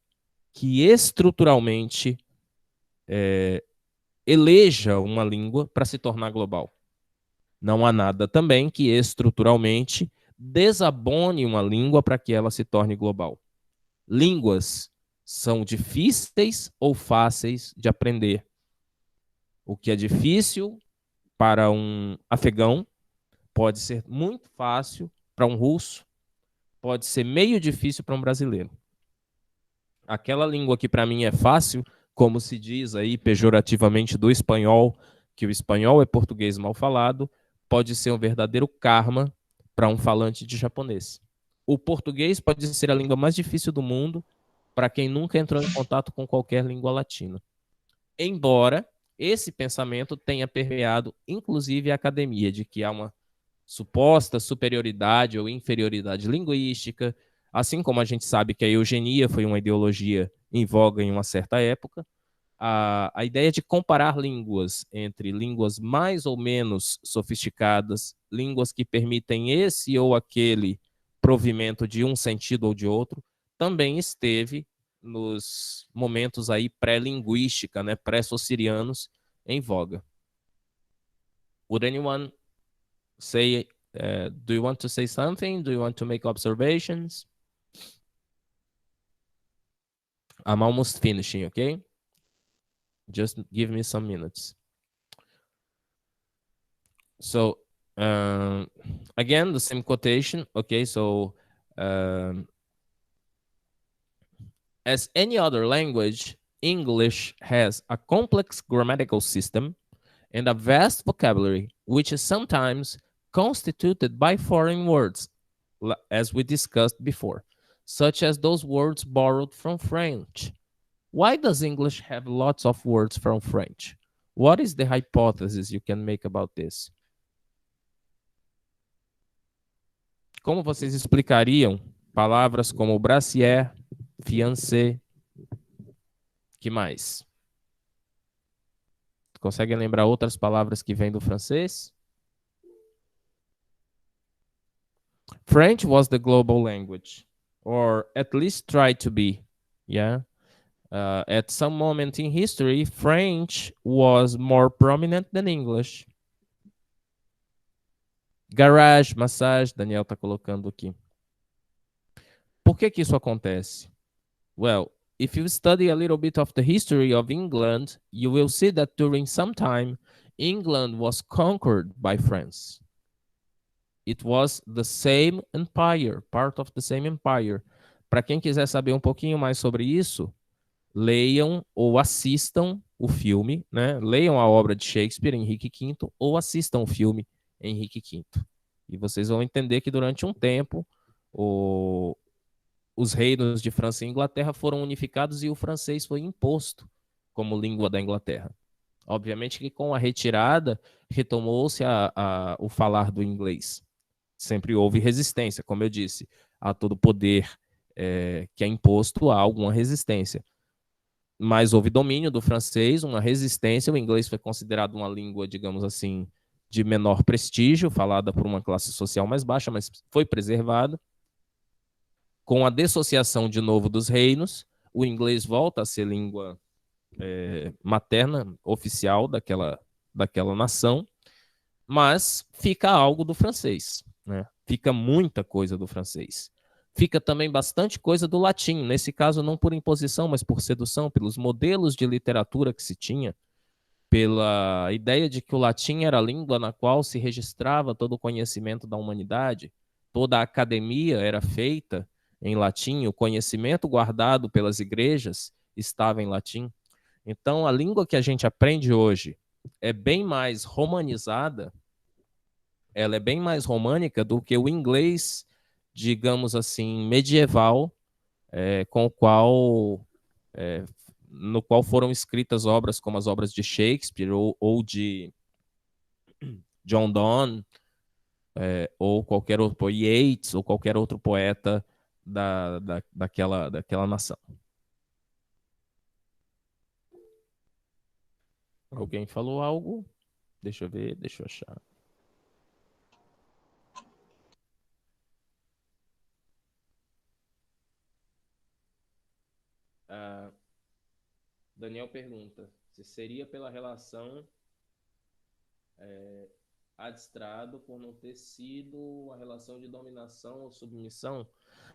que estruturalmente eleja uma língua para se tornar global. Não há nada também que estruturalmente desabone uma língua para que ela se torne global. Línguas são difíceis ou fáceis de aprender. O que é difícil para um afegão pode ser muito fácil para um russo, pode ser meio difícil para um brasileiro. Aquela língua que para mim é fácil, como se diz aí pejorativamente do espanhol, que o espanhol é português mal falado, pode ser um verdadeiro karma para um falante de japonês. O português pode ser a língua mais difícil do mundo para quem nunca entrou em contato com qualquer língua latina. Embora esse pensamento tenha permeado, inclusive, a academia, de que há uma suposta superioridade ou inferioridade linguística, assim como a gente sabe que a eugenia foi uma ideologia em voga em uma certa época, a ideia de comparar línguas entre línguas mais ou menos sofisticadas, línguas que permitem esse ou aquele provimento de um sentido ou de outro, também esteve nos momentos aí pré-linguística, né, pré-socirianos, em voga. Would anyone say, do you want to say something? Do you want to make observations? I'm almost finishing, okay? Just give me some minutes. So, again, the same quotation, okay? So, as any other language, English has a complex grammatical system and a vast vocabulary, which is sometimes constituted by foreign words, as we discussed before, such as those words borrowed from French. Why does English have lots of words from French? What is the hypothesis you can make about this? Como vocês explicariam palavras como brassiere, fiancé, que mais? Conseguem lembrar outras palavras que vêm do francês? French was the global language, or at least tried to be, yeah? At some moment in history, French was more prominent than English. Garage, massage, Daniel está colocando aqui. Por que que isso acontece? Well, if you study a little bit of the history of England, you will see that during some time, England was conquered by France. It was the same empire, part of the same empire. Para quem quiser saber um pouquinho mais sobre isso, leiam ou assistam o filme, né? Leiam a obra de Shakespeare, Henrique V, ou assistam o filme Henrique V. E vocês vão entender que durante um tempo os reinos de França e Inglaterra foram unificados e o francês foi imposto como língua da Inglaterra. Obviamente que com a retirada retomou-se o falar do inglês. Sempre houve resistência, como eu disse, a todo poder que é imposto há alguma resistência. Mas houve domínio do francês, uma resistência, o inglês foi considerado uma língua, digamos assim, de menor prestígio, falada por uma classe social mais baixa, mas foi preservada. Com a dissociação de novo dos reinos, o inglês volta a ser língua materna, oficial daquela nação, mas fica algo do francês, né? Fica muita coisa do francês. Fica também bastante coisa do latim, nesse caso não por imposição, mas por sedução, pelos modelos de literatura que se tinha, pela ideia de que o latim era a língua na qual se registrava todo o conhecimento da humanidade, toda a academia era feita em latim, o conhecimento guardado pelas igrejas estava em latim. Então, a língua que a gente aprende hoje é bem mais romanizada, ela é bem mais românica do que o inglês digamos assim, medieval, com o qual, no qual foram escritas obras como as obras de Shakespeare ou de John Donne, ou qualquer outro, Yeats, ou qualquer outro poeta daquela nação. Alguém falou algo? Deixa eu ver, deixa eu achar. Daniel pergunta se seria pela relação adstrado por não ter sido uma relação de dominação ou submissão.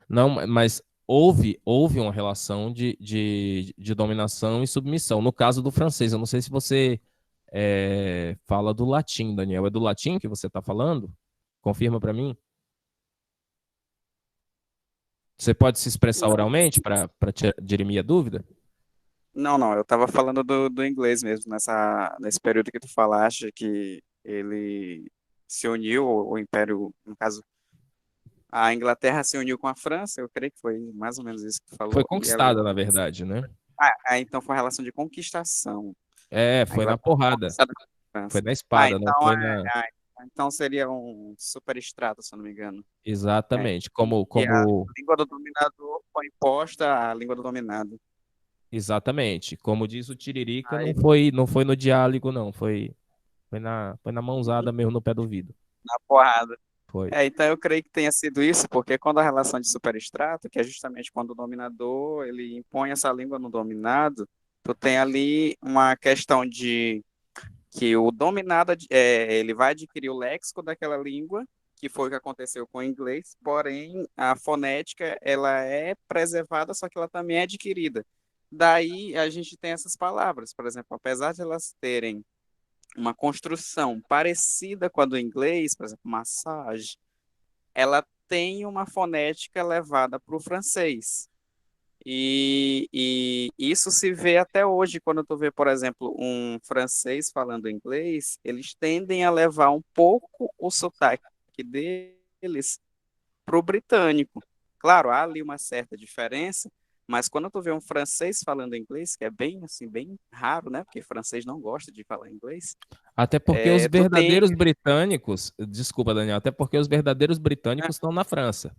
Não, mas houve uma relação de dominação e submissão. No caso do francês, eu não sei se você fala do latim, Daniel. É do latim que você está falando? Confirma para mim. Você pode se expressar oralmente para dirimir a dúvida? Não, eu estava falando do inglês mesmo, nesse período que tu falaste, que ele se uniu, o Império, no caso, a Inglaterra se uniu com a França, eu creio que foi mais ou menos isso que tu Foi falou, e ela... conquistada, na verdade, né? Então foi a relação de conquistação. A Foi na Inglaterra foi porrada. conquistada pela Foi França. na espada, não Então, foi na... então seria um superestrato, se eu não me engano. Exatamente. E a língua do dominador foi imposta à língua do dominado. Exatamente. Como diz o Tiririca, Aí, não foi no diálogo, não. Foi na mãozada mesmo no pé do vidro. na porrada. Foi. Então eu creio que tenha sido isso, porque quando a relação de superextrato, que é justamente quando o dominador ele impõe essa língua no dominado, tu tem ali uma questão de que o dominado ele vai adquirir o léxico daquela língua, que foi o que aconteceu com o inglês, porém a fonética ela é preservada, só que ela também é adquirida. Daí a gente tem essas palavras, por exemplo, apesar de elas terem uma construção parecida com a do inglês, por exemplo, massage, ela tem uma fonética levada para o francês. E isso se vê até hoje, quando tu vê, por exemplo, um francês falando inglês, eles tendem a levar um pouco o sotaque deles para o britânico. Claro, há ali uma certa diferença, mas quando tu vê um francês falando inglês, que é bem assim, bem raro, né? Porque francês não gosta de falar inglês. Até porque os Tu tem verdadeiros britânicos, desculpa, Daniel, até porque os verdadeiros britânicos estão na França.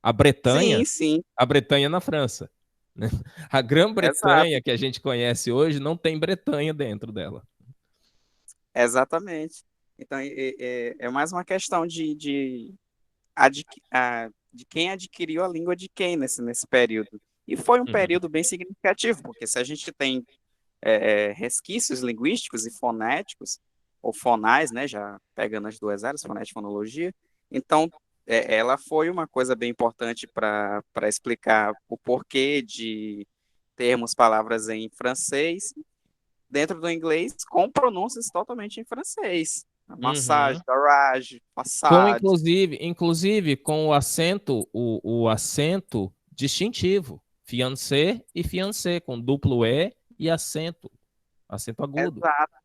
A Bretanha, sim, a Bretanha é na França. Né? A exato, Grã-Bretanha que a gente conhece hoje não tem Bretanha dentro dela. exatamente. Então é mais uma questão de quem adquiriu a língua de quem nesse período. E foi um Uhum. período bem significativo, porque se a gente tem resquícios linguísticos e fonéticos, ou fonais, né, já pegando as duas áreas, fonética e fonologia, então ela foi uma coisa bem importante para explicar o porquê de termos palavras em francês dentro do inglês com pronúncias totalmente em francês. Massage, Uhum. garage, Com passade. inclusive com o acento distintivo, fiancé e fiancé, com duplo e acento agudo. Exato.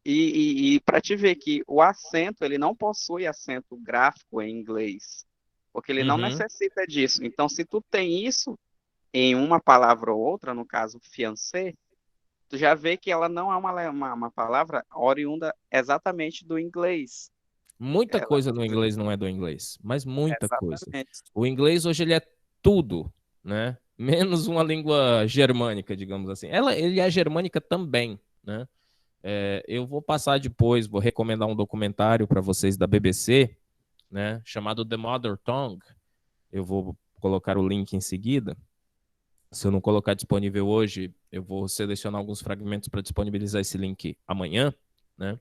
E para te ver que o acento, ele não possui acento gráfico em inglês, porque ele não Uhum. necessita disso. Então, se tu tem isso em uma palavra ou outra, no caso fiancé, tu já vê que ela não é uma palavra oriunda exatamente do inglês. Muita Ela, coisa no inglês não é do inglês, mas muita coisa. exatamente. O inglês hoje ele é tudo, né? Menos uma língua germânica, digamos assim. Ele é germânica também, né? Eu vou passar depois, vou recomendar um documentário para vocês da BBC, né? Chamado The Mother Tongue. Eu vou colocar o link em seguida. Se eu não colocar disponível hoje, eu vou selecionar alguns fragmentos para disponibilizar esse link amanhã, né?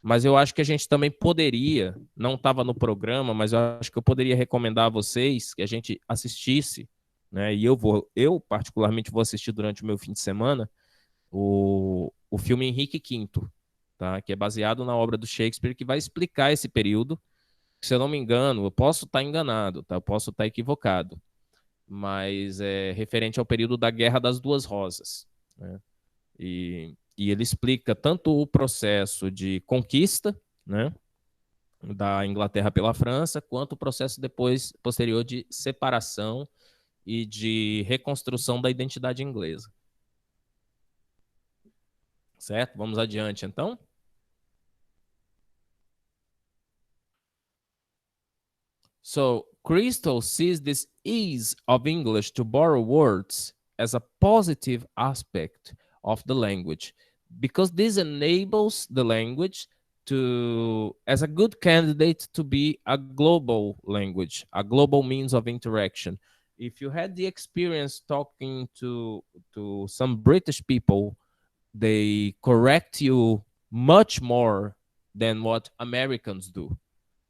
Mas eu acho que a gente também poderia, não estava no programa, mas eu acho que eu poderia recomendar a vocês que a gente assistisse, né? E eu particularmente vou assistir durante o meu fim de semana o filme Henrique V, tá? Que é baseado na obra do Shakespeare, que vai explicar esse período. Se eu não me engano, eu posso estar enganado, tá? Eu posso estar equivocado, mas é referente ao período da Guerra das Duas Rosas, né? E ele explica tanto o processo de conquista, né, da Inglaterra pela França, quanto o processo depois posterior de separação e de reconstrução da identidade inglesa. Certo? Vamos adiante, então. So, Crystal sees this ease of English to borrow words as a positive aspect of the language, because this enables the language to, as a good candidate to be a global language, a global means of interaction. If you had the experience talking to some British people, they correct you much more than what Americans do.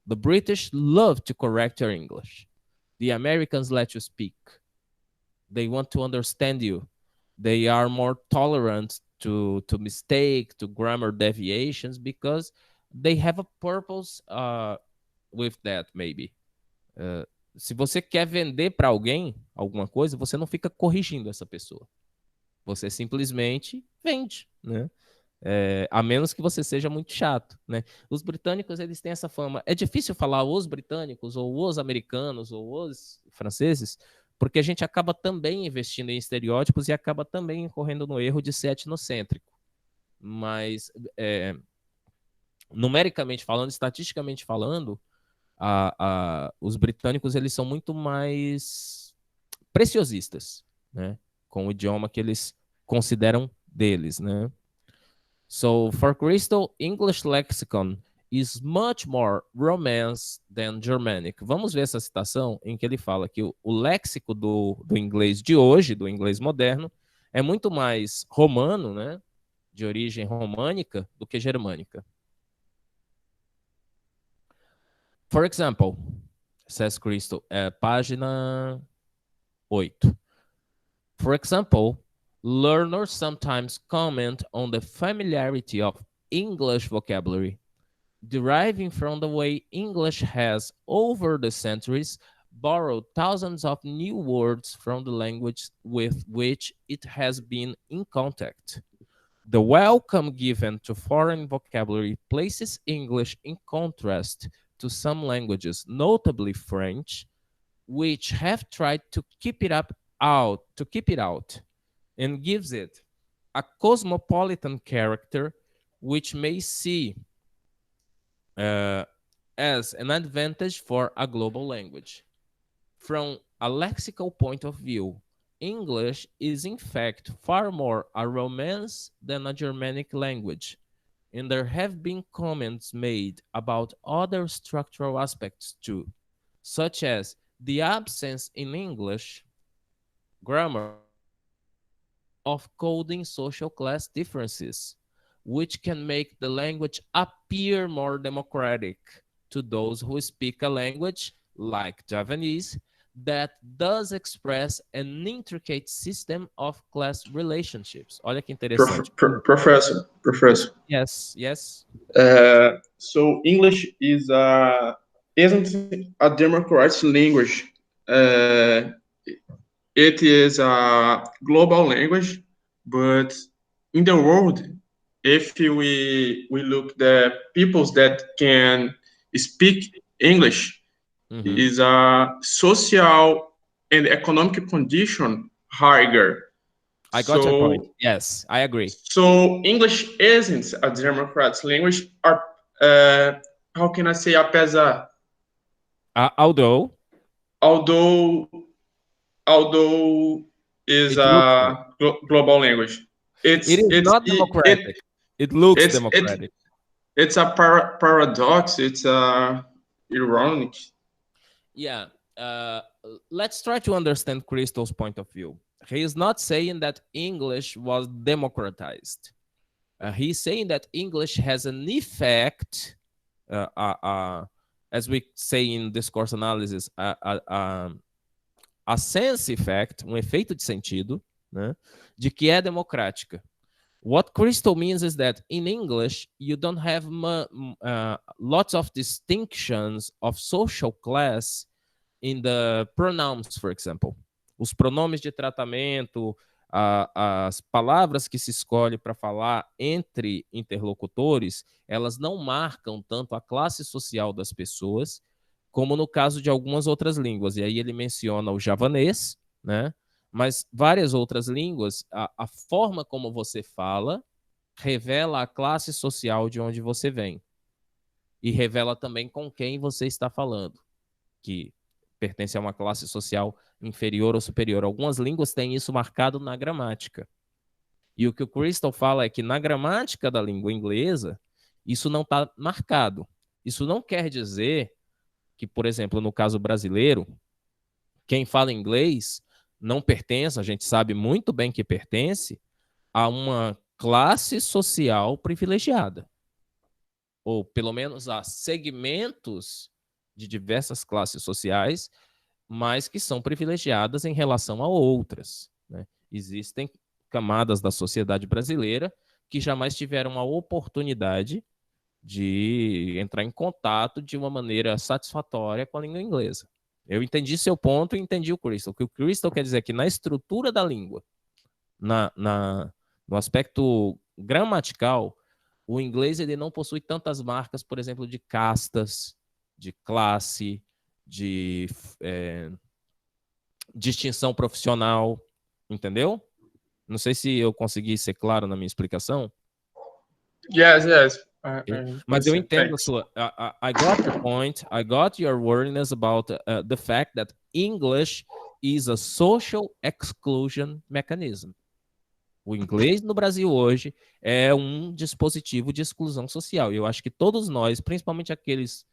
The British love to correct your English. The Americans let you speak. They want to understand you. They are more tolerant to mistake, to grammar deviations, because they have a purpose with that, maybe. Se você quer vender para alguém alguma coisa, você não fica corrigindo essa pessoa. Você simplesmente vende, né? A menos que você seja muito chato, né? Os britânicos, eles têm essa fama. É difícil falar os britânicos, ou os americanos, ou os franceses, porque a gente acaba também investindo em estereótipos e acaba também incorrendo no erro de ser etnocêntrico. Mas, numericamente falando, estatisticamente falando, os britânicos, eles são muito mais preciosistas, né? Com o idioma que eles consideram deles, né? So, for Crystal, English lexicon is much more Romance than Germanic. Vamos ver essa citação em que ele fala que o léxico do inglês de hoje, do inglês moderno, é muito mais romano, né, de origem românica, do que germânica. For example, says Crystal, página 8. For example, learners sometimes comment on the familiarity of English vocabulary, deriving from the way English has, over the centuries, borrowed thousands of new words from the language with which it has been in contact. The welcome given to foreign vocabulary places English in contrast to some languages, notably French, which have tried to keep it out, and gives it a cosmopolitan character, which may see as an advantage for a global language. From a lexical point of view, English is in fact far more a Romance than a Germanic language, and there have been comments made about other structural aspects too, such as the absence in English grammar of coding social class differences, which can make the language appear more democratic to those who speak a language like Javanese that does express an intricate system of class relationships. Olha que interessante. Professor. Yes. So English isn't a democratic language. It is a global language, but in the world, if we look the peoples that can speak English, is a social and economic condition higher. I got your point. Yes, I agree. So English isn't a democratic language, or how can I say, apesar? Although is a global language. It's not democratic. It looks democratic. It's a paradox. It's ironic. Yeah. Let's try to understand Crystal's point of view. He is not saying that English was democratized. He's saying that English has an effect, as we say in discourse analysis, a sense effect, efeito de sentido, né, de que é democrática. What Crystal means is that in English, you don't have lots of distinctions of social class in the pronouns, for example. Os pronomes de tratamento, As palavras que se escolhe para falar entre interlocutores, elas não marcam tanto a classe social das pessoas, como no caso de algumas outras línguas. E aí ele menciona o javanês, né? Mas várias outras línguas, a forma como você fala revela a classe social de onde você vem. E revela também com quem você está falando, que pertence a uma classe social inferior ou superior. Algumas línguas têm isso marcado na gramática. E o que o Crystal fala é que na gramática da língua inglesa, isso não está marcado. Isso não quer dizer que, por exemplo, no caso brasileiro, quem fala inglês não pertence, a gente sabe muito bem que pertence, a uma classe social privilegiada. Ou pelo menos a segmentos de diversas classes sociais, mas que são privilegiadas em relação a outras, né? Existem camadas da sociedade brasileira que jamais tiveram a oportunidade de entrar em contato de uma maneira satisfatória com a língua inglesa. Eu entendi seu ponto e entendi o Crystal. O que o Crystal quer dizer é que na estrutura da língua, no aspecto gramatical, o inglês ele não possui tantas marcas, por exemplo, de castas, de classe, de distinção profissional, entendeu? Não sei se eu consegui ser claro na minha explicação. Yes, yes. Okay? I Mas eu understand. entendo a Thanks. sua. I got your point. I got your worriness about the fact that English is a social exclusion mechanism. O inglês no Brasil hoje é um dispositivo de exclusão social. E eu acho que todos nós, principalmente aqueles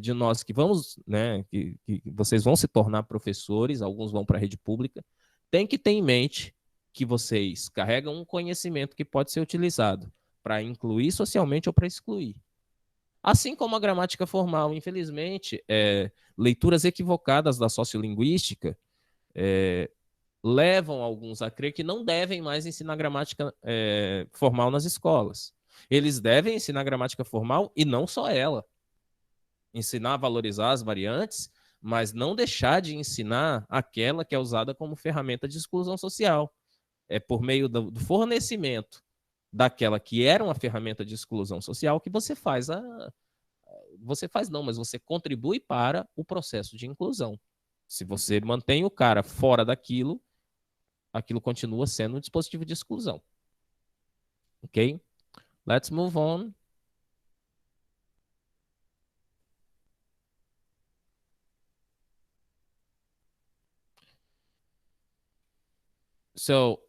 de nós que vamos, né, que vocês vão se tornar professores, alguns vão para a rede pública, tem que ter em mente que vocês carregam um conhecimento que pode ser utilizado para incluir socialmente ou para excluir. Assim como a gramática formal, infelizmente, leituras equivocadas da sociolinguística levam alguns a crer que não devem mais ensinar gramática formal nas escolas. Eles devem ensinar gramática formal e não só ela. Ensinar a valorizar as variantes, mas não deixar de ensinar aquela que é usada como ferramenta de exclusão social. É por meio do fornecimento daquela que era uma ferramenta de exclusão social que você faz você faz não, mas você contribui para o processo de inclusão. Se você mantém o cara fora daquilo, aquilo continua sendo um dispositivo de exclusão. Ok? Let's move on. So,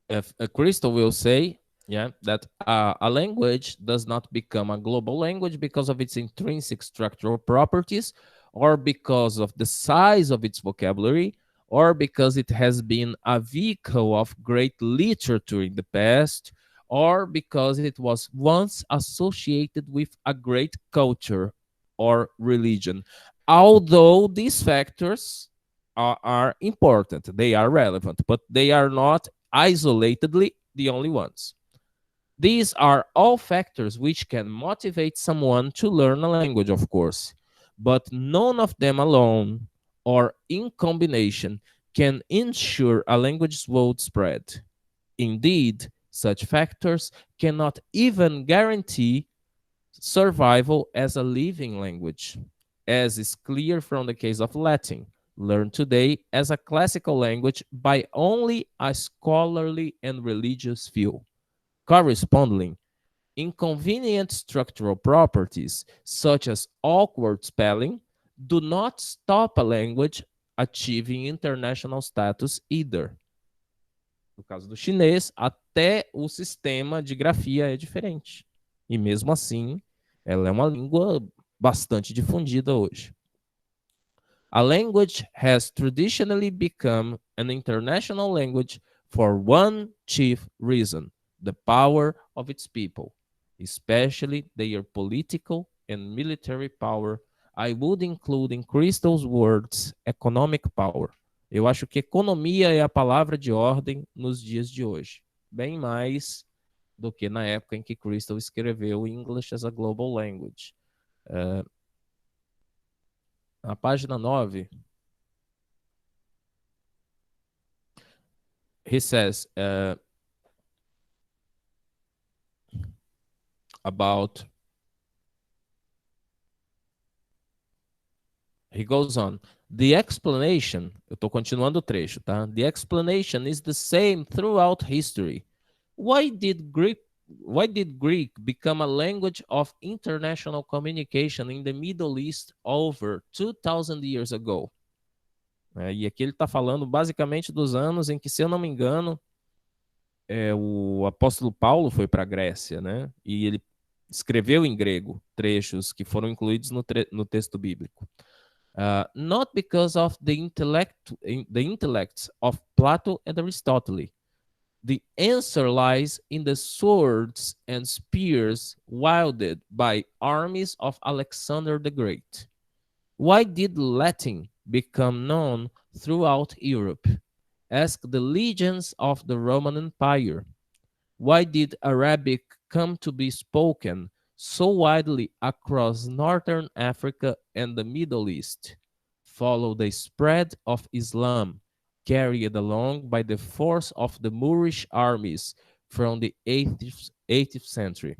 if Crystal will say, yeah, that a language does not become a global language because of its intrinsic structural properties, or because of the size of its vocabulary, or because it has been a vehicle of great literature in the past, or because it was once associated with a great culture or religion. Although these factors are important, they are relevant, but they are not isolatedly the only ones. These are all factors which can motivate someone to learn a language, of course, but none of them alone or in combination can ensure a language's widespread. Indeed, such factors cannot even guarantee survival as a living language, as is clear from the case of Latin, learned today as a classical language by only a scholarly and religious few. Correspondingly, inconvenient structural properties, such as awkward spelling, do not stop a language achieving international status either. No caso do chinês, até o sistema de grafia é diferente. E mesmo assim, ela é uma língua bastante difundida hoje. A language has traditionally become an international language for one chief reason: the power of its people, especially their political and military power. I would include in Crystal's words economic power. Eu acho que economia é a palavra de ordem nos dias de hoje, bem mais do que na época em que Crystal escreveu English as a Global Language. Na página 9, he says about, he goes on, the explanation, eu estou continuando o trecho, tá? The explanation is the same throughout history. Why did Greek become a language of international communication in the Middle East over 2000 years ago? E aqui ele está falando basicamente dos anos em que, se eu não me engano, o apóstolo Paulo foi para a Grécia, né? E ele escreveu em grego trechos que foram incluídos no texto bíblico. Not because of the intellects of Plato and Aristotle. The answer lies in the swords and spears wielded by armies of Alexander the Great. Why did Latin become known throughout Europe? Ask the legions of the Roman Empire. Why did Arabic come to be spoken so widely across northern Africa and the Middle East? Follow the spread of Islam, carried along by the force of the Moorish armies from the 8th century.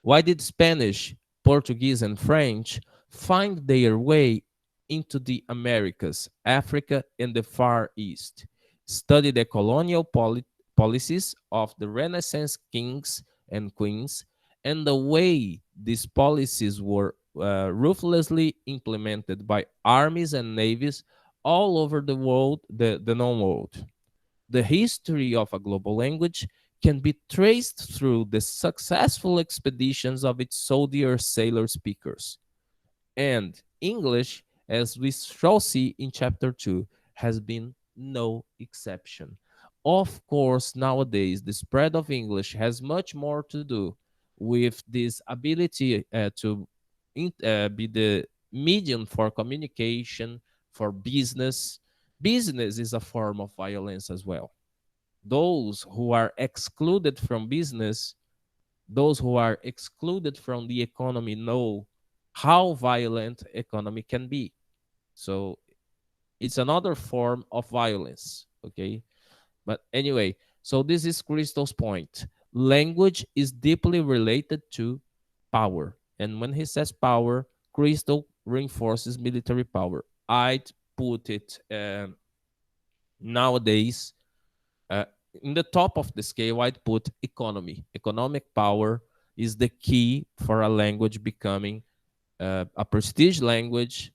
Why did Spanish, Portuguese, and French find their way into the Americas, Africa, and the Far East? Study the colonial policies of the Renaissance kings and queens and the way these policies were ruthlessly implemented by armies and navies all over the world, the known world. The history of a global language can be traced through the successful expeditions of its soldier sailor speakers. And English, as we shall see in chapter 2, has been no exception. Of course, nowadays, the spread of English has much more to do with this ability to be the medium for communication, for business. Business is a form of violence as well. Those who are excluded from business, those who are excluded from the economy know how violent economy can be. So it's another form of violence, okay? But anyway, so this is Crystal's point. Language is deeply related to power. And when he says power, Crystal reinforces military power. I'd put it nowadays uh, in the top of the scale. I'd put economy. Economic power is the key for a language becoming a prestige language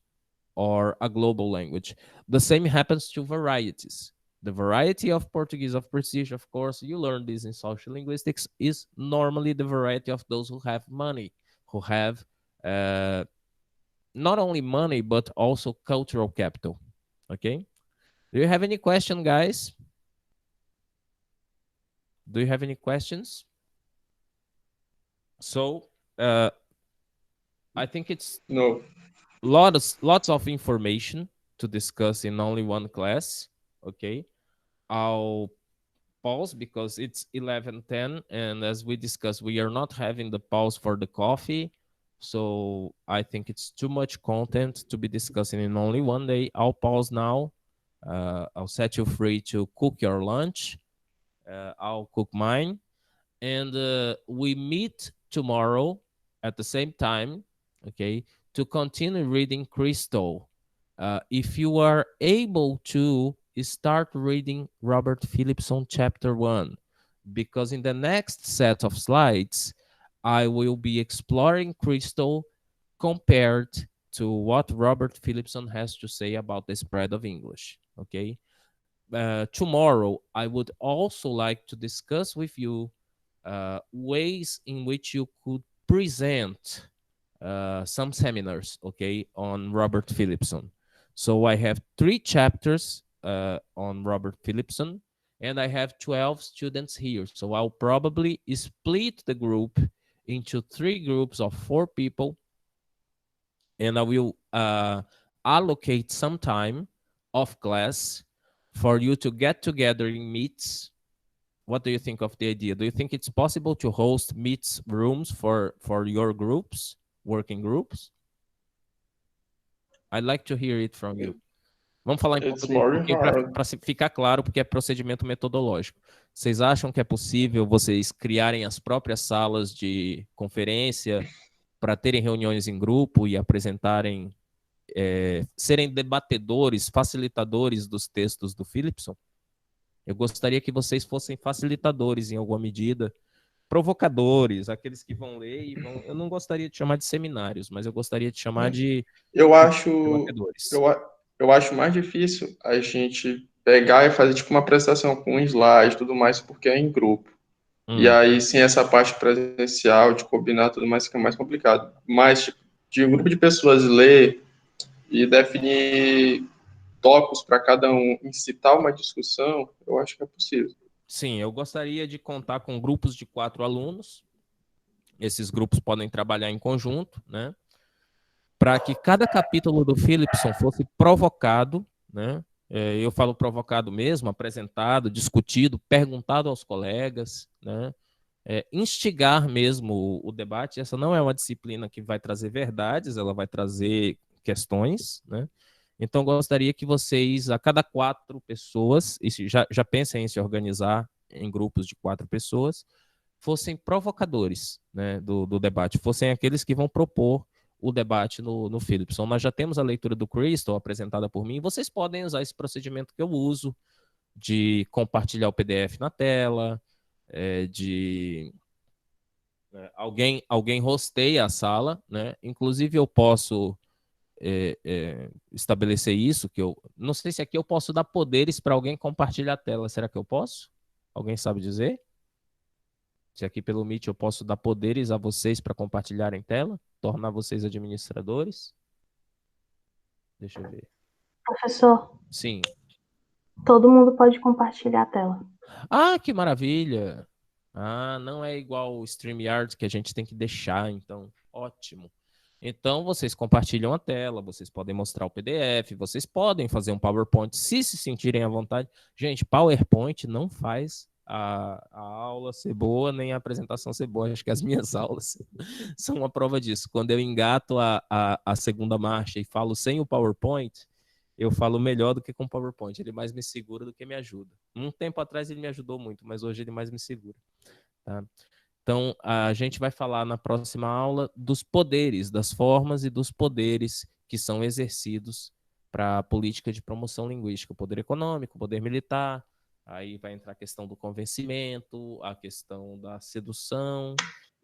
or a global language. The same happens to varieties. The variety of Portuguese of prestige, of course, you learn this in social linguistics, is normally the variety of those who have money, who have not only money, but also cultural capital. Okay? Do you have any question, guys? Do you have any questions? So, I think it's No. lots of information to discuss in only one class. Okay, I'll pause because it's 11:10, and as we discussed, we are not having the pause for the coffee, so I think it's too much content to be discussing in only one day. I'll pause now. I'll set you free to cook your lunch. I'll cook mine, and we meet tomorrow at the same time, okay, to continue reading Crystal. If you are able to start reading Robert Phillipson chapter 1, because in the next set of slides, I will be exploring Crystal compared to what Robert Phillipson has to say about the spread of English, okay? Tomorrow, I would also like to discuss with you ways in which you could present some seminars, okay, on Robert Phillipson. So I have 3 chapters on Robert Phillipson, and I have 12 students here. So I'll probably split the group into 3 groups of 4 people, and I will allocate some time of class for you to get together in meets. What do you think of the idea? Do you think it's possible to host meets rooms for your groups, working groups? I'd like to hear it from you. Vamos falar em It's português, more porque hard. para ficar claro, porque é procedimento metodológico. Vocês acham que é possível vocês criarem as próprias salas de conferência para terem reuniões em grupo e apresentarem, serem debatedores, facilitadores dos textos do Philipson? Eu gostaria que vocês fossem facilitadores em alguma medida, provocadores, aqueles que vão ler e vão. Eu não gostaria de chamar de seminários, mas eu gostaria de chamar de Eu acho, debatedores. eu acho mais difícil a gente pegar e fazer tipo uma apresentação com um slide e tudo mais, porque é em grupo. E aí, sem essa parte presencial, de combinar tudo mais, fica mais complicado. Mas, tipo, de um grupo de pessoas ler e definir tópicos para cada um, incitar uma discussão, eu acho que é possível. Sim, eu gostaria de contar com grupos de 4 alunos. Esses grupos podem trabalhar em conjunto, né? Para que cada capítulo do Philipson fosse provocado, né? Eu falo provocado mesmo, apresentado, discutido, perguntado aos colegas, né? Instigar mesmo o debate. Essa não é uma disciplina que vai trazer verdades, ela vai trazer questões, né? Então, gostaria que vocês, a cada 4 pessoas, e já pensem em se organizar em grupos de 4 pessoas, fossem provocadores, né, do debate, fossem aqueles que vão propor o debate no Philipson. Nós já temos a leitura do Crystal apresentada por mim, vocês podem usar esse procedimento que eu uso, de compartilhar o PDF na tela, de alguém hosteia a sala, né? Inclusive eu posso estabelecer isso, que eu não sei se aqui eu posso dar poderes para alguém compartilhar a tela. Será que eu posso? Alguém sabe dizer? Se aqui pelo Meet eu posso dar poderes a vocês para compartilharem tela, tornar vocês administradores? Deixa eu ver. Professor, Sim. todo mundo pode compartilhar a tela. Ah, que maravilha! Ah, não é igual o StreamYard que a gente tem que deixar, então, ótimo. Então, vocês compartilham a tela, vocês podem mostrar o PDF, vocês podem fazer um PowerPoint se sentirem à vontade. Gente, PowerPoint não faz a aula ser boa, nem a apresentação ser boa. Acho que as minhas aulas são uma prova disso. Quando eu engato a segunda marcha e falo sem o PowerPoint, eu falo melhor do que com o PowerPoint. Ele mais me segura do que me ajuda. Um tempo atrás ele me ajudou muito, mas hoje ele mais me segura. Tá? Então, a gente vai falar na próxima aula dos poderes, das formas e dos poderes que são exercidos para a política de promoção linguística. O poder econômico, o poder militar, aí vai entrar a questão do convencimento, a questão da sedução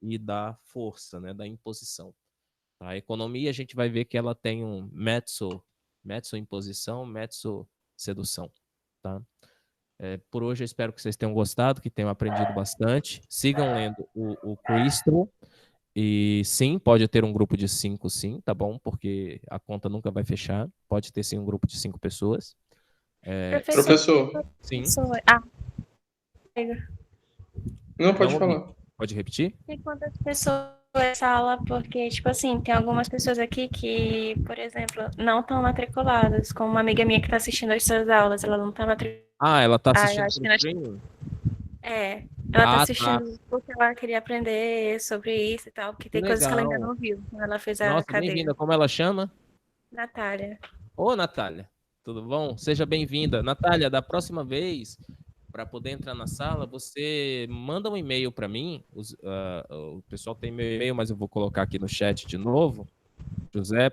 e da força, né, da imposição. A economia, a gente vai ver que ela tem um mezzo-imposição, mezzo-sedução. Tá? Por hoje eu espero que vocês tenham gostado, que tenham aprendido bastante. Sigam lendo o Crystal. E sim, pode ter um grupo de 5, sim, tá bom? Porque a conta nunca vai fechar. Pode ter sim um grupo de 5 pessoas. Professor, Sim. não pode Não ouvi. falar. Pode repetir? E quantas pessoas essa aula? Porque, tipo assim, tem algumas pessoas aqui que, por exemplo, não estão matriculadas, como uma amiga minha que está assistindo as suas aulas, ela não está matriculada. Ah, ela tá eu assistindo acho que pelo streaming? ela tá Ah, assistindo porque ela queria aprender sobre isso e tal, porque Que tem coisas que ela ainda legal. não viu quando ela fez a Nossa, cadeira. bem-vinda. Como ela chama? Natália. Ô, Natália, tudo bom? Seja bem-vinda. Natália, da próxima vez, para poder entrar na sala, você manda um e-mail para mim. O pessoal tem meu e-mail, mas eu vou colocar aqui no chat de novo. José.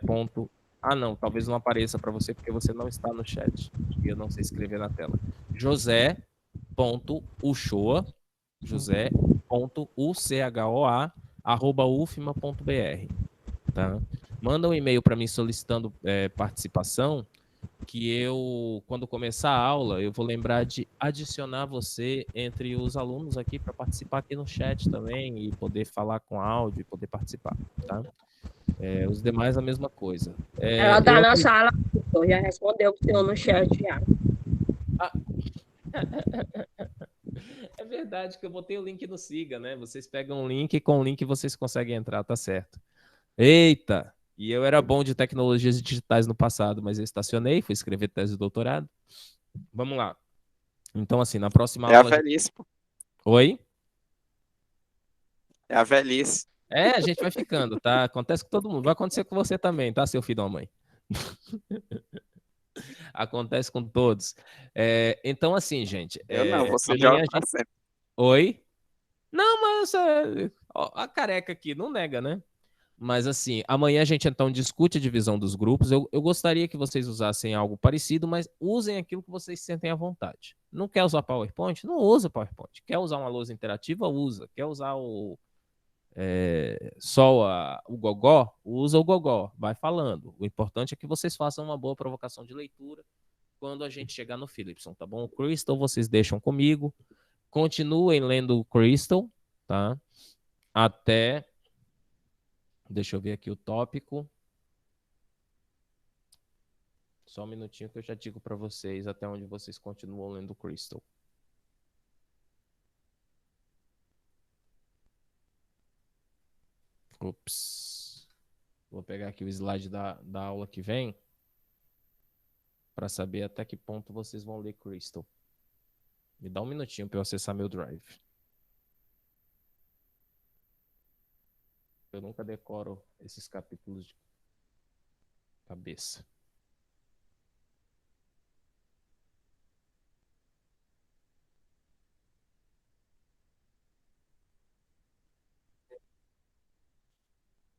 Ah, não, talvez não apareça para você porque você não está no chat. E eu não sei escrever na tela. José.uchoa, josé.uchoa@ufma.br, tá? Manda um e-mail para mim solicitando participação, que eu, quando começar a aula, eu vou lembrar de adicionar você entre os alunos aqui para participar aqui no chat também e poder falar com áudio e poder participar, tá? Os demais a mesma coisa. Ela tá na sala, já respondeu pro senhor no chat já. É verdade que eu botei o link no Siga, né? Vocês pegam um link e com o link vocês conseguem entrar, tá certo. Eita! E eu era bom de tecnologias digitais no passado, mas eu estacionei, fui escrever tese de doutorado. Vamos lá. Então, assim, na próxima aula... É a velhice, pô. Oi? É a velhice. A gente vai ficando, tá? Acontece com todo mundo. Vai acontecer com você também, tá, seu filho da mãe? Acontece com todos. Então, assim, gente. Eu não, você Amanhã joga a pra gente. sempre. Oi? Não, mas ó, a careca aqui não nega, né? Mas assim, amanhã a gente então discute a divisão dos grupos. Eu gostaria que vocês usassem algo parecido, mas usem aquilo que vocês sentem à vontade. Não quer usar PowerPoint? Não usa PowerPoint. Quer usar uma lousa interativa? Usa. Quer usar só o gogó? Usa o gogó. Vai falando. O importante é que vocês façam uma boa provocação de leitura quando a gente chegar no Philipson, tá bom? O Crystal vocês deixam comigo. Continuem lendo o Crystal, tá? Até. Deixa eu ver aqui o tópico. Só um minutinho que eu já digo para vocês até onde vocês continuam lendo Crystal. Ups. Vou pegar aqui o slide da aula que vem para saber até que ponto vocês vão ler Crystal. Me dá um minutinho para eu acessar meu drive. Eu nunca decoro esses capítulos de cabeça.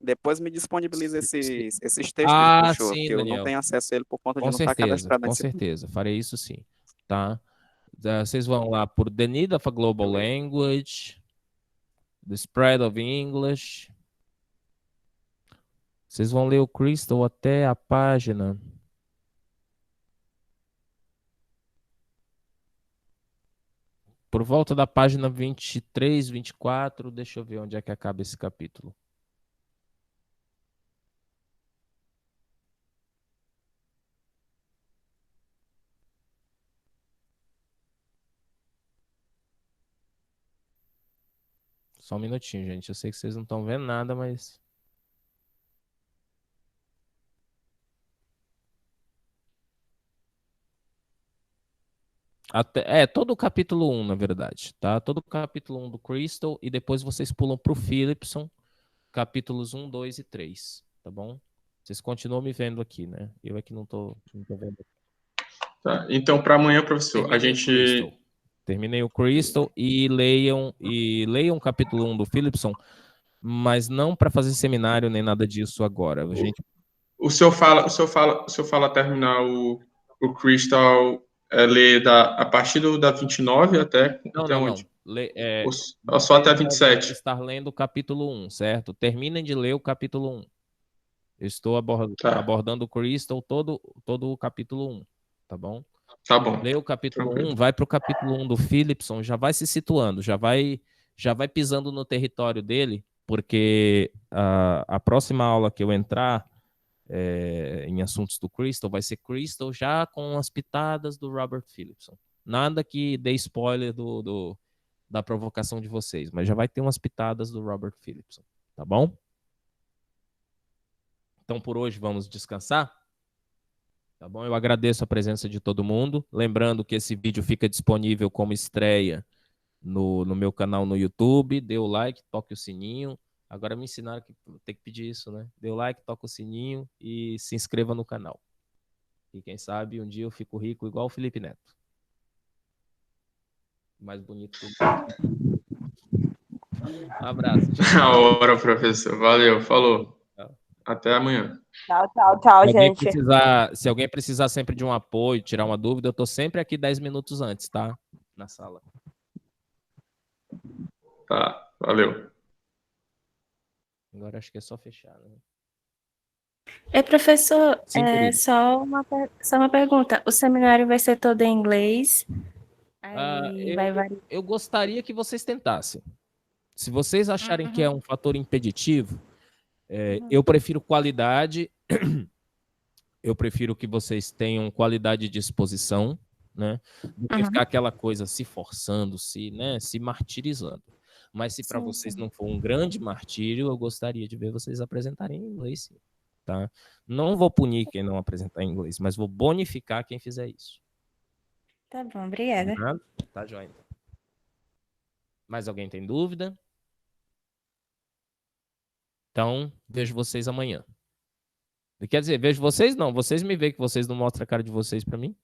Depois me disponibiliza esses textos que ele puxou, Sim, que eu não Daniel. tenho acesso a ele por conta de Com não estar certeza, cadastrado na com disciplina. certeza. Farei isso sim, tá? Vocês vão lá por The Need of a Global Language, The Spread of English. Vocês vão ler o Crystal até a página. Por volta da página 23, 24. Deixa eu ver onde é que acaba esse capítulo. Só um minutinho, gente. Eu sei que vocês não estão vendo nada, mas. Todo o capítulo 1, na verdade, tá? Todo o capítulo 1 do Crystal e depois vocês pulam pro Philipson, capítulos 1, 2 e 3, tá bom? Vocês continuam me vendo aqui, né? Eu é que não tô vendo. Tá, então, para amanhã, professor, a Terminem o Crystal. gente. Terminem o Crystal e leiam o capítulo 1 do Philipson, mas não para fazer seminário nem nada disso agora. A gente O senhor fala terminar o Crystal, ler a partir da 29 até Não. onde? Só Vocês até devem 27. estar lendo o capítulo 1, certo? Terminem de ler o capítulo 1. Eu estou Tá, abordando o Crystal todo o capítulo 1, tá bom? tá bom. Lê o capítulo 1, Tranquilo. vai para o capítulo 1 do Philipson, já vai se situando, já vai pisando no território dele, porque a próxima aula que eu entrar em assuntos do Crystal vai ser Crystal já com as pitadas do Robert Philipson. Nada que dê spoiler da provocação de vocês, mas já vai ter umas pitadas do Robert Philipson, tá bom? Então por hoje vamos descansar, tá bom? Eu agradeço a presença de todo mundo, lembrando que esse vídeo fica disponível como estreia no meu canal no YouTube. Dê o like, toque o sininho. Agora me ensinaram que tem que pedir isso, né? Dê o like, toque o sininho e se inscreva no canal. E quem sabe um dia eu fico rico igual o Felipe Neto. Mais bonito que ele. Um abraço, gente. A hora, professor. Valeu, falou. Tchau. Até amanhã. Tchau, gente. Se alguém precisar sempre de um apoio, tirar uma dúvida, eu tô sempre aqui 10 minutos antes, tá? Na sala. Tá, valeu. Agora acho que é só fechar, né? Professor, Sim, querido. só uma pergunta. O seminário vai ser todo em inglês? Aí vai variar. Eu gostaria que vocês tentassem. Se vocês acharem que é um fator impeditivo, eu prefiro qualidade, eu prefiro que vocês tenham qualidade de exposição, né? Do que ficar aquela coisa se forçando, se martirizando. Mas se para vocês não for um grande martírio, eu gostaria de ver vocês apresentarem em inglês, sim, tá? Não vou punir quem não apresentar em inglês, mas vou bonificar quem fizer isso. Tá bom, obrigada. Tá joia, então. Mais alguém tem dúvida? Então, vejo vocês amanhã. Quer dizer, vejo vocês não. Vocês me veem que vocês não mostram a cara de vocês pra mim?